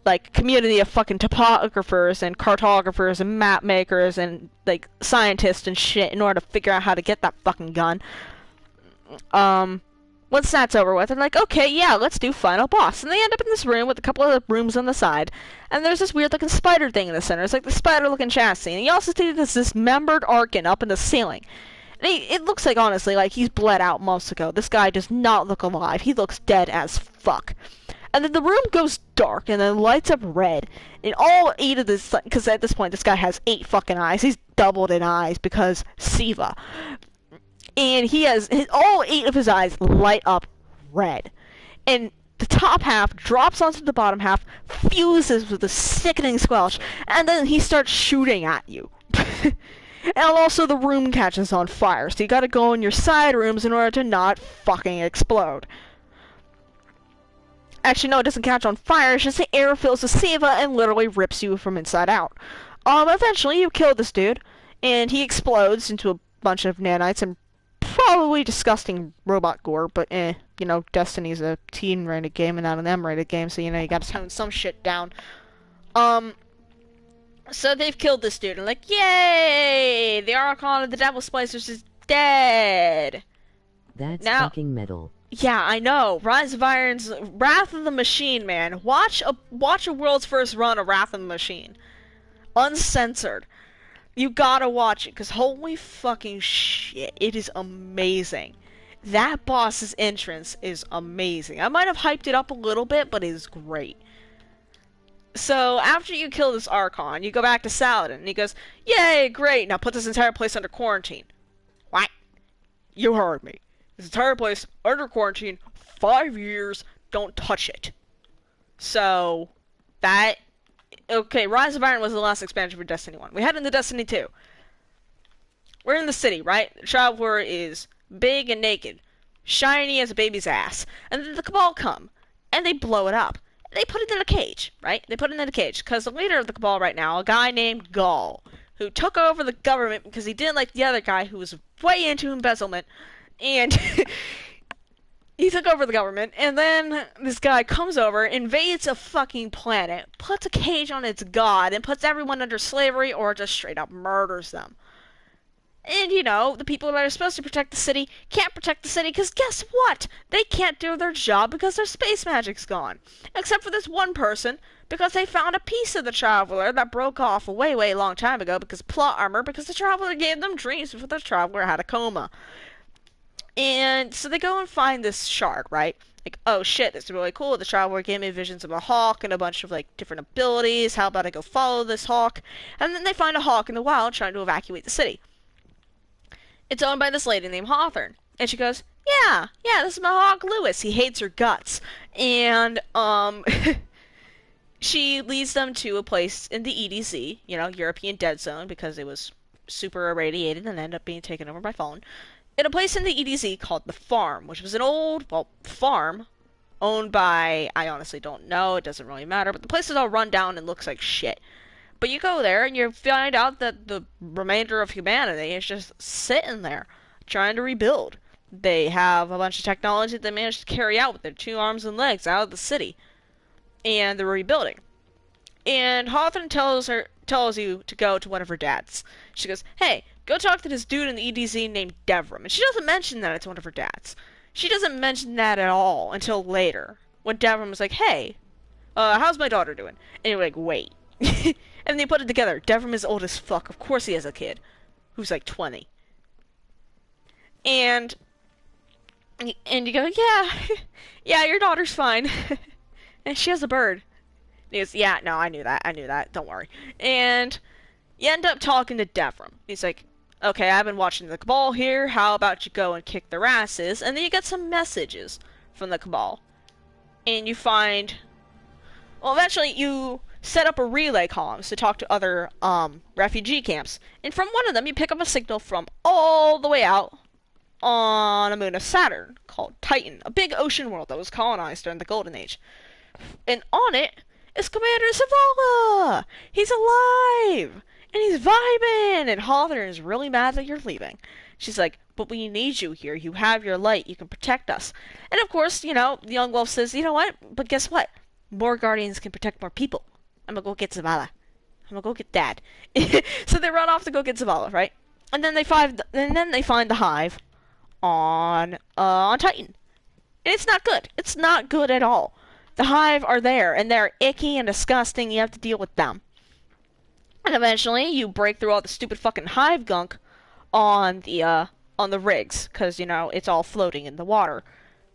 A: like, community of fucking topographers and cartographers and map makers and, like, scientists and shit in order to figure out how to get that fucking gun. Once that's over with, they're like, okay, yeah, let's do final boss. And they end up in this room with a couple of rooms on the side, and there's this weird-looking spider thing in the center. It's like the spider-looking chassis, and you also see this dismembered Arkin up in the ceiling. It looks like, honestly, like he's bled out months ago. This guy does not look alive. He looks dead as fuck. And then the room goes dark, and then lights up red. And all 8 of this, because at this point, this guy has 8 fucking eyes. He's doubled in eyes because Siva. And he has, all 8 of his eyes light up red. And the top half drops onto the bottom half, fuses with a sickening squelch, and then he starts shooting at you. And also the room catches on fire, so you gotta go in your side rooms in order to not fucking explode. Actually, no, it doesn't catch on fire, it's just the air fills with Siva and literally rips you from inside out. Eventually you kill this dude, and he explodes into a bunch of nanites and probably disgusting robot gore, but you know, Destiny's a teen-rated game and not an M-rated game, so you know, you gotta tone some shit down. So they've killed this dude, and like, yay! The Archon of the Devil Splicers is dead!
B: That's
A: now,
B: fucking metal.
A: Yeah, I know. Rise of Iron's Wrath of the Machine, man. Watch a world's first run of Wrath of the Machine. Uncensored. You gotta watch it, because holy fucking shit, it is amazing. That boss's entrance is amazing. I might have hyped it up a little bit, but it is great. So, after you kill this Archon, you go back to Saladin, and he goes, yay, great, now put this entire place under quarantine. What? You heard me. This entire place under quarantine, 5 years, don't touch it. So, that... Okay, Rise of Iron was the last expansion for Destiny 1. We head into Destiny 2. We're in the city, right? The Traveler is big and naked, shiny as a baby's ass. And then the Cabal come, and they blow it up. They put it in a cage, right? They put it in a cage, because the leader of the Cabal right now, a guy named Gaul, who took over the government because he didn't like the other guy who was way into embezzlement, and he took over the government, and then this guy comes over, invades a fucking planet, puts a cage on its god, and puts everyone under slavery or just straight up murders them. And, you know, the people that are supposed to protect the city can't protect the city because guess what? They can't do their job because their space magic's gone. Except for this one person, because they found a piece of the Traveler that broke off a way, way long time ago because of plot armor, because the Traveler gave them dreams before the Traveler had a coma. And so they go and find this shard, right? Like, oh shit, this is really cool. The Traveler gave me visions of a hawk and a bunch of, like, different abilities. How about I go follow this hawk? And then they find a hawk in the wild trying to evacuate the city. It's owned by this lady named Hawthorne. And she goes, yeah, this is my hawk Lewis. He hates her guts. And, she leads them to a place in the EDZ, you know, European Dead Zone, because it was super irradiated and ended up being taken over by Fallen. In a place in the EDZ called The Farm, which was an old, well, farm owned by, I honestly don't know, it doesn't really matter, but the place is all run down and looks like shit. But you go there and you find out that the remainder of humanity is just sitting there, trying to rebuild. They have a bunch of technology that they managed to carry out with their 2 arms and legs out of the city. And they're rebuilding. And Hawthorne tells you to go to one of her dads. She goes, hey, go talk to this dude in the EDZ named Devram. And she doesn't mention that it's one of her dads. She doesn't mention that at all until later. When Devram was like, hey, how's my daughter doing? And you're like, wait. And they put it together. Devram is old as fuck. Of course he has a kid. Who's like 20. And And you go, yeah, yeah, your daughter's fine. And she has a bird. And he goes, yeah, no, I knew that, don't worry. And you end up talking to Devram. He's like, okay, I've been watching the Cabal here, how about you go and kick their asses? And then you get some messages from the Cabal. And you find, well, eventually you set up a relay comms to talk to other refugee camps. And from one of them, you pick up a signal from all the way out on a moon of Saturn called Titan, a big ocean world that was colonized during the Golden Age. And on it is Commander Zavala! He's alive! And he's vibing! And Hawthorne is really mad that you're leaving. She's like, but we need you here. You have your light. You can protect us. And of course, you know, the young wolf says, you know what? But guess what? More guardians can protect more people. I'm gonna go get Zavala. I'm gonna go get Dad. So they run off to go get Zavala, right? And then they find the hive on Titan. And it's not good. It's not good at all. The hive are there, and they're icky and disgusting. You have to deal with them. And eventually, you break through all the stupid fucking hive gunk on the rigs, because you know it's all floating in the water.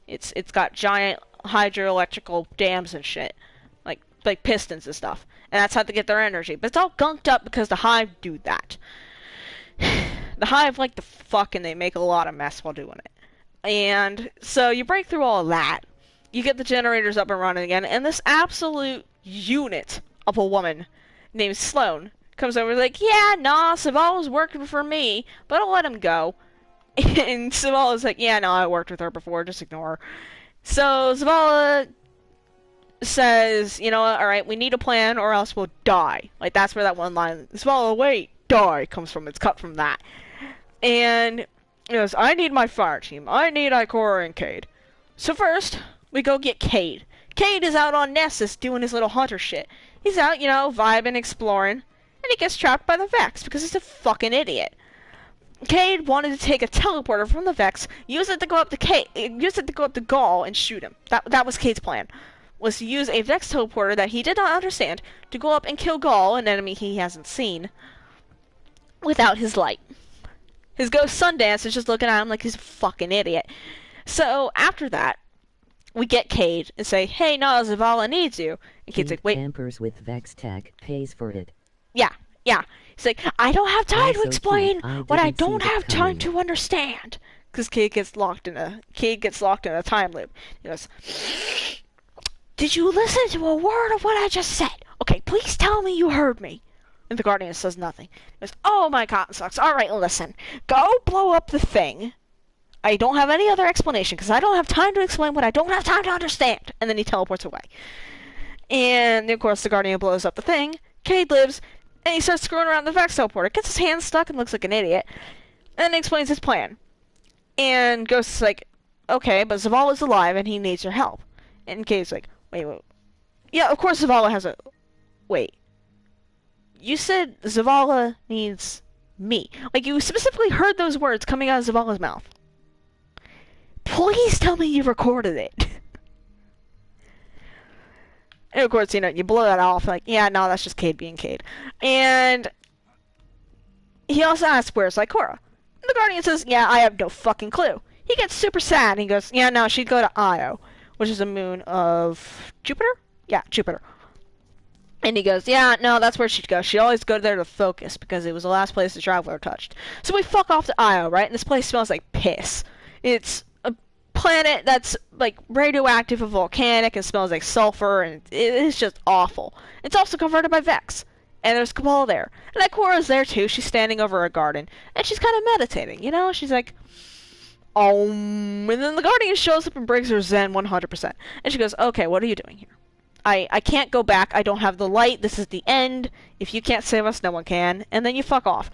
A: It's got giant hydroelectrical dams and shit, like pistons and stuff, and that's how they get their energy. But it's all gunked up because the hive do that. The hive like to fuck, and they make a lot of mess while doing it. And so you break through all of that. You get the generators up and running again, and this absolute unit of a woman named Sloane comes over like, yeah, nah, Zavala's working for me, but I'll let him go. And Zavala's like, yeah, no, I worked with her before, just ignore her. So Zavala says, you know what, alright, we need a plan or else we'll die. Like, that's where that one line, Zavala, wait, die, comes from. It's cut from that. And he goes, I need my fire team. I need Ikora and Cade. So first, we go get Cade. Cade is out on Nessus doing his little hunter shit. He's out, you know, vibing, exploring, and he gets trapped by the Vex because he's a fucking idiot. Cade wanted to take a teleporter from the Vex, use it to go up to Gaul and shoot him. That was Cade's plan. Was to use a Vex teleporter that he did not understand to go up and kill Gaul, an enemy he hasn't seen, without his light. His ghost Sundance is just looking at him like he's a fucking idiot. So after that, we get Cade and say, hey, no, Zavala needs you. And Cade's like, wait.
B: Tampers with Vex Tech, pays for it.
A: Yeah. He's like, I don't have time to
B: Also,
A: explain what I don't have time
B: coming.
A: to understand. Because Cade gets locked in a time loop. He goes, did you listen to a word of what I just said? Okay, please tell me you heard me. And the Guardian says nothing. He goes, oh my cotton socks. Alright, listen. Go blow up the thing. I don't have any other explanation, because I don't have time to explain what I don't have time to understand. And then he teleports away. And, of course, the Guardian blows up the thing. Cade lives, and he starts screwing around the Vex teleporter. Gets his hand stuck and looks like an idiot. And then explains his plan. And Ghost's like, okay, but Zavala's alive, and he needs your help. And Cade's like, wait. Yeah, of course Zavala has a... Wait. You said Zavala needs me. Like, you specifically heard those words coming out of Zavala's mouth. Please tell me you recorded it. And of course, you know, you blow that off, like, yeah, no, that's just Cade being Cade. And he also asks, where's Ikora? And the Guardian says, yeah, I have no fucking clue. He gets super sad, and he goes, yeah, no, she'd go to Io, which is a moon of Jupiter? Yeah, Jupiter. And he goes, yeah, no, that's where she'd go. She'd always go there to focus, because it was the last place the Traveler touched. So we fuck off to Io, right? And this place smells like piss. It's a planet that's, like, radioactive and volcanic and smells like sulfur, and it is just awful. It's also converted by Vex. And there's Cabal there. And Ikora's there, too. She's standing over a garden. And she's kind of meditating, you know? She's like, and then the Guardian shows up and breaks her Zen 100%. And she goes, okay, what are you doing here? I can't go back. I don't have the light. This is the end. If you can't save us, no one can. And then you fuck off.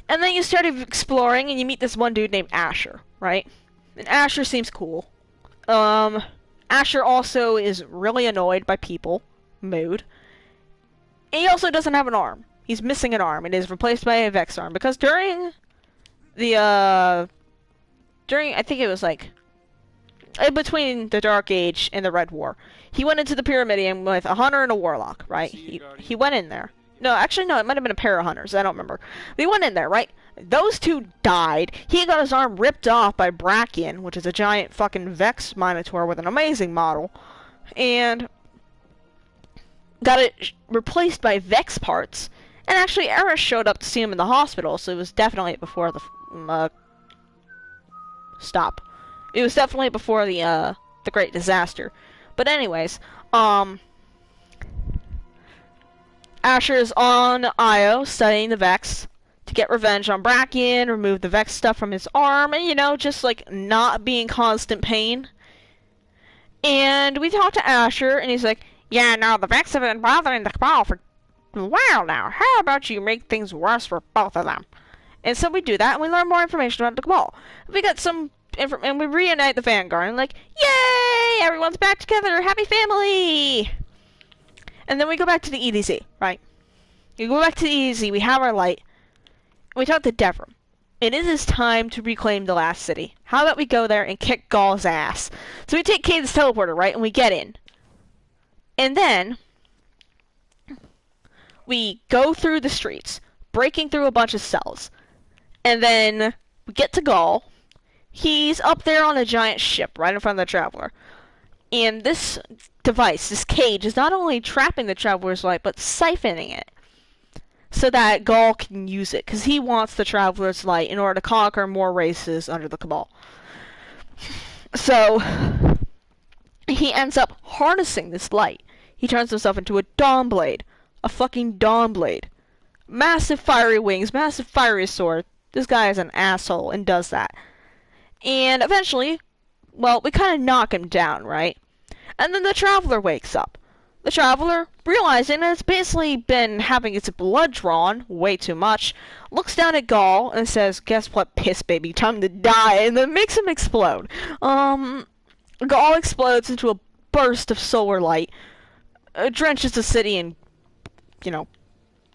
A: And then you start exploring, and you meet this one dude named Asher, right? And Asher seems cool. Asher also is really annoyed by people. Mood. And he also doesn't have an arm. He's missing an arm. It is replaced by a Vex arm. Because during the, I think it was like, in between the Dark Age and the Red War, he went into the Pyramidion with a hunter and a warlock, right? He went in there. No, actually, no, it might have been a pair of hunters. I don't remember. We went in there, right? Those two died. He got his arm ripped off by Brachian, which is a giant fucking Vex Minotaur with an amazing model, and got it replaced by Vex parts. And actually, Eris showed up to see him in the hospital, so it was definitely before the stop. It was definitely before the Great Disaster. But anyways, Asher is on Io studying the Vex to get revenge on Brachian, remove the Vex stuff from his arm, and, you know, just, like, not be in constant pain. And we talked to Asher, and he's like, yeah, no, the Vex have been bothering the Cabal for a while now. How about you make things worse for both of them? And so we do that, and we learn more information about the Cabal. We got some and we reunite the Vanguard, and like, yay! Everyone's back together! Happy family! And then we go back to the EDZ, right? We go back to the EDZ, we have our light, and we talk to Devram. And it is time to reclaim the last city. How about we go there and kick Gaul's ass? So we take Caden's teleporter, right? And we get in. And then we go through the streets, breaking through a bunch of cells. And then we get to Gaul. He's up there on a giant ship right in front of the Traveler. And this device, this cage, is not only trapping the Traveler's light, but siphoning it. So that Gaul can use it, because he wants the Traveler's light in order to conquer more races under the Cabal. So he ends up harnessing this light. He turns himself into a Dawnblade. A fucking Dawnblade. Massive fiery wings, massive fiery sword. This guy is an asshole and does that. And eventually, well, we kind of knock him down, right? And then the Traveler wakes up. The Traveler, realizing that it's basically been having its blood drawn way too much, looks down at Gaul and says, guess what, piss baby, time to die, and then makes him explode. Gaul explodes into a burst of solar light, drenches the city in, you know,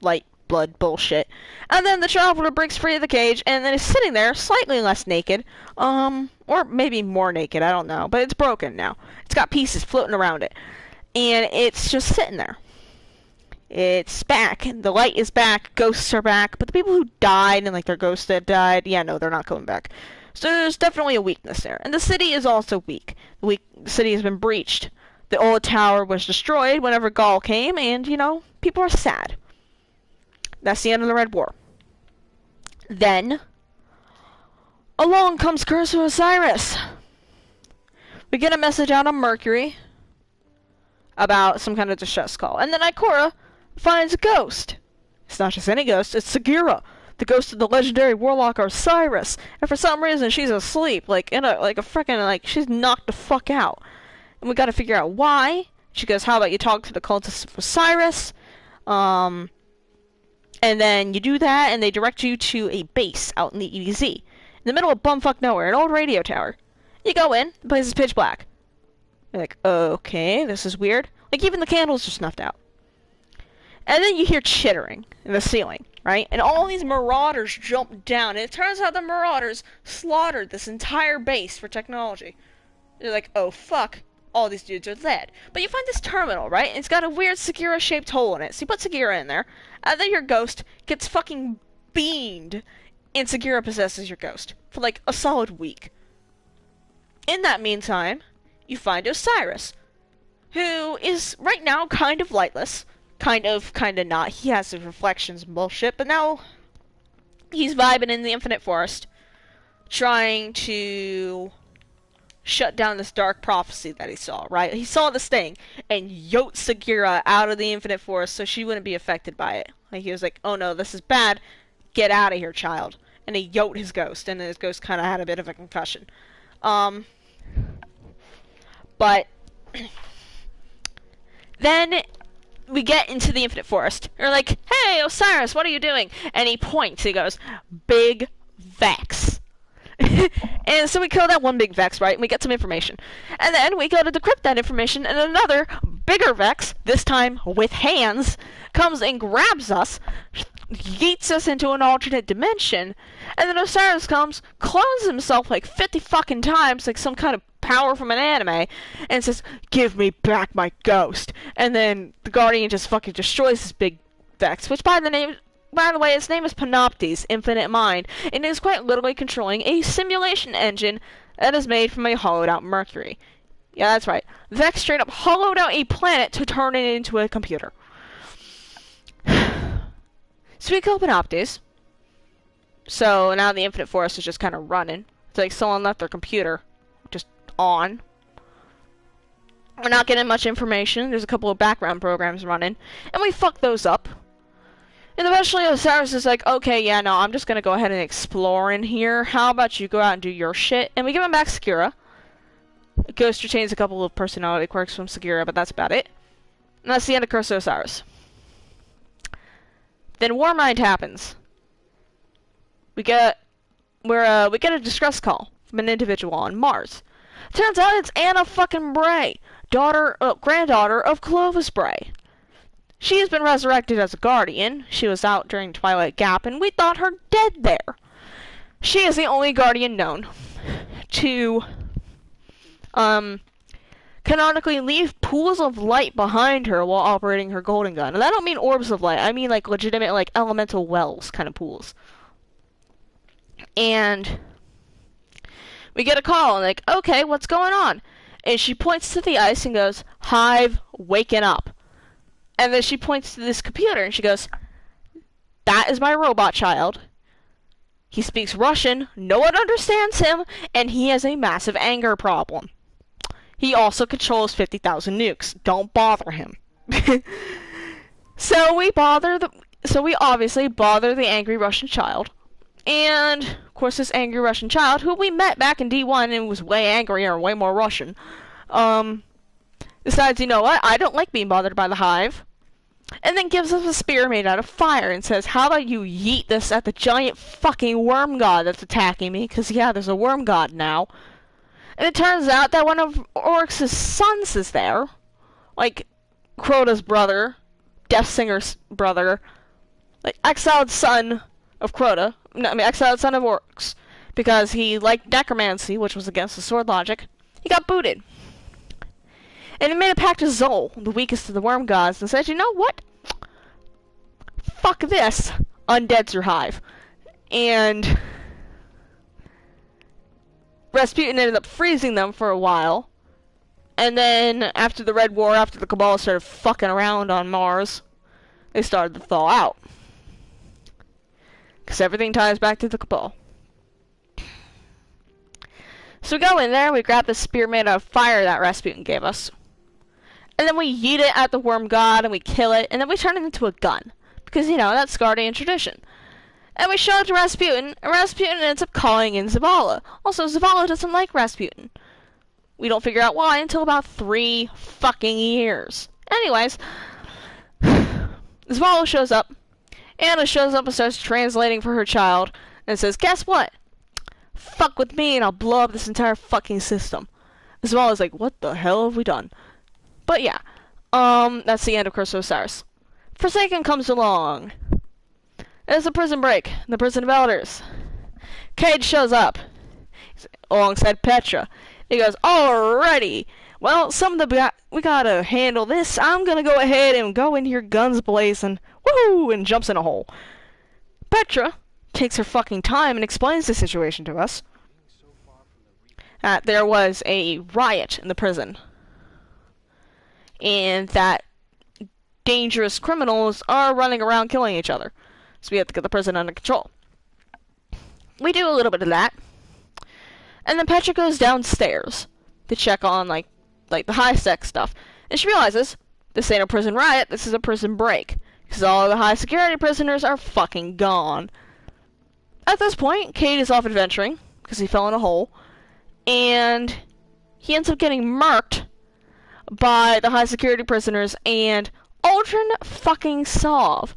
A: light blood bullshit. And then the Traveler breaks free of the cage and then is sitting there, slightly less naked, or maybe more naked, I don't know, but it's broken now. It's got pieces floating around it. And it's just sitting there. It's back. The light is back. Ghosts are back. But the people who died and, like, their ghosts that died, yeah, no, they're not coming back. So there's definitely a weakness there. And the city is also weak. The city has been breached. The old tower was destroyed whenever Gaul came, and, you know, people are sad. That's the end of the Red War. Then, along comes Curse of Osiris. We get a message out on Mercury about some kind of distress call. And then Ikora finds a ghost. It's not just any ghost, it's Sagira, the ghost of the legendary warlock Osiris. And for some reason, she's asleep, like a frickin', like, she's knocked the fuck out. And we gotta figure out why. She goes, how about you talk to the cultists of Osiris? And then you do that, and they direct you to a base out in the EDZ. In the middle of bumfuck nowhere, an old radio tower. You go in, the place is pitch black. You're like, okay, this is weird. Like, even the candles are snuffed out. And then you hear chittering in the ceiling, right? And all these marauders jump down, and it turns out the marauders slaughtered this entire base for technology. You're like, oh fuck, all these dudes are dead. But you find this terminal, right? And it's got a weird Sagira-shaped hole in it. So you put Sagira in there, and then your ghost gets fucking beamed, and Sagira possesses your ghost for like a solid week. In that meantime, you find Osiris, who is right now kind of lightless. Kind of not. He has his reflections and bullshit, but now he's vibing in the Infinite Forest, trying to shut down this dark prophecy that he saw, right? He saw this thing, and yote Sagira out of the Infinite Forest so she wouldn't be affected by it. Like, he was like, oh no, this is bad, get out of here, child. And he yote his ghost, and his ghost kind of had a bit of a concussion. But then we get into the Infinite Forest. You're like, hey, Osiris, what are you doing? And he points. He goes, Big Vex. And so we kill that one big Vex, right? And we get some information. And then we go to decrypt that information, and another bigger Vex, this time with hands, comes and grabs us, yeets us into an alternate dimension, and then Osiris comes, clones himself like 50 fucking times, like some kind of power from an anime, and says, give me back my ghost. And then the Guardian just fucking destroys this big Vex, which by the way, its name is Panoptes, Infinite Mind, and is quite literally controlling a simulation engine that is made from a hollowed out Mercury. Yeah, that's right. Vex straight up hollowed out a planet to turn it into a computer. So we kill Panoptes. So now the Infinite Force is just kind of running. It's like someone left their computer just on. We're not getting much information. There's a couple of background programs running. And we fuck those up. And eventually Osiris is like, okay, yeah, no, I'm just going to go ahead and explore in here. How about you go out and do your shit? And we give him back Segura. Ghost retains a couple of personality quirks from Segura, but that's about it. And that's the end of Curse of Osiris. Then Warmind happens. We get a distress call from an individual on Mars. Turns out it's Anna fucking Bray, granddaughter of Clovis Bray. She has been resurrected as a guardian. She was out during Twilight Gap, and we thought her dead there. She is the only guardian known to canonically leave pools of light behind her while operating her golden gun. And I don't mean orbs of light. I mean like legitimate like elemental wells kind of pools. And we get a call, and like, okay, what's going on? And she points to the ice and goes, Hive, waking up. And then she points to this computer, and she goes, that is my robot child. He speaks Russian, no one understands him, and he has a massive anger problem. He also controls 50,000 nukes. Don't bother him. So we obviously bother the angry Russian child. And, of course, this angry Russian child, who we met back in D1 and was way angrier and way more Russian, decides, you know what, I don't like being bothered by the Hive. And then gives us a spear made out of fire and says, how about you yeet this at the giant fucking worm god that's attacking me? Because, yeah, there's a worm god now. And it turns out that one of Oryx's sons is there. Like, Crota's brother, Deathsinger's brother, like, exiled son of Crota. No, I mean, exiled son of Oryx. Because he liked necromancy, which was against the sword logic. He got booted. And he made a pact with Zol, the weakest of the worm gods, and said, you know what? Fuck this. Undead's your hive. And Rasputin ended up freezing them for a while. And then, after the Red War, after the Cabal started fucking around on Mars, they started to thaw out. Because everything ties back to the Cabal. So we go in there, we grab the spear made out of fire that Rasputin gave us. And then we yeet it at the worm god, and we kill it, and then we turn it into a gun. Because, you know, that's Guardian tradition. And we show it to Rasputin, and Rasputin ends up calling in Zavala. Also, Zavala doesn't like Rasputin. We don't figure out why until about 3 fucking years. Anyways, Zavala shows up. Anna shows up and starts translating for her child, and says, guess what? Fuck with me and I'll blow up this entire fucking system. Zavala's like, what the hell have we done? But yeah, that's the end of Curse of Osiris. Forsaken comes along. It's a prison break, the prison of elders. Cade shows up, alongside Petra. He goes, alrighty, well, we gotta handle this. I'm gonna go ahead and go in here guns blazing, woohoo, and jumps in a hole. Petra takes her fucking time and explains the situation to us. That there was a riot in the prison. And that dangerous criminals are running around killing each other. So we have to get the prison under control. We do a little bit of that. And then Petra goes downstairs to check on, like the high-sex stuff. And she realizes, this ain't a prison riot, this is a prison break. Because all of the high-security prisoners are fucking gone. At this point, Cade is off adventuring, because he fell in a hole. And he ends up getting murked by the high-security prisoners and Aldrin fucking Sov,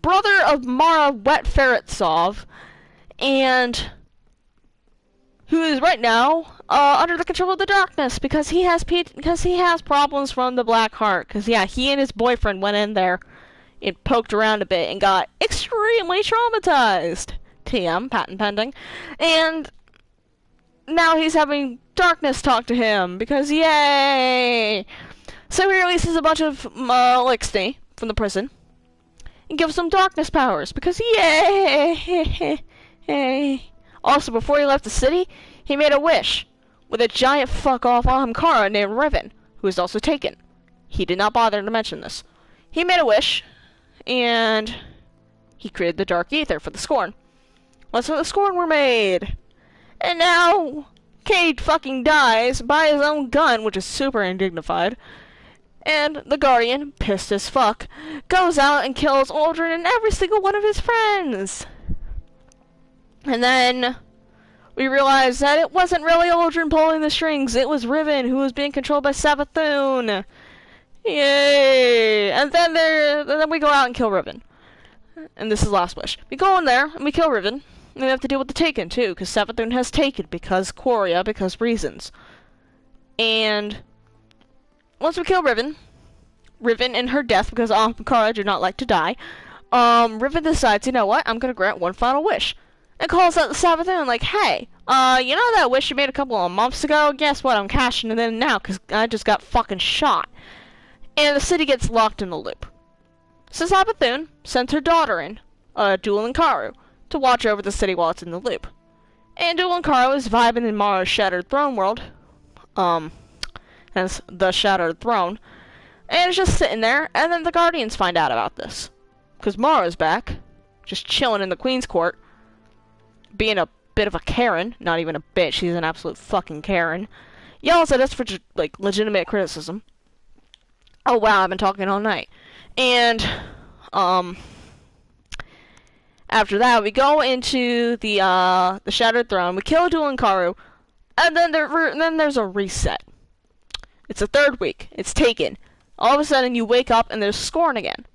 A: brother of Mara Wet Ferret Sov, and who is right now under the control of the darkness because he has problems from the Black Heart. Because yeah, he and his boyfriend went in there and poked around a bit and got extremely traumatized. TM, patent pending, and now he's having darkness talk to him because yay! So he releases a bunch of Lixney from the prison, and gives him darkness powers, because yay! Also, before he left the city, he made a wish with a giant fuck-off Ahamkara named Riven, who was also taken. He did not bother to mention this. He made a wish, and he created the Dark Ether for the Scorn. Well, so the Scorn were made. And now, Cade fucking dies by his own gun, which is super indignified. And the Guardian, pissed as fuck, goes out and kills Aldrin and every single one of his friends. And then we realize that it wasn't really Aldrin pulling the strings, it was Riven who was being controlled by Savathun. Yay! And then we go out and kill Riven. And this is Last Wish. We go in there and we kill Riven. And we have to deal with the Taken too, because Savathun has Taken, because Korea, because reasons. And once we kill Riven in her death, because Ahamkara do not like to die, Riven decides, you know what, I'm gonna grant one final wish. And calls out the Savathun like, hey, you know that wish you made a couple of months ago? Guess what, I'm cashing it in now, because I just got fucking shot. And the city gets locked in a loop. So Savathun sends her daughter in, Duel Karu, to watch over the city while it's in the loop. And Duel Karu is vibing in Mara's Shattered Throne world, hence the Shattered Throne, and it's just sitting there, and then the Guardians find out about this. Because Mara's back, just chilling in the Queen's Court, being a bit of a Karen, not even a bitch, she's an absolute fucking Karen, yells at us for, like, legitimate criticism. Oh wow, I've been talking all night. And, after that, we go into the Shattered Throne, we kill Duel Karu, and then there's a reset. It's the third week, it's taken. All of a sudden, you wake up and there's Scorn again.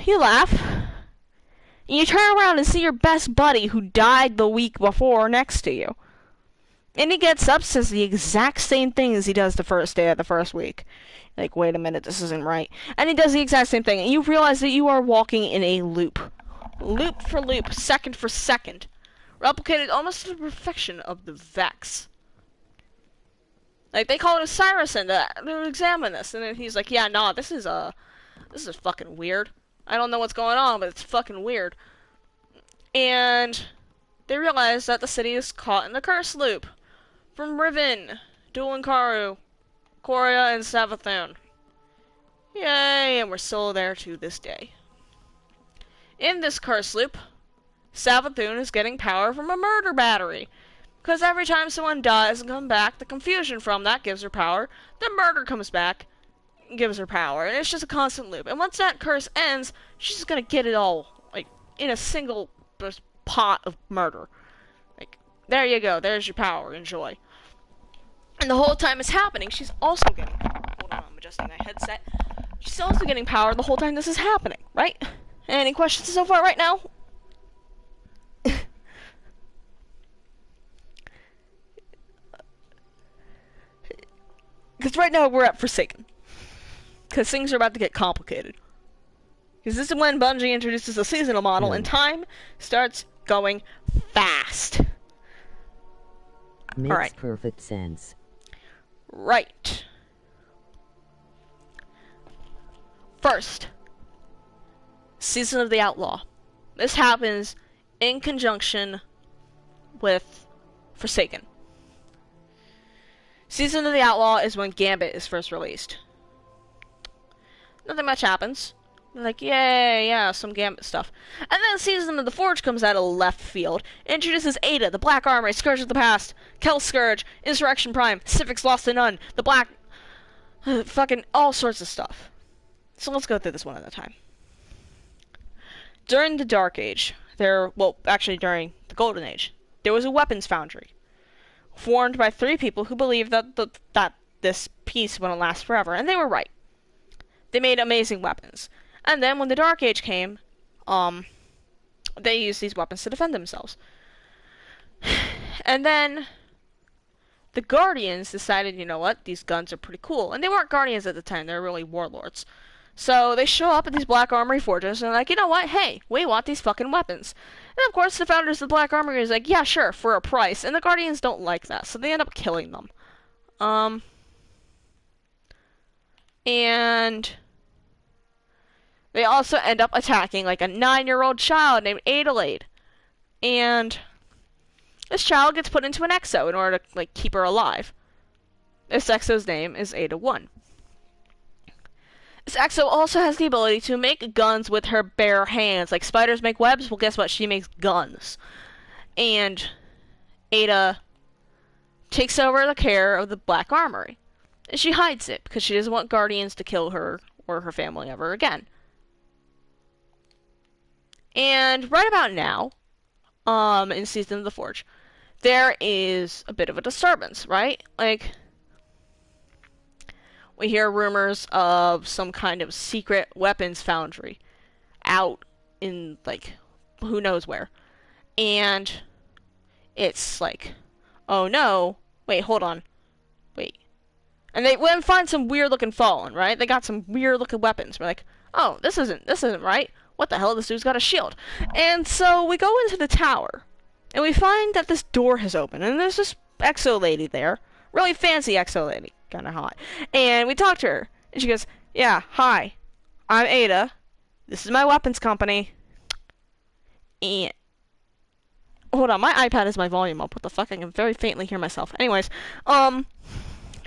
A: You laugh. And you turn around and see your best buddy who died the week before next to you. And he gets up, says the exact same thing as he does the first day of the first week. Like, wait a minute, this isn't right. And he does the exact same thing. And you realize that you are walking in a loop. Loop for loop, second for second. Replicated almost to the perfection of the Vex. Like, they call it a Cyrus and to examine this. And then he's like, yeah, nah, this is fucking weird. I don't know what's going on, but it's fucking weird. And they realize that the city is caught in the curse loop. From Riven, Duel Karu, Korea, and Savathun. Yay, and we're still there to this day. In this curse loop, Savathun is getting power from a murder battery. Because every time someone dies and comes back, the confusion from that gives her power. The murder comes back, gives her power. And it's just a constant loop. And once that curse ends, she's just gonna get it all, like, in a single pot of murder. Like, there you go. There's your power. Enjoy. And the whole time it's happening, she's also getting power. Hold on, I'm adjusting my headset. She's also getting power the whole time this is happening, right? Any questions so far right now? Because right now we're at Forsaken. Because things are about to get complicated. Because this is when Bungie introduces a seasonal model, and time starts going fast.
B: Makes
A: Alright.
B: perfect sense.
A: Right. First, Season of the Outlaw. This happens in conjunction with Forsaken. Season of the Outlaw is when Gambit is first released. Nothing much happens. They're like, yay, yeah, some Gambit stuff. And then Season of the Forge comes out of left field. Introduces Ada, the Black Armory, Scourge of the Past, Kel Scourge, Insurrection Prime, Civics Lost to None, the Black... fucking all sorts of stuff. So let's go through this one at a time. During the Dark Age, actually during the Golden Age, there was a weapons foundry. Formed by 3 people who believed that this peace wouldn't last forever, and they were right. They made amazing weapons. And then when the Dark Age came, they used these weapons to defend themselves. And then the Guardians decided, you know what, these guns are pretty cool. And they weren't Guardians at the time, they were really warlords. So they show up at these Black Armory forges and they're like, you know what, hey, we want these fucking weapons. And of course the founders of the Black Armory is like, yeah, sure, for a price. And the Guardians don't like that, so they end up killing them. And they also end up attacking like a 9-year-old child named Adelaide. And this child gets put into an exo in order to like keep her alive. This exo's name is Ada-1. This exo also has the ability to make guns with her bare hands. Like spiders make webs, well guess what? She makes guns. And Ada takes over the care of the Black Armory. And she hides it because she doesn't want Guardians to kill her or her family ever again. And right about now, in Season of the Forge, there is a bit of a disturbance, right? Like, we hear rumors of some kind of secret weapons foundry out in, like, who knows where. And it's like, oh no, wait, hold on, wait. And they went and find some weird looking Fallen, right? They got some weird looking weapons. We're like, oh, this isn't right. What the hell? This dude's got a shield. And so we go into the tower, and we find that this door has opened, and there's this exo lady there. Really fancy exo lady. Kinda hot. And we talk to her, and she goes, yeah, hi, I'm Ada. This is my weapons company. And hold on, my iPad is my volume up. What the fuck? I can very faintly hear myself. Anyways,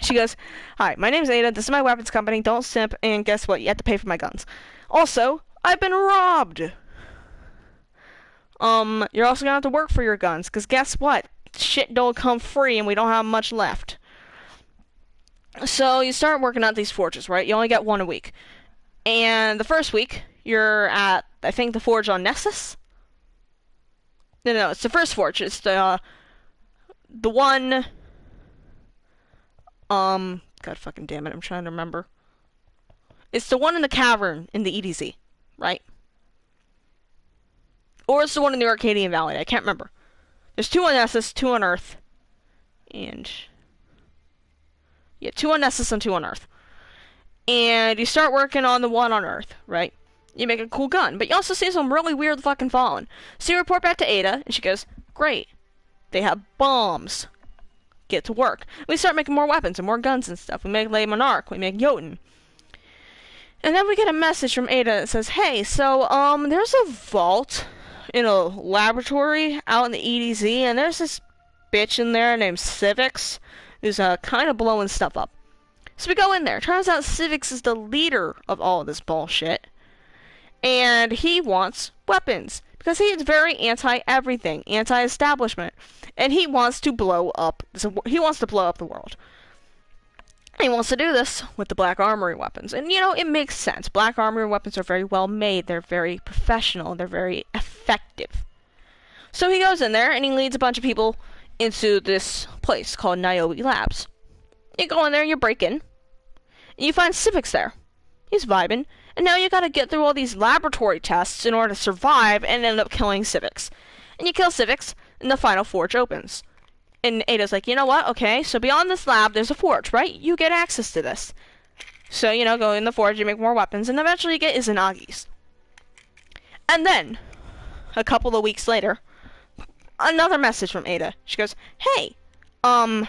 A: she goes, hi, my name's Ada. This is my weapons company. Don't simp. And guess what? You have to pay for my guns. Also, I've been robbed. You're also gonna have to work for your guns, because guess what? Shit don't come free, and we don't have much left. So you start working at these forges, right? You only get one a week. And the first week, you're at, I think, the forge on Nessus? No, it's the first forge. It's the one, God fucking damn it, I'm trying to remember. It's the one in the cavern in the EDZ, right? Or it's the one in the Arcadian Valley, I can't remember. There's 2 on Nessus, 2 on Earth, and yeah, 2 on Nessus and 2 on Earth. And you start working on the one on Earth, right? You make a cool gun, but you also see some really weird fucking Fallen. So you report back to Ada, and she goes, great, they have bombs. Get to work. We start making more weapons and more guns and stuff. We make Le Monarch, we make Jotun. And then we get a message from Ada that says, hey, so, there's a vault in a laboratory out in the EDZ, and there's this bitch in there named Civics who's, kind of blowing stuff up. So we go in there. Turns out Civics is the leader of all of this bullshit. And he wants weapons. Because he is very anti-everything. Anti-establishment. And he wants to blow up the world. He wants to do this with the Black Armory weapons. And, it makes sense. Black Armory weapons are very well made. They're very professional. They're very effective. So he goes in there and he leads a bunch of people into this place called Niobe Labs. You go in there, you break in, and you find Civics there. He's vibing. And now you gotta get through all these laboratory tests in order to survive and end up killing Civics. And you kill Civics, and the final forge opens. And Ada's like, you know what? Okay, so beyond this lab, there's a forge, right? You get access to this. So, go in the forge, you make more weapons, and eventually you get Izanagi's. And then, a couple of weeks later, another message from Ada. She goes, hey, you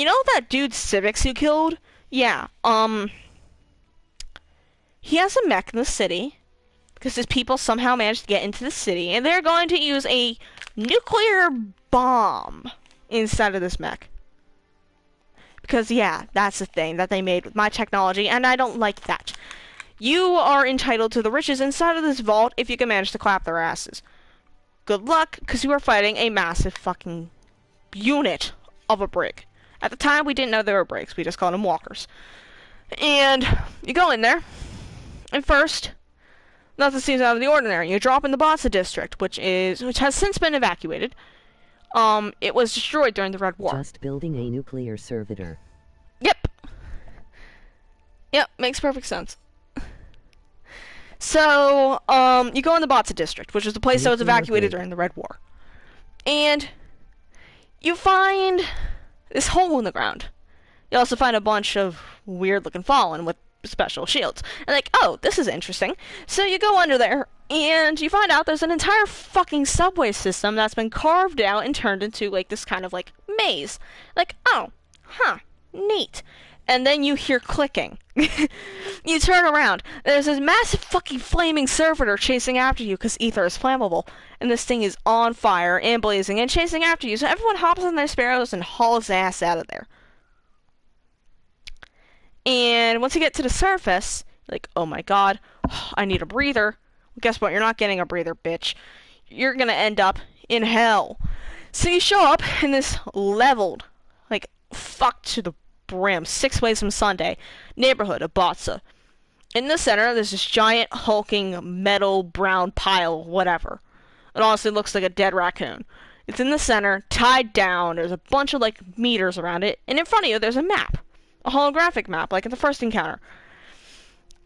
A: know that dude Civics you killed? Yeah, he has a mech in the city, because his people somehow managed to get into the city, and they're going to use a nuclear bomb inside of this mech. Because, yeah, that's the thing that they made with my technology, and I don't like that. You are entitled to the riches inside of this vault if you can manage to clap their asses. Good luck, because you are fighting a massive fucking unit of a brig. At the time, we didn't know they were brigs. We just called them walkers. And you go in there, and first, nothing seems out of the ordinary. You drop in the Batsa district, which has since been evacuated. It was destroyed during the Red War.
B: Just building a nuclear servitor.
A: Yep. Yep, makes perfect sense. So, you go in the Batsa district, which is the place that was evacuated during the Red War. And you find this hole in the ground. You also find a bunch of weird-looking Fallen with special shields. And like, oh, this is interesting. So you go under there, and you find out there's an entire fucking subway system that's been carved out and turned into, like, this kind of, like, maze. Like, oh, huh, neat. and then you hear clicking. You turn around. There's this massive fucking flaming servitor chasing after you because ether is flammable. And this thing is on fire and blazing and chasing after you. So everyone hops on their sparrows and hauls ass out of there. And once you get to the surface, you're like, oh my god, I need a breather. Well, guess what? You're not getting a breather, bitch. You're gonna end up in hell. So you show up in this leveled, like, fucked to the brim, 6 ways from Sunday, neighborhood of Botsa. In the center, there's this giant, hulking, metal, brown pile, whatever. It honestly looks like a dead raccoon. It's in the center, tied down, there's a bunch of, like, meters around it, and in front of you, there's a map. A holographic map, like in the first encounter.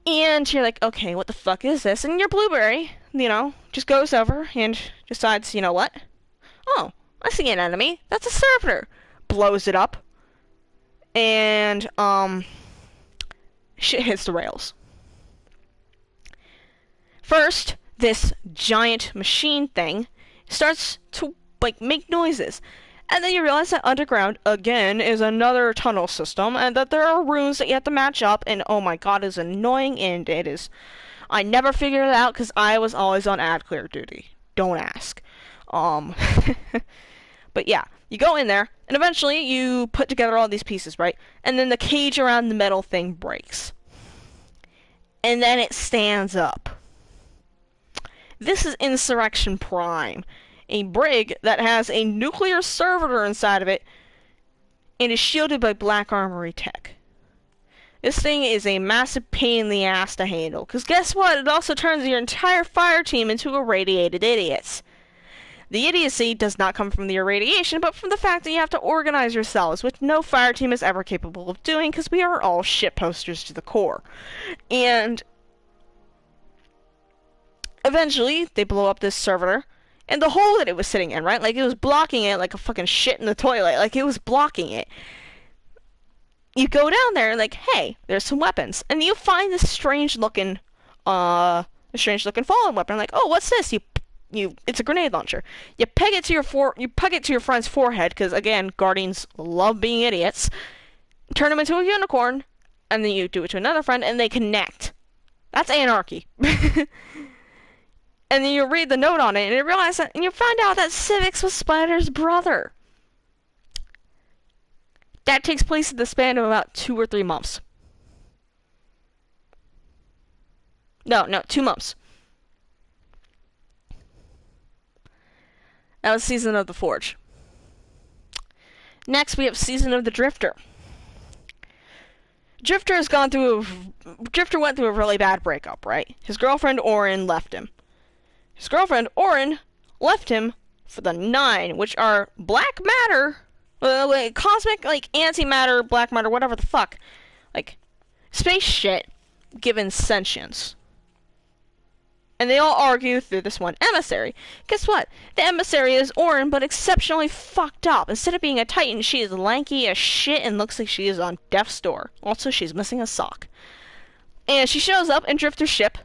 A: And you're like, okay, what the fuck is this? And your Blueberry, just goes over and decides, you know what? Oh, I see an enemy. That's a servitor. Blows it up. And, shit hits the rails. First, this giant machine thing starts to, like, make noises. And then you realize that underground, again, is another tunnel system, and that there are rooms that you have to match up, and oh my god, it's annoying, and it is... I never figured it out, because I was always on ad clear duty. Don't ask. But yeah, you go in there, and eventually you put together all these pieces, right? And then the cage around the metal thing breaks. And then it stands up. This is Insurrection Prime. A brig that has a nuclear servitor inside of it and is shielded by Black Armory tech. This thing is a massive pain in the ass to handle, because guess what? It also turns your entire fire team into irradiated idiots. The idiocy does not come from the irradiation, but from the fact that you have to organize yourselves, which no fire team is ever capable of doing, because we are all shitposters to the core. And eventually, they blow up this servitor. And the hole that it was sitting in, right? Like, it was blocking it like a fucking shit in the toilet. Like, it was blocking it. You go down there, like, hey, there's some weapons. And you find this strange-looking fallen weapon. Like, oh, what's this? It's a grenade launcher. You peg it to your friend's forehead, because, again, Guardians love being idiots. Turn them into a unicorn, and then you do it to another friend, and they connect. That's anarchy. And then you read the note on it, and you find out that Civix was Spider's brother. That takes place in the span of about 2 or 3 months. No, 2 months. That was Season of the Forge. Next, we have Season of the Drifter. Drifter went through a really bad breakup, right? His girlfriend, Orin, left him. His girlfriend, Orin, left him for the 9, which are black matter, cosmic, like, antimatter, black matter, whatever the fuck. Like, space shit given sentience. And they all argue through this one emissary. Guess what? The emissary is Orin, but exceptionally fucked up. Instead of being a Titan, she is lanky as shit and looks like she is on death's door. Also, she's missing a sock. And she shows up in Drifter's ship.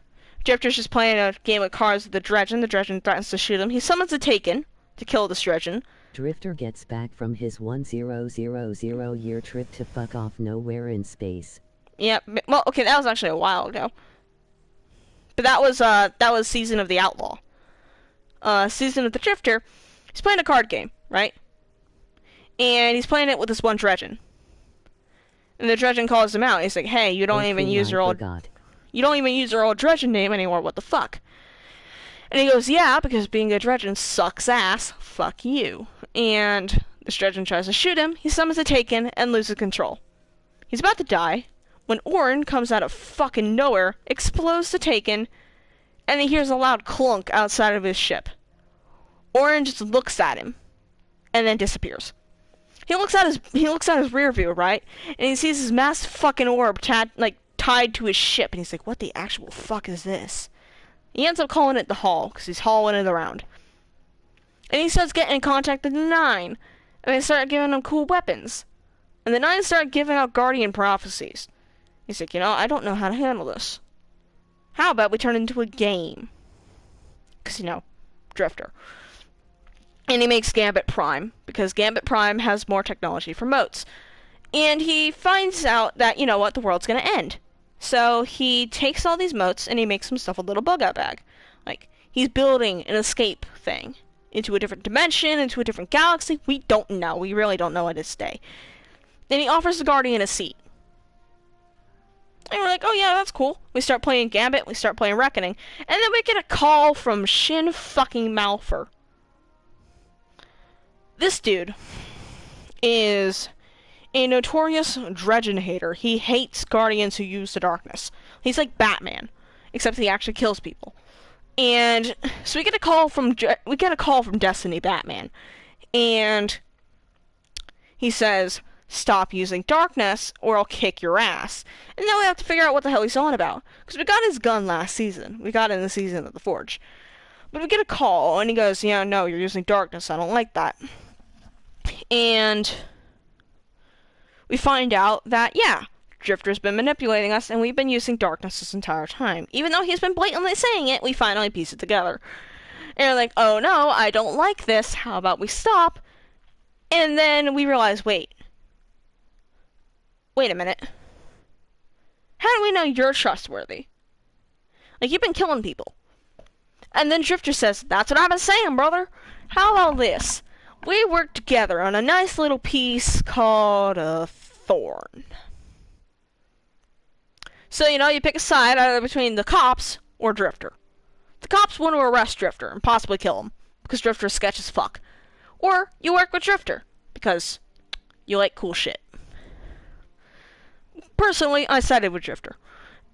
A: Drifter's just playing a game of cards with the Dredgen. The Dredgen threatens to shoot him. He summons a Taken to kill the Dredgen.
B: Drifter gets back from his 1000-year trip to fuck off nowhere in space.
A: Yeah, well, okay, that was actually a while ago. But that was Season of the Outlaw. Season of the Drifter, he's playing a card game, right? And he's playing it with this one Dredgen. And the Dredgen calls him out. He's like, hey, you don't even use your old Dredgen name anymore, what the fuck? And he goes, yeah, because being a Dredgen sucks ass, fuck you. And this Dredgen tries to shoot him, he summons a Taken, and loses control. He's about to die, when Orin comes out of fucking nowhere, explodes the Taken, and he hears a loud clunk outside of his ship. Orin just looks at him, and then disappears. He looks at his rear view, right? And he sees his massive fucking orb tied to his ship, and he's like, what the actual fuck is this? He ends up calling it the Hall, because he's hauling it around. And he starts getting in contact with the 9, and they start giving him cool weapons. And the 9 start giving out Guardian prophecies. He's like, I don't know how to handle this. How about we turn it into a game? Because, Drifter. And he makes Gambit Prime, because Gambit Prime has more technology for motes. And he finds out that, you know what, the world's gonna end. So he takes all these motes and he makes himself a little bug out bag. Like, he's building an escape thing into a different dimension, into a different galaxy. We don't know. We really don't know at this day. Then he offers the Guardian a seat. And we're like, oh yeah, that's cool. We start playing Gambit, we start playing Reckoning, and then we get a call from Shin fucking Malphur. This dude is a notorious Dredgen hater. He hates Guardians who use the darkness. He's like Batman, except he actually kills people. And so we get a call from Destiny Batman, and he says, stop using darkness or I'll kick your ass. And now we have to figure out what the hell he's on about. Because we got his gun last season. We got it in the season of the Forge. But we get a call and he goes, yeah, no, you're using darkness. I don't like that. And we find out that, yeah, Drifter's been manipulating us and we've been using darkness this entire time. Even though he's been blatantly saying it, we finally piece it together. And we're like, oh no, I don't like this. How about we stop? And then we realize, wait a minute. How do we know you're trustworthy? Like, you've been killing people. And then Drifter says, that's what I've been saying, brother. How about this? We work together on a nice little piece called a thorn. So, you know, you pick a side either between the cops or Drifter. The cops want to arrest Drifter and possibly kill him, because Drifter is sketch as fuck. Or you work with Drifter, because you like cool shit. Personally, I sided with Drifter.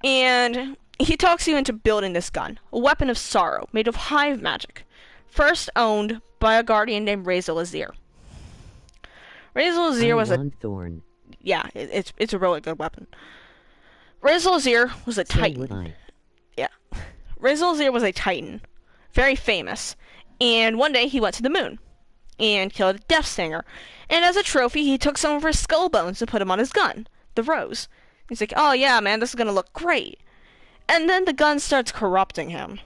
A: And he talks you into building this gun, a weapon of sorrow, made of hive magic. First owned by a guardian named Razel Azir. Razel Azir was a...
B: thorn.
A: Yeah, it's a really good weapon. Razel Azir was a titan. Yeah. Razel Azir was a titan. Very famous. And one day he went to the moon. And killed a Death Stinger. And as a trophy, he took some of her skull bones and put them on his gun. The Rose. He's like, oh yeah, man, this is gonna look great. And then the gun starts corrupting him.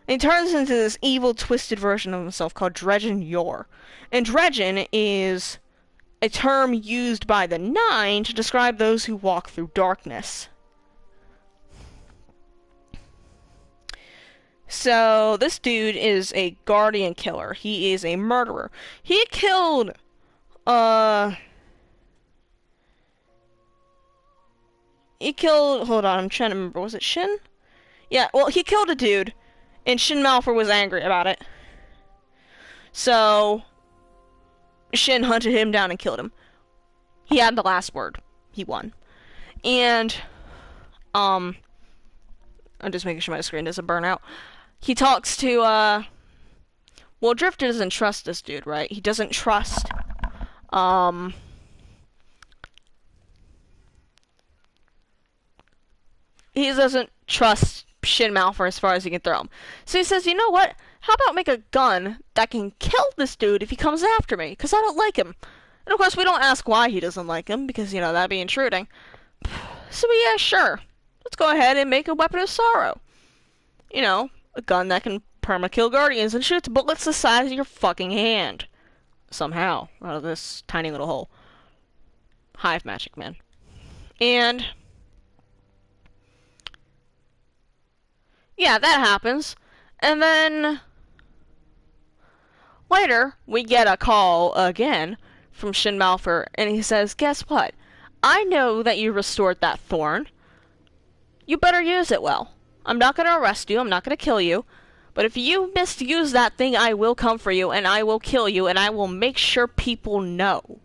A: And he turns into this evil, twisted version of himself called Dredgen Yor. And Dredgen is a term used by the Nine to describe those who walk through darkness. So, this dude is a guardian killer. He is a murderer. He killed, hold on, I'm trying to remember, was it Shin? Yeah, well, he killed a dude, and Shin Malphur was angry about it. So, Shin hunted him down and killed him. He had the last word. He won. And, I'm just making sure my screen doesn't burn out. He talks to, well, Drifter doesn't trust this dude, right? He doesn't trust, he doesn't trust Shin Malphur as far as he can throw him. So he says, you know what? How about make a gun that can kill this dude if he comes after me? Because I don't like him. And of course, we don't ask why he doesn't like him, because, you know, that'd be intruding. So yeah, sure. Let's go ahead and make a weapon of sorrow. You know, a gun that can perma-kill guardians and shoots bullets the size of your fucking hand. Somehow, out of this tiny little hole. Hive magic, man. And yeah, that happens. And then later, we get a call again from Shin Malphur, and he says, guess what? I know that you restored that thorn. You better use it well. I'm not going to arrest you, I'm not going to kill you, but if you misuse that thing, I will come for you, and I will kill you, and I will make sure people know.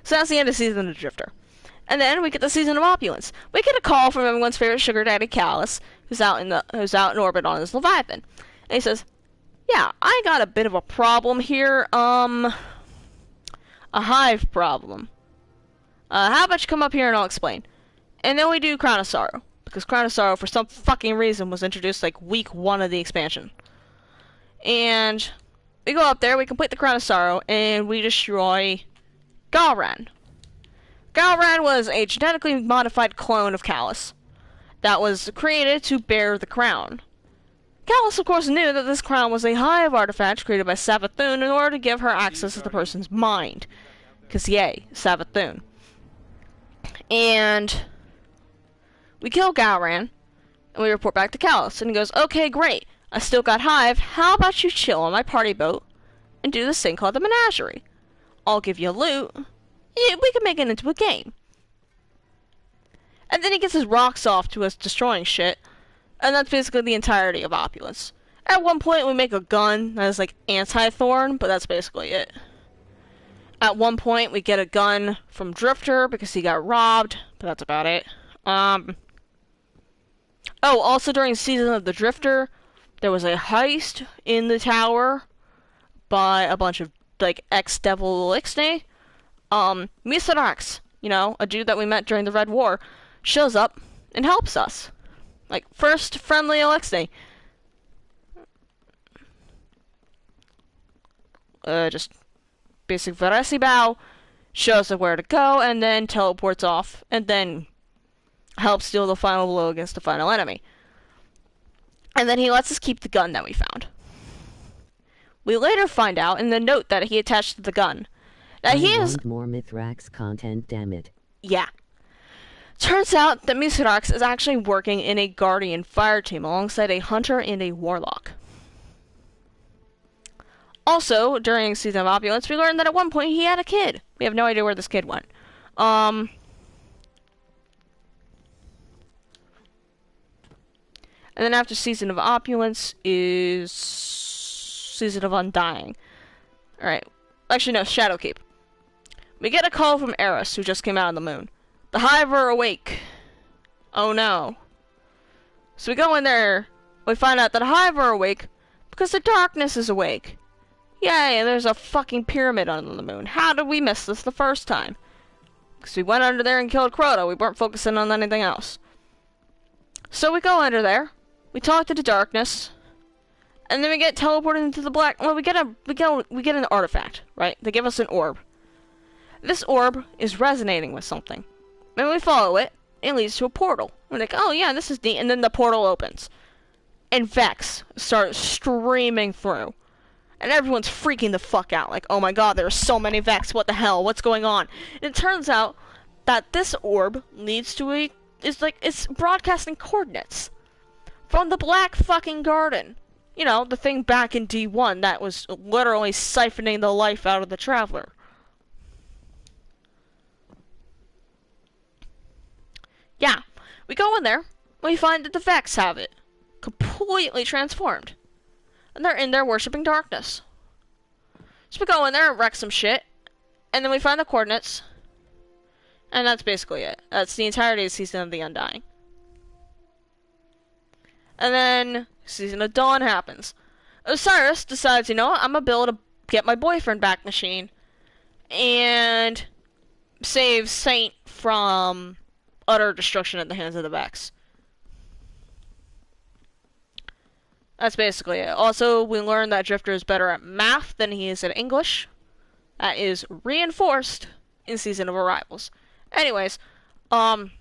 A: So that's the end of Season of Drifter. And then we get the Season of Opulence. We get a call from everyone's favorite sugar daddy, Callus, who's out in orbit on his Leviathan. And he says, yeah, I got a bit of a problem here, a hive problem. How about you come up here and I'll explain. And then we do Crown of Sorrow. Because Crown of Sorrow, for some fucking reason, was introduced like week 1 of the expansion. And we go up there, we complete the Crown of Sorrow, and we destroy Galran. Galran was a genetically modified clone of Callus that was created to bear the crown. Callus, of course, knew that this crown was a hive artifact created by Savathun in order to give her access to the person's mind. Because, yay, Savathun. And we kill Galran, and we report back to Callus, and he goes, okay, great, I still got hive, how about you chill on my party boat and do this thing called the menagerie? I'll give you loot. Yeah, we can make it into a game. And then he gets his rocks off to us destroying shit. And that's basically the entirety of Opulence. At one point we make a gun that is like anti-thorn, but that's basically it. At one point we get a gun from Drifter because he got robbed, but that's about it. Oh, also during Season of the Drifter, there was a heist in the tower by a bunch of like ex-Devil Ixnay. Misarax, you know, a dude that we met during the Red War, shows up and helps us. Like, first friendly Alexei. Just basic Varesi bow, shows us where to go, and then teleports off, and then helps deal the final blow against the final enemy. And then he lets us keep the gun that we found. We later find out in the note that he attached to the gun that he is...
B: want more Mithrax content, damn it.
A: Yeah. Turns out that Misrax is actually working in a Guardian fire team alongside a Hunter and a Warlock. Also, during Season of Opulence, we learned that at one point he had a kid. We have no idea where this kid went. And then after Season of Opulence is Season of Undying. Alright. Actually, no, Shadowkeep. We get a call from Eris, who just came out on the moon. The Hive are awake. Oh no. So we go in there, we find out that the Hive are awake because the darkness is awake. Yay, and there's a fucking pyramid under the moon. How did we miss this the first time? Because we went under there and killed Crota. We weren't focusing on anything else. So we go under there, we talk to the darkness, and then we get teleported into the black. Well, we get an artifact, right? They give us an orb. This orb is resonating with something. And we follow it, it leads to a portal. We're like, oh yeah, this is neat, and then the portal opens. And Vex starts streaming through. And everyone's freaking the fuck out, like, oh my god, there are so many Vex, what the hell, what's going on? And it turns out that this orb leads to it's broadcasting coordinates from the Black fucking Garden. You know, the thing back in D1 that was literally siphoning the life out of the Traveler. Yeah, we go in there, we find that the Vex have it completely transformed. And they're in there worshipping darkness. So we go in there and wreck some shit, and then we find the coordinates, and that's basically it. That's the entirety of Season of the Undying. And then Season of Dawn happens. Osiris decides, you know what, I'm gonna build a get my boyfriend back machine, and save Saint from utter destruction at the hands of the Vex. That's basically it. Also, we learned that Drifter is better at math than he is at English. That is reinforced in Season of Arrivals. Anyways, what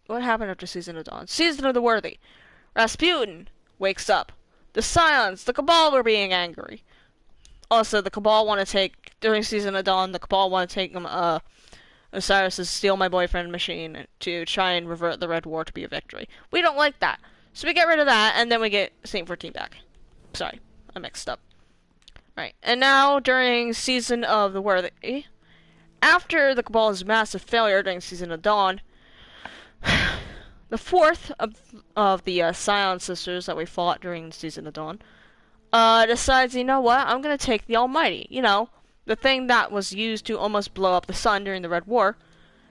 A: happened after Season of Dawn? Season of the Worthy. Rasputin wakes up. The Scions, the Cabal are being angry. Also, the Cabal want to take, during Season of Dawn, the Cabal want to take Osiris' steal my boyfriend machine to try and revert the Red War to be a victory. We don't like that. So we get rid of that, and then we get Saint 14 back. Sorry, I mixed up. Right, and now during Season of the Worthy, after the Cabal's massive failure during Season of Dawn, the fourth of the Scion sisters that we fought during Season of Dawn, decides, you know what, I'm gonna take the Almighty, you know, the thing that was used to almost blow up the sun during the Red War,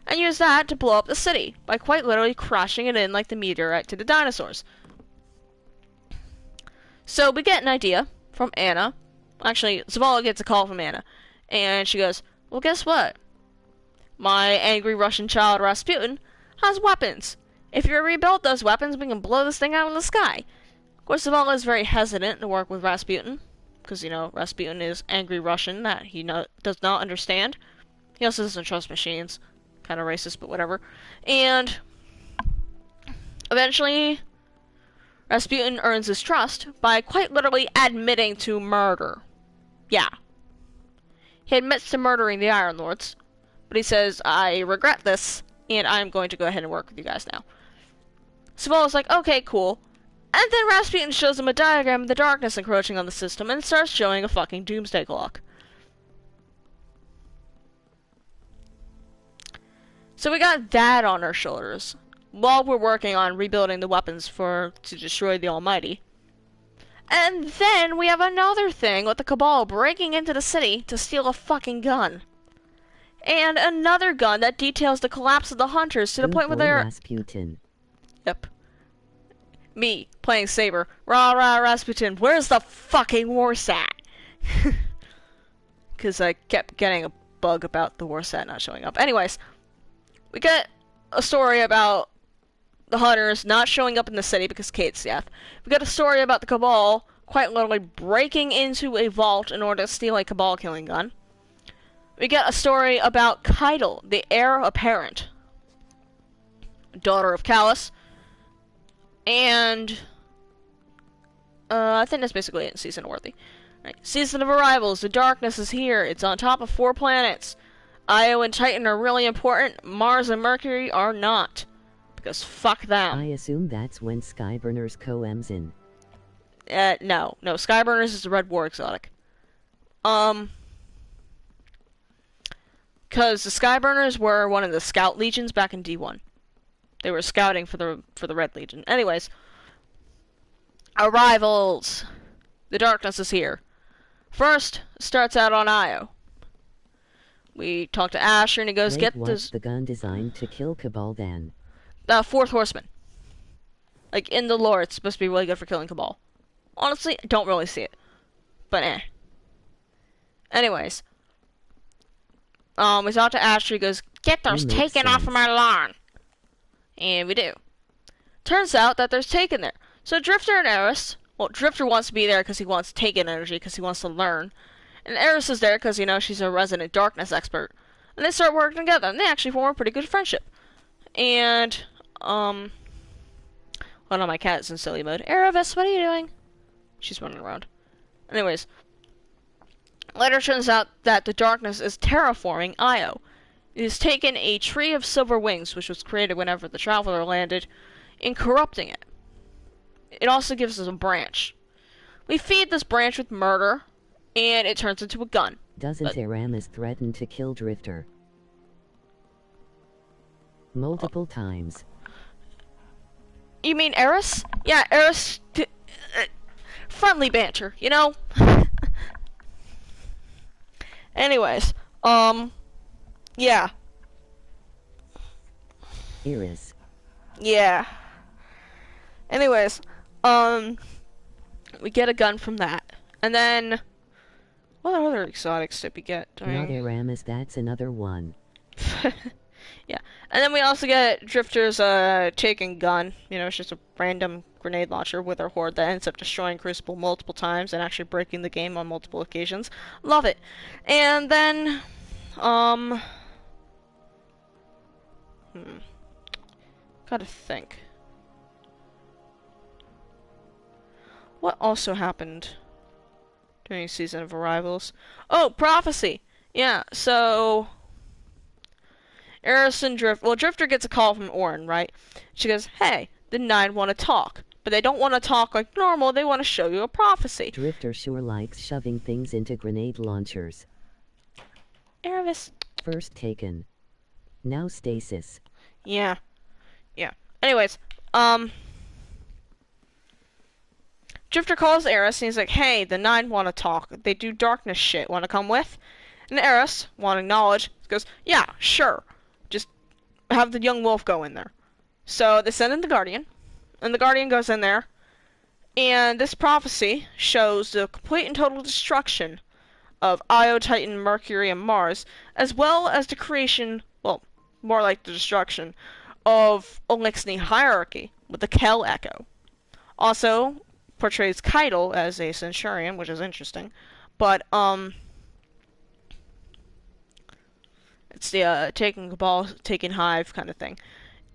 A: and use that to blow up the city, by quite literally crashing it in like the meteorite to the dinosaurs. So we get an idea from Anna. Actually, Zavala gets a call from Anna, and she goes, well, guess what? My angry Russian child Rasputin has weapons. If you rebuild those weapons, we can blow this thing out of the sky. Of course, Zavala is very hesitant to work with Rasputin, because, you know, Rasputin is angry Russian that he does not understand. He also doesn't trust machines. Kind of racist, but whatever. And Eventually, Rasputin earns his trust by quite literally admitting to murder. Yeah. He admits to murdering the Iron Lords, but he says, I regret this, and I'm going to go ahead and work with you guys now. Savola's like, okay, cool. And then Rasputin shows him a diagram of the darkness encroaching on the system and starts showing a fucking doomsday clock. So we got that on our shoulders while we're working on rebuilding the weapons to destroy the Almighty. And then we have another thing with the Cabal breaking into the city to steal a fucking gun. And another gun that details the collapse of the Hunters to the point where they're...
B: Rasputin.
A: Yep. Me, playing Saber. Rah rah Rasputin, where's the fucking Warsat? Because I kept getting a bug about the Warsat not showing up. Anyways, we get a story about the Hunters not showing up in the city because Kate's death. We got a story about the Cabal quite literally breaking into a vault in order to steal a Cabal killing gun. We get a story about Keitel, the heir apparent, daughter of Callus, and I think that's basically it in Season Worthy. Right. Season of Arrivals, the darkness is here. It's on top of 4 planets. Io and Titan are really important. Mars and Mercury are not. Because fuck them.
B: I assume that's when Skyburner's comes in.
A: No. Skyburners is the Red War exotic. Because the Skyburners were one of the Scout Legions back in D1. They were scouting for the Red Legion. Anyways. Arrivals. The darkness is here. First, starts out on Io. We talk to Asher and he goes, get
B: what's
A: this...
B: the gun designed to kill Cabal then?
A: Fourth Horseman. Like, in the lore, it's supposed to be really good for killing Cabal. Honestly, I don't really see it. But Anyways. We talk to Asher, he goes, get those taken off of my lawn. And we do. Turns out that there's Taken there. So Drifter and Eris... Well, Drifter wants to be there because he wants Taken energy, because he wants to learn. And Eris is there because, she's a resident darkness expert. And they start working together, and they actually form a pretty good friendship. And, hold on, my cat's in silly mode. Erebus, what are you doing? She's running around. Anyways. Later turns out that the darkness is terraforming Io. It has taken a tree of silver wings, which was created whenever the Traveler landed, and corrupting it. It also gives us a branch. We feed this branch with murder, and it turns into a gun.
B: Doesn't Aramis threaten to kill Drifter? Multiple times.
A: You mean Eris? Yeah, Eris... friendly banter, Anyways, yeah.
B: Iris.
A: Yeah. Anyways, we get a gun from that. And then, what other exotics did we get?
B: Not Aramis, that's another one.
A: Yeah. And then we also get Drifter's, Taken gun. It's just a random grenade launcher with our horde that ends up destroying Crucible multiple times and actually breaking the game on multiple occasions. Love it. And then, gotta think. What also happened during Season of Arrivals? Oh, Prophecy! Yeah, so... Eris and Drifter gets a call from Orin, right? She goes, hey, the 9 want to talk. But they don't want to talk like normal, they want to show you a prophecy.
B: Drifter sure likes shoving things into grenade launchers.
A: Eris.
B: First Taken. Now Stasis.
A: Yeah. Anyways, Drifter calls Eris and he's like, hey, the 9 want to talk. They do darkness shit. Want to come with? And Eris, wanting knowledge, goes, yeah, sure. Just have the young wolf go in there. So they send in the Guardian. And the Guardian goes in there. And this prophecy shows the complete and total destruction of Io, Titan, Mercury, and Mars, as well as the creation, well, more like the destruction, of Elixni hierarchy with the Kel Echo. Also, portrays Keitel as a Centurion, which is interesting. But, it's the, taking Cabal, taking Hive kind of thing.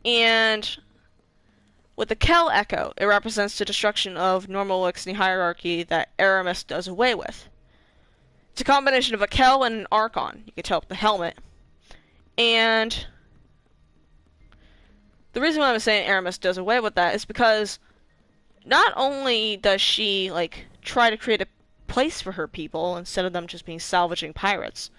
A: And With the Kel Echo, it represents the destruction of normal Elixir hierarchy that Aramis does away with. It's a combination of a Kel and an Archon. You can tell with the helmet. And the reason why I'm saying Aramis does away with that is because not only does she, like, try to create a place for her people instead of them just being salvaging pirates,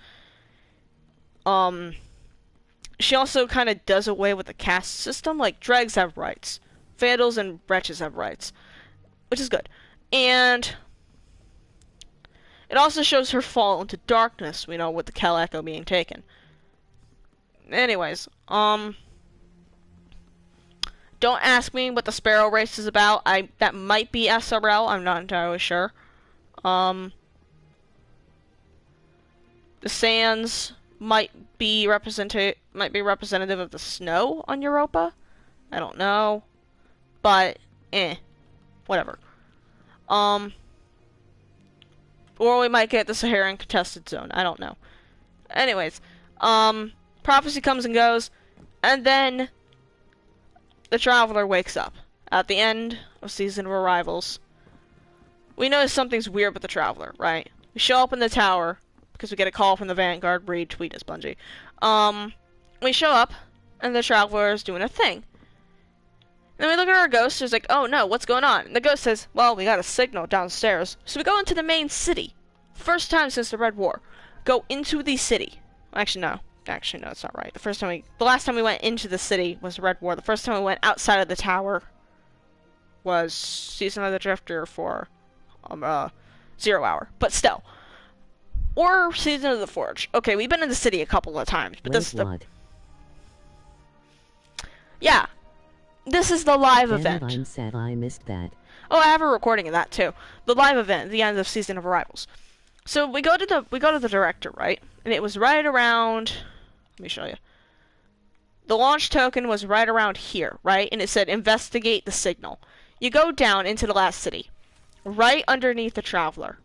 A: she also kind of does away with the caste system. Like, dregs have rights. Vandals and wretches have rights, which is good. And it also shows her fall into darkness, you know, with the Kel Echo being taken. Anyways, don't ask me what the Sparrow race is about. That might be SRL, I'm not entirely sure. The sands might be representative of the snow on Europa. I don't know. But, whatever. Or we might get the Saharan contested zone. I don't know. Anyways, prophecy comes and goes, and then the Traveler wakes up. At the end of Season of Arrivals, we notice something's weird with the Traveler, right? We show up in the tower, because we get a call from the Vanguard. Read, tweet us, Bungie. We show up, and the Traveler is doing a thing. And then we look at our ghost, there's like, oh no, what's going on? And the ghost says, well, we got a signal downstairs. So we go into the main city. First time since the Red War. Go into the city. Actually, no, that's not right. The last time we went into the city was the Red War. The first time we went outside of the tower was Season of the Drifter for, 0 Hour. But still. Or Season of the Forge. Okay, we've been in the city a couple of times, but this is the... Yeah. This is the live event.
B: I'm sad I missed that.
A: Oh, I have a recording of that too. The live event, the end of Season of Arrivals. So we go to the director, right? And it was right around. Let me show you. The launch token was right around here, right? And it said investigate the signal. You go down into the last city, right underneath the Traveler,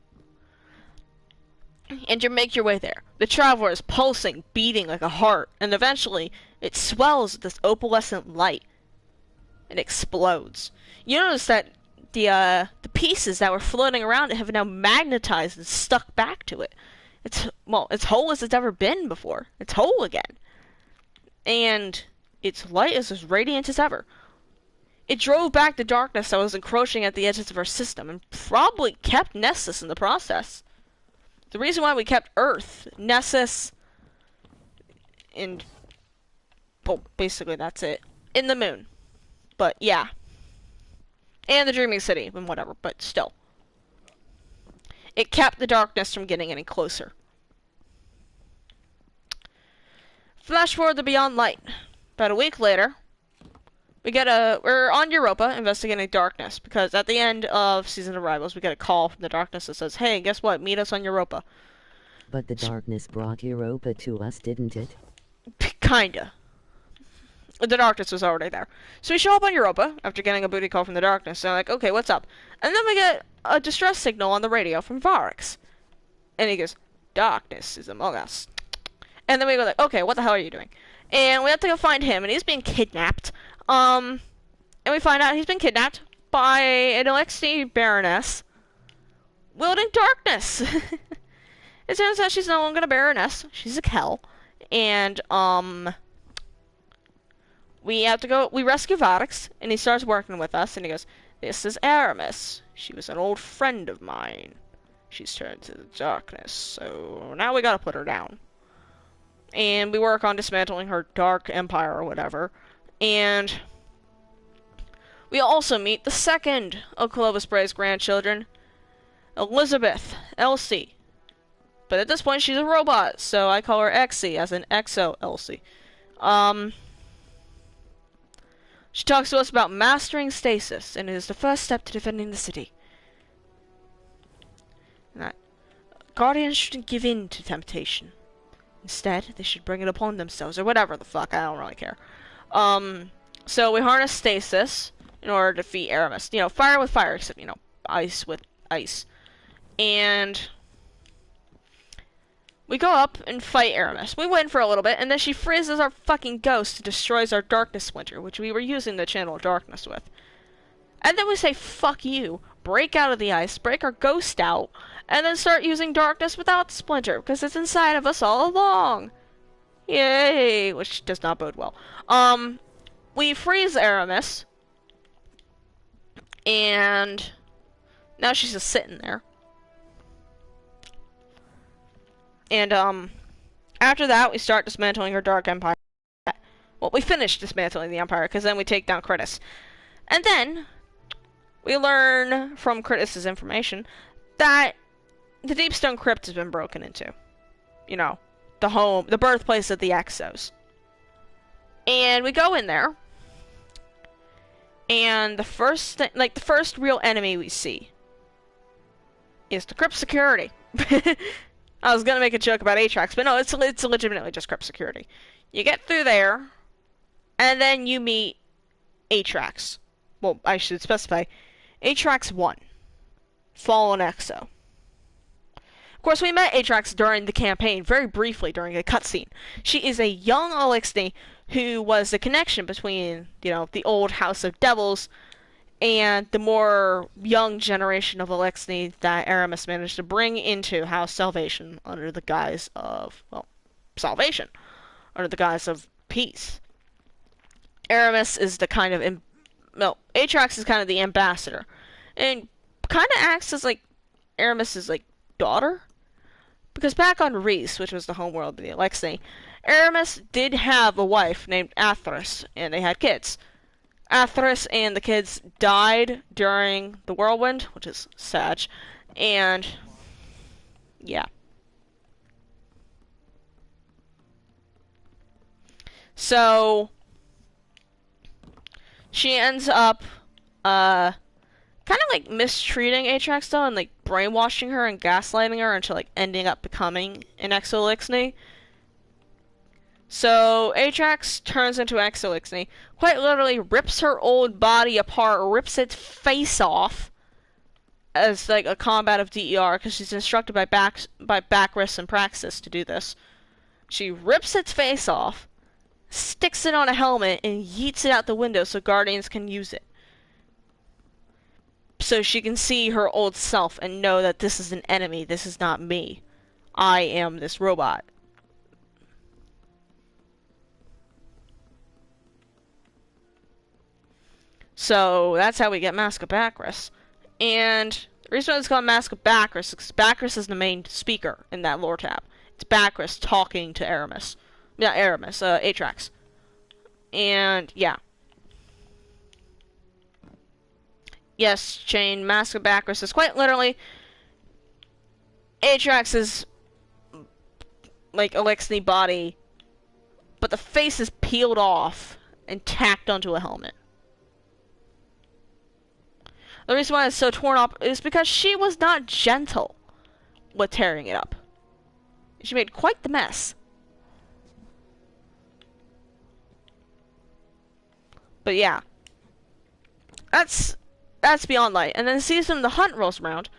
A: and you make your way there. The Traveler is pulsing, beating like a heart, and eventually it swells with this opalescent light. It explodes. You notice that the pieces that were floating around it have now magnetized and stuck back to it. It's whole as it's ever been before. It's whole again. And its light is as radiant as ever. It drove back the darkness that was encroaching at the edges of our system and probably kept Nessus in the process. The reason why we kept Earth, Nessus, and... well, basically that's it. In the moon. But, yeah. And the Dreaming City, and whatever, but still. It kept the darkness from getting any closer. Flash forward to Beyond Light. About a week later, we're on Europa investigating darkness, because at the end of Season of Arrivals, we get a call from the darkness that says, hey, guess what, meet us on Europa.
B: But the darkness brought Europa to us, didn't it?
A: Kinda. The darkness was already there. So we show up on Europa after getting a booty call from the darkness. So I'm like, okay, what's up? And then we get a distress signal on the radio from Varix. And he goes, darkness is among us. And then we go like, okay, what the hell are you doing? And we have to go find him, and he's being kidnapped. And we find out he's been kidnapped by an Elixir Baroness wielding darkness. It turns out she's no longer a Baroness. She's a Kel. And, we rescue Varix, and he starts working with us, and he goes, this is Aramis. She was an old friend of mine. She's turned to the darkness, so now we gotta put her down. And we work on dismantling her dark empire or whatever. And we also meet the second of Clovis Bray's grandchildren, Elizabeth, Elsie. But at this point, she's a robot, so I call her Exie, as in Exo Elsie. She talks to us about mastering stasis, and it is the first step to defending the city. And that Guardians shouldn't give in to temptation. Instead, they should bring it upon themselves, or whatever the fuck, I don't really care. So we harness stasis in order to defeat Aramis. You know, fire with fire, except, you know, ice with ice. And We go up and fight Aramis. We win for a little bit, and then she freezes our fucking ghost and destroys our darkness splinter, which we were using the channel darkness with. And then we say, fuck you, break out of the ice, break our ghost out, and then start using darkness without the splinter, because it's inside of us all along. Yay! Which does not bode well. We freeze Aramis, and now she's just sitting there. And, after that, we start dismantling her Dark Empire. Well, we finish dismantling the Empire, because then we take down Critus. And then, we learn from Critus's information that the Deepstone Crypt has been broken into. You know, the birthplace of the Exos. And we go in there, and the first real enemy we see is the Crypt security. I was gonna make a joke about Atrax, but no, it's legitimately just Crypt security. You get through there, and then you meet Atrax. Well, I should specify, Atrax 1, Fallen Exo. Of course, we met Atrax during the campaign, very briefly during a cutscene. She is a young Elixni who was the connection between, you know, the old House of Devils and the more young generation of Elixni that Aramis managed to bring into House Salvation under the guise of, well, salvation, under the guise of peace. Aramis is the kind of, Atrax is kind of the ambassador, and kind of acts as, like, Aramis's, like, daughter? Because back on Reese, which was the homeworld of the Elixni, Aramis did have a wife named Athris, and they had kids. Athris and the kids died during the whirlwind, which is sad, and yeah. So she ends up kind of like mistreating Atrax though, and like brainwashing her and gaslighting her until like ending up becoming an Exo-Elixni. So Atrax turns into Exo-Elixni, quite literally rips her old body apart, rips its face off as like a combat of DER, because she's instructed by Bacchus and Praxis to do this. She rips its face off, sticks it on a helmet, and yeets it out the window so Guardians can use it. So she can see her old self and know that this is an enemy, this is not me. I am this robot. So that's how we get Mask of Bacchus. And the reason why it's called Mask of Bacchus is because Bacchus is the main speaker in that lore tab. It's Bacchus talking to Aramis. Yeah, Aramis, Atrax. And, yeah. Yes, Chain, Mask of Bacchus is quite literally Atrax's, like, Elixni body, but the face is peeled off and tacked onto a helmet. The reason why it's so torn up is because she was not gentle with tearing it up. She made quite the mess. But yeah. That's Beyond Light. And then Season of the Hunt rolls around,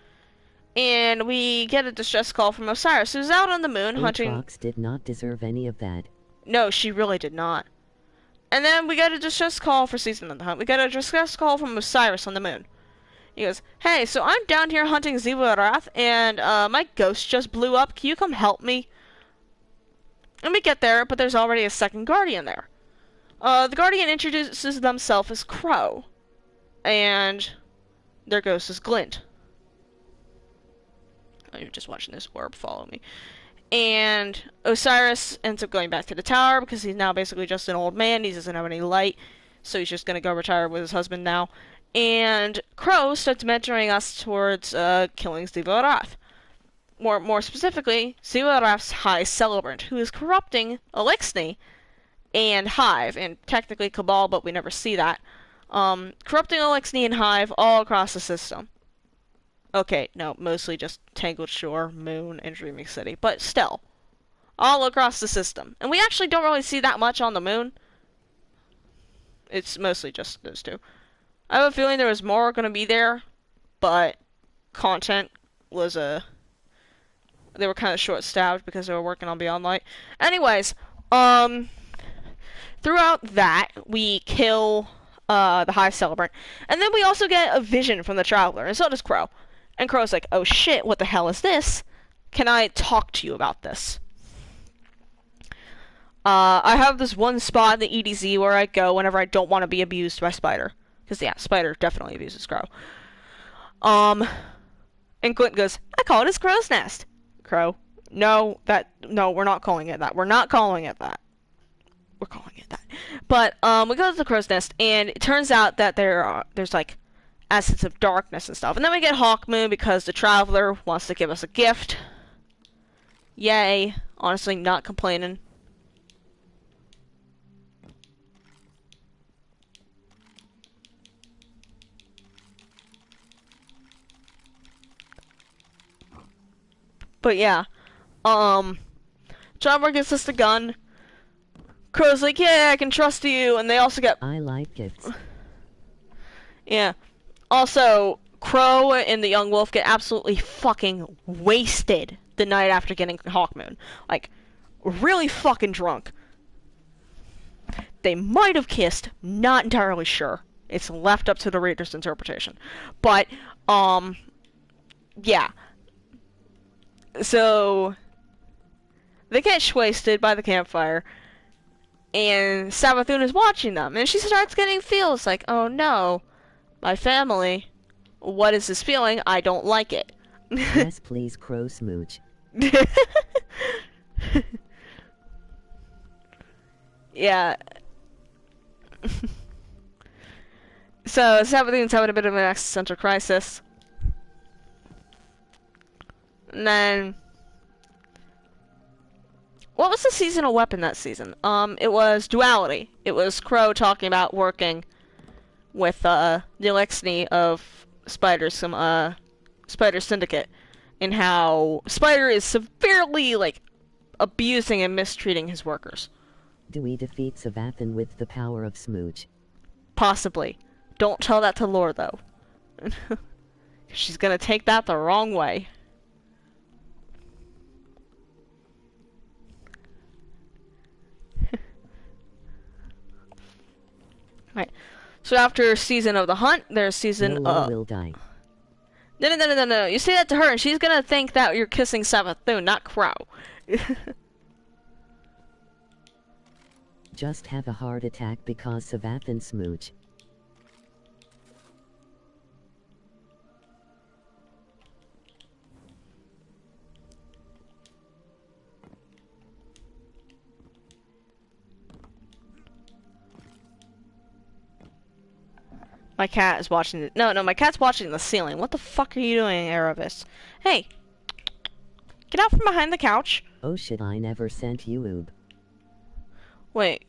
A: and we get a distress call from Osiris, who's out on the moon hunting.
B: Aatrox did not deserve any of that.
A: No, she really did not. And then we get a distress call for Season of the Hunt. We get a distress call from Osiris on the moon. He goes, hey, so I'm down here hunting Ziva-Wrath, and my ghost just blew up. Can you come help me? And we get there, but there's already a second Guardian there. The Guardian introduces themselves as Crow, and their ghost is Glint. I'm just watching this orb follow me. And Osiris ends up going back to the tower because he's now basically just an old man. He doesn't have any light, so he's just going to go retire with his husband now. And Crow starts mentoring us towards killing Ziva-Wrath. More specifically, Ziva-Wrath's High Celebrant, who is corrupting Elixni and Hive, and technically Cabal, but we never see that. Corrupting Elixni and Hive all across the system. Okay, no, mostly just Tangled Shore, Moon, and Dreaming City, but still. All across the system. And we actually don't really see that much on the Moon. It's mostly just those two. I have a feeling there was more going to be there, but content was they were kind of short-staffed because they were working on Beyond Light. Anyways, throughout that, we kill the High Celebrant, and then we also get a vision from the Traveler, and so does Crow. And Crow's like, oh shit, what the hell is this? Can I talk to you about this? I have this one spot in the EDZ where I go whenever I don't want to be abused by Spider. Because, yeah, Spider definitely abuses Crow. And Clint goes, I call it his crow's nest. Crow, no, we're not calling it that. We're not calling it that. We're calling it that. But, we go to the crow's nest, and it turns out that there's, like, assets of darkness and stuff. And then we get Hawkmoon because the Traveler wants to give us a gift. Yay. Honestly, not complaining. But yeah, Traveler gives us the gun. Crow's like, yeah, I can trust you, and they also get...
B: I like gifts.
A: Yeah. Also, Crow and the Young Wolf get absolutely fucking wasted the night after getting Hawkmoon. Like, really fucking drunk. They might have kissed, not entirely sure. It's left up to the reader's interpretation. But, yeah. So, they get wasted by the campfire, and Savathun is watching them, and she starts getting feels like, oh no, my family, what is this feeling? I don't like it.
B: Yes, please, Crow smooch.
A: Yeah. So, Savathun's having a bit of an existential crisis. And then, what was the seasonal weapon that season? It was Duality. It was Crow talking about working with, the Elixni of Spider Syndicate, and how Spider is severely, like, abusing and mistreating his workers.
B: Do we defeat Savathun with the power of smooch?
A: Possibly. Don't tell that to Lore, though. She's gonna take that the wrong way. Right. So after season of the hunt, there's season
B: No will die.
A: No. You say that to her, and she's gonna think that you're kissing Savathun, not Crow.
B: Just have a heart attack because Savathun smooch.
A: My cat is watching the... No, my cat's watching the ceiling. What the fuck are you doing, Erebus? Hey! Get out from behind the couch.
B: Oh shit, I never sent you oob.
A: Wait.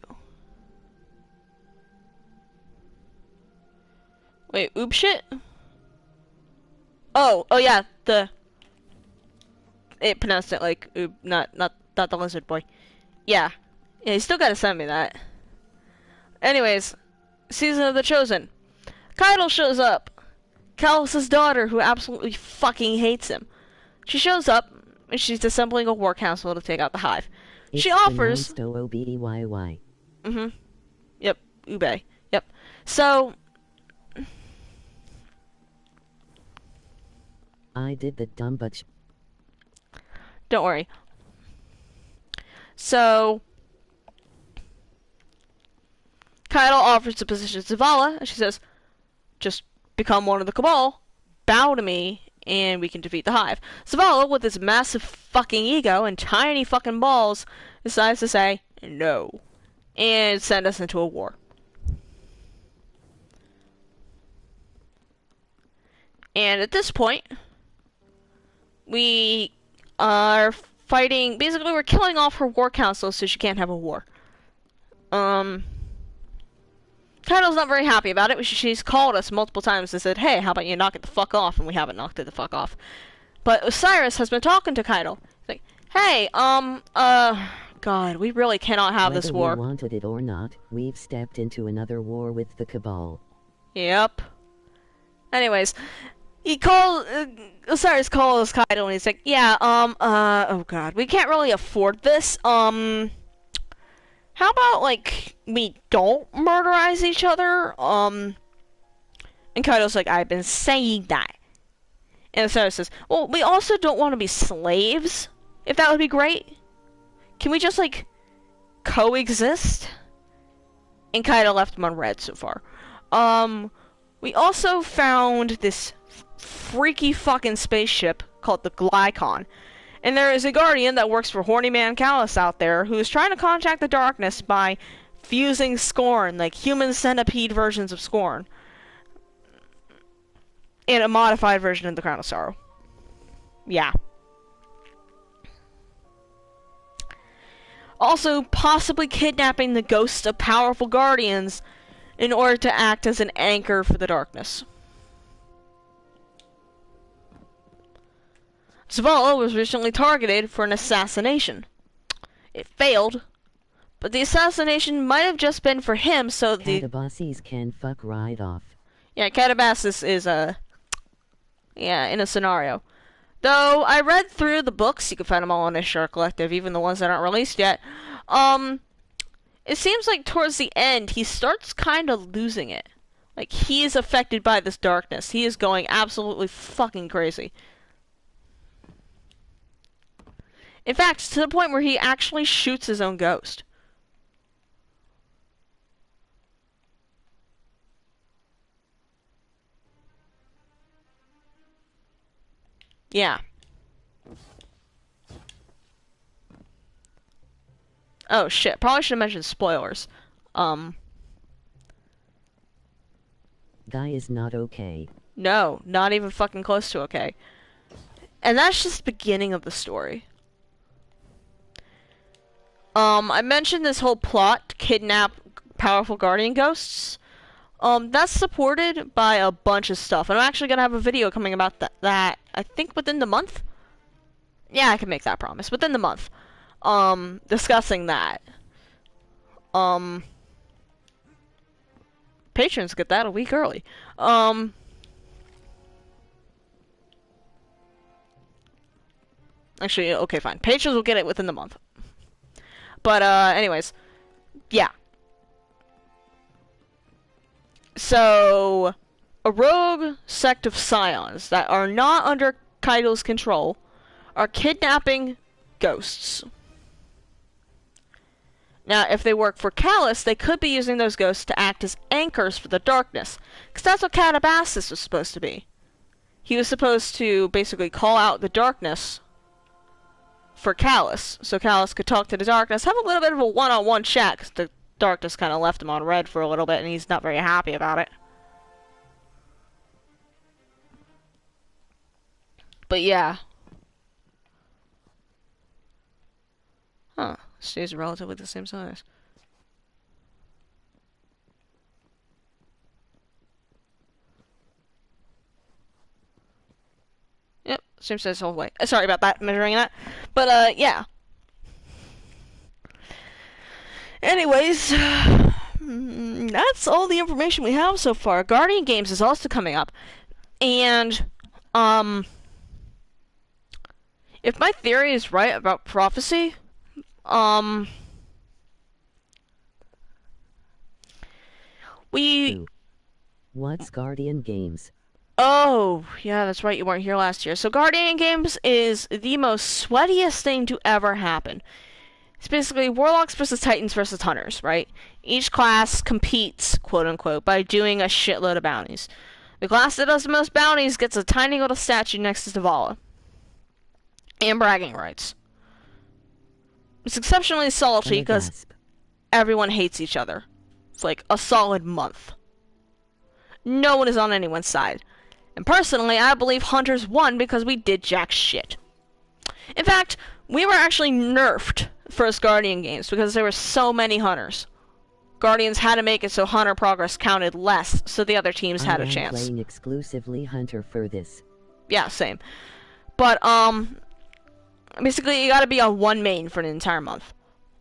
A: Wait, oob shit? Oh yeah, it pronounced it like oob, not the lizard boy. Yeah. Yeah, you still gotta send me that. Anyways, Season of the Chosen. Keitel shows up. Kalos' daughter, who absolutely fucking hates him. She shows up, and she's assembling a war council to take out the hive.
B: It's
A: She offers...
B: O-B-E-Y-Y.
A: Yep, Ube. Yep. So...
B: I did the dumb but...
A: Don't worry. So... Keitel offers the position to Zavala, and she says, just become one of the Cabal, bow to me, and we can defeat the Hive. Zavala, with his massive fucking ego and tiny fucking balls, decides to say no, and send us into a war. And at this point, we are fighting, basically we're killing off her war council so she can't have a war. Keitel's not very happy about it. She's called us multiple times and said, hey, how about you knock it the fuck off? And we haven't knocked it the fuck off. But Osiris has been talking to Keitel. He's like, hey, God, we really cannot have this war.
B: Whether we wanted it or not, we've stepped into another war with the Cabal.
A: Yep. Anyways, Osiris calls Kaido and he's like, yeah, oh god, we can't really afford this. How about, like, we don't murderize each other? And Kaido's like, I've been saying that. And Osiris says, well, we also don't want to be slaves, if that would be great. Can we just, like, coexist? And Kaido left him on red so far. We also found this freaky fucking spaceship called the Glykon. And there is a guardian that works for Horny Man Callus out there who is trying to contact the darkness by fusing Scorn, like human centipede versions of Scorn. And a modified version of the Crown of Sorrow. Yeah. Also, possibly kidnapping the ghosts of powerful guardians in order to act as an anchor for the darkness. Zavala was recently targeted for an assassination. It failed, but the assassination might have just been for him so the...
B: Catabasis can fuck right off.
A: Yeah, Catabasis is yeah, in a scenario. Though, I read through the books, you can find them all on Ishtar Collective, even the ones that aren't released yet. It seems like towards the end, he starts kind of losing it. Like, he is affected by this darkness. He is going absolutely fucking crazy. In fact, to the point where he actually shoots his own ghost. Yeah. Oh shit, probably should have mentioned spoilers.
B: Guy is not okay.
A: No, not even fucking close to okay. And that's just the beginning of the story. I mentioned this whole plot to kidnap powerful guardian ghosts. That's supported by a bunch of stuff. And I'm actually gonna have a video coming about that I think within the month? Yeah, I can make that promise. Within the month. Discussing that. Patrons get that a week early. Actually, okay, fine. Patrons will get it within the month. But, anyways. Yeah. So, a rogue sect of scions that are not under Kaido's control are kidnapping ghosts. Now, if they work for Callus, they could be using those ghosts to act as anchors for the darkness. Because that's what Catabasis was supposed to be. He was supposed to basically call out the darkness for Callus. So Callus could talk to the darkness, have a little bit of a one-on-one chat, because the darkness kind of left him on red for a little bit, and he's not very happy about it. But yeah. Huh. Stays relatively the same size. Yep, same size the whole way. Sorry about that, measuring that. But, yeah. Anyways, that's all the information we have so far. Guardian Games is also coming up. And, if my theory is right about prophecy,
B: What's Guardian Games?
A: Oh, yeah, that's right, you weren't here last year. So Guardian Games is the most sweatiest thing to ever happen. It's basically Warlocks versus Titans versus Hunters, right? Each class competes, quote-unquote, by doing a shitload of bounties. The class that does the most bounties gets a tiny little statue next to Zavala. And bragging rights. It's exceptionally salty because everyone hates each other. It's like a solid month. No one is on anyone's side. And personally, I believe Hunters won because we did jack shit. In fact, we were actually nerfed first Guardian Games because there were so many Hunters. Guardians had to make it so Hunter progress counted less, so the other teams had a chance.
B: I'm playing exclusively Hunter for this.
A: Yeah, same. But, basically, you gotta be on one main for an entire month.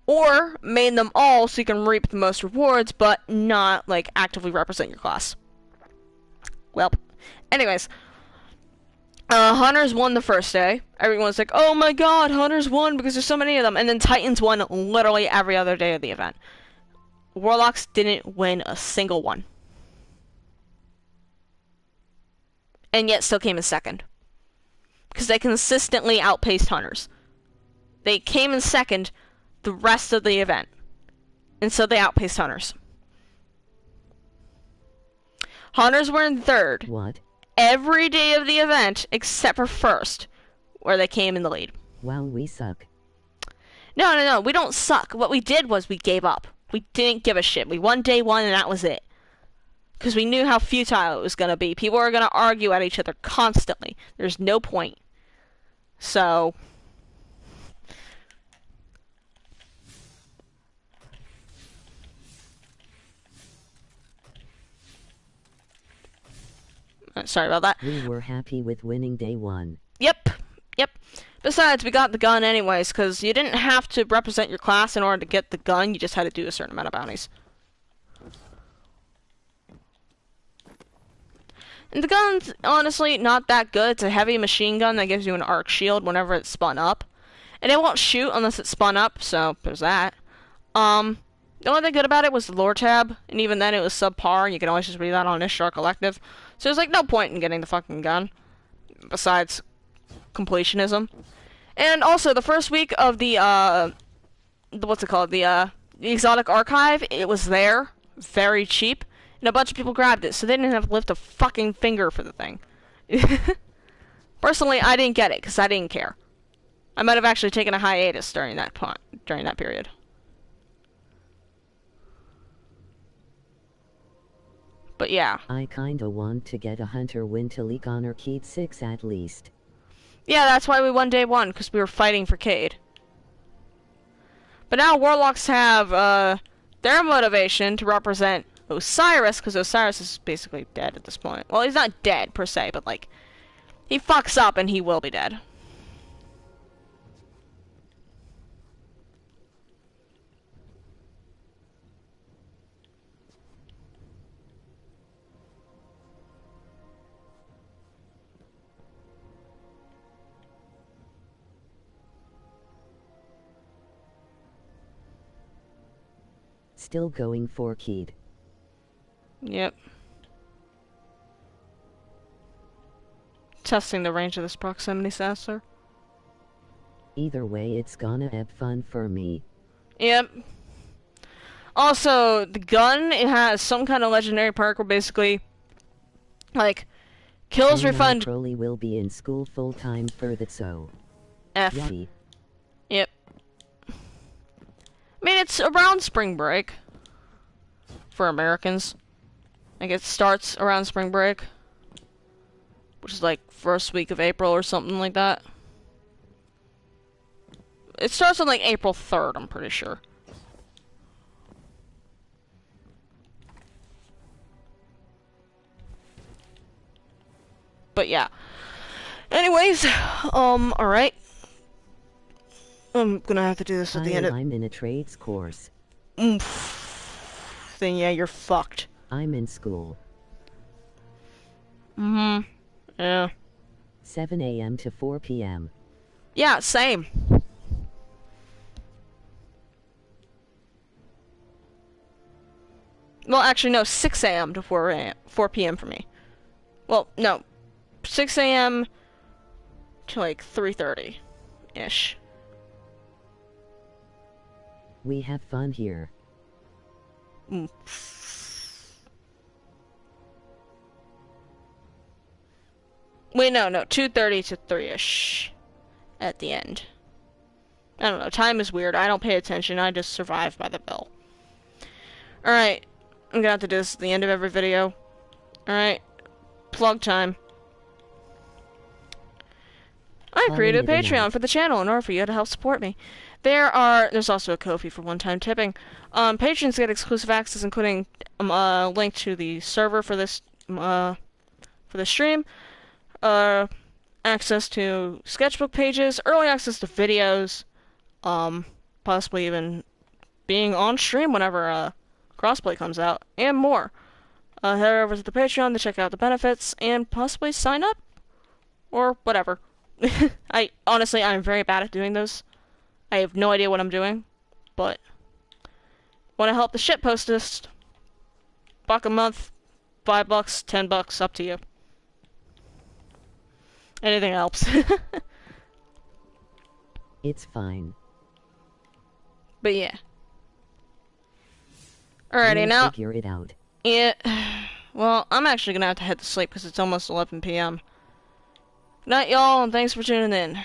A: Or, main them all so you can reap the most rewards, but not, like, actively represent your class. Well, anyways. Hunters won the first day. Everyone's like, oh my god, Hunters won because there's so many of them. And then Titans won literally every other day of the event. Warlocks didn't win a single one. And yet still came in second. Because they consistently outpaced Hunters. They came in second the rest of the event. And so they outpaced Hunters. Hunters were in third.
B: What?
A: Every day of the event except for first, where they came in the lead.
B: Wow, we suck.
A: No, we don't suck. What we did was we gave up. We didn't give a shit. We won day one and that was it. Because we knew how futile it was going to be. People were going to argue at each other constantly. There's no point. So... sorry about that.
B: We were happy with winning day one.
A: Yep. Besides, we got the gun anyways, because you didn't have to represent your class in order to get the gun. You just had to do a certain amount of bounties. And the gun's honestly not that good. It's a heavy machine gun that gives you an arc shield whenever it's spun up. And it won't shoot unless it's spun up, so there's that. The only thing good about it was the lore tab, and even then it was subpar, and you can always just read that on Ishtar Collective. So there's like no point in getting the fucking gun, besides completionism. And also, the first week of the what's it called, the exotic archive, it was there, very cheap, and a bunch of people grabbed it, so they didn't have to lift a fucking finger for the thing. Personally, I didn't get it, because I didn't care. I might have actually taken a hiatus during that period. But yeah.
B: I kinda want to get a hunter win to leak honor Keat 6 at least.
A: Yeah, that's why we won day one, because we were fighting for Cade. But now Warlocks have their motivation to represent Osiris, because Osiris is basically dead at this point. Well, he's not dead, per se, but like, he fucks up and he will be dead.
B: Still going for Keat.
A: Yep. Testing the range of this proximity sensor.
B: Either way, it's gonna be fun for me.
A: Yep. Also, the gun, it has some kind of legendary perk where basically, like, kills refund...
B: Crowley will be in school full-time for that, so...
A: F.
B: Yay.
A: Yep. I mean, it's around spring break. For Americans. Like, it starts around spring break. Which is like first week of April or something like that. It starts on like April 3rd, I'm pretty sure. But yeah. Anyways, alright. I'm gonna have to do this at the end of...
B: I'm in a trades course.
A: Oomph. Then yeah, you're fucked.
B: I'm in school.
A: Yeah.
B: 7 a.m. to 4 p.m.
A: Yeah, same. Well, actually, no, 6 a.m. to 4 p.m. for me. Well, no. 6 a.m. to like 3:30-ish.
B: We have fun here.
A: Wait, no, 2:30 to 3-ish. At the end. I don't know, time is weird. I don't pay attention, I just survive by the bell. Alright, I'm gonna have to do this at the end of every video. Alright, plug time. I created a Patreon for the channel in order for you to help support me. There's also a Ko-fi for one-time tipping. Patrons get exclusive access, including a link to the server for this stream, access to sketchbook pages, early access to videos, possibly even being on stream whenever crossplay comes out, and more. Head over to the Patreon to check out the benefits and possibly sign up. or whatever. I'm very bad at doing those. I have no idea what I'm doing, but want to help the shit postist? $1 a month, $5, $10, up to you. Anything helps.
B: It's fine.
A: But yeah. Alrighty,
B: We'll
A: now.
B: figure it out.
A: Yeah. Well, I'm actually gonna have to head to sleep because it's almost 11 p.m. Good night, y'all, and thanks for tuning in.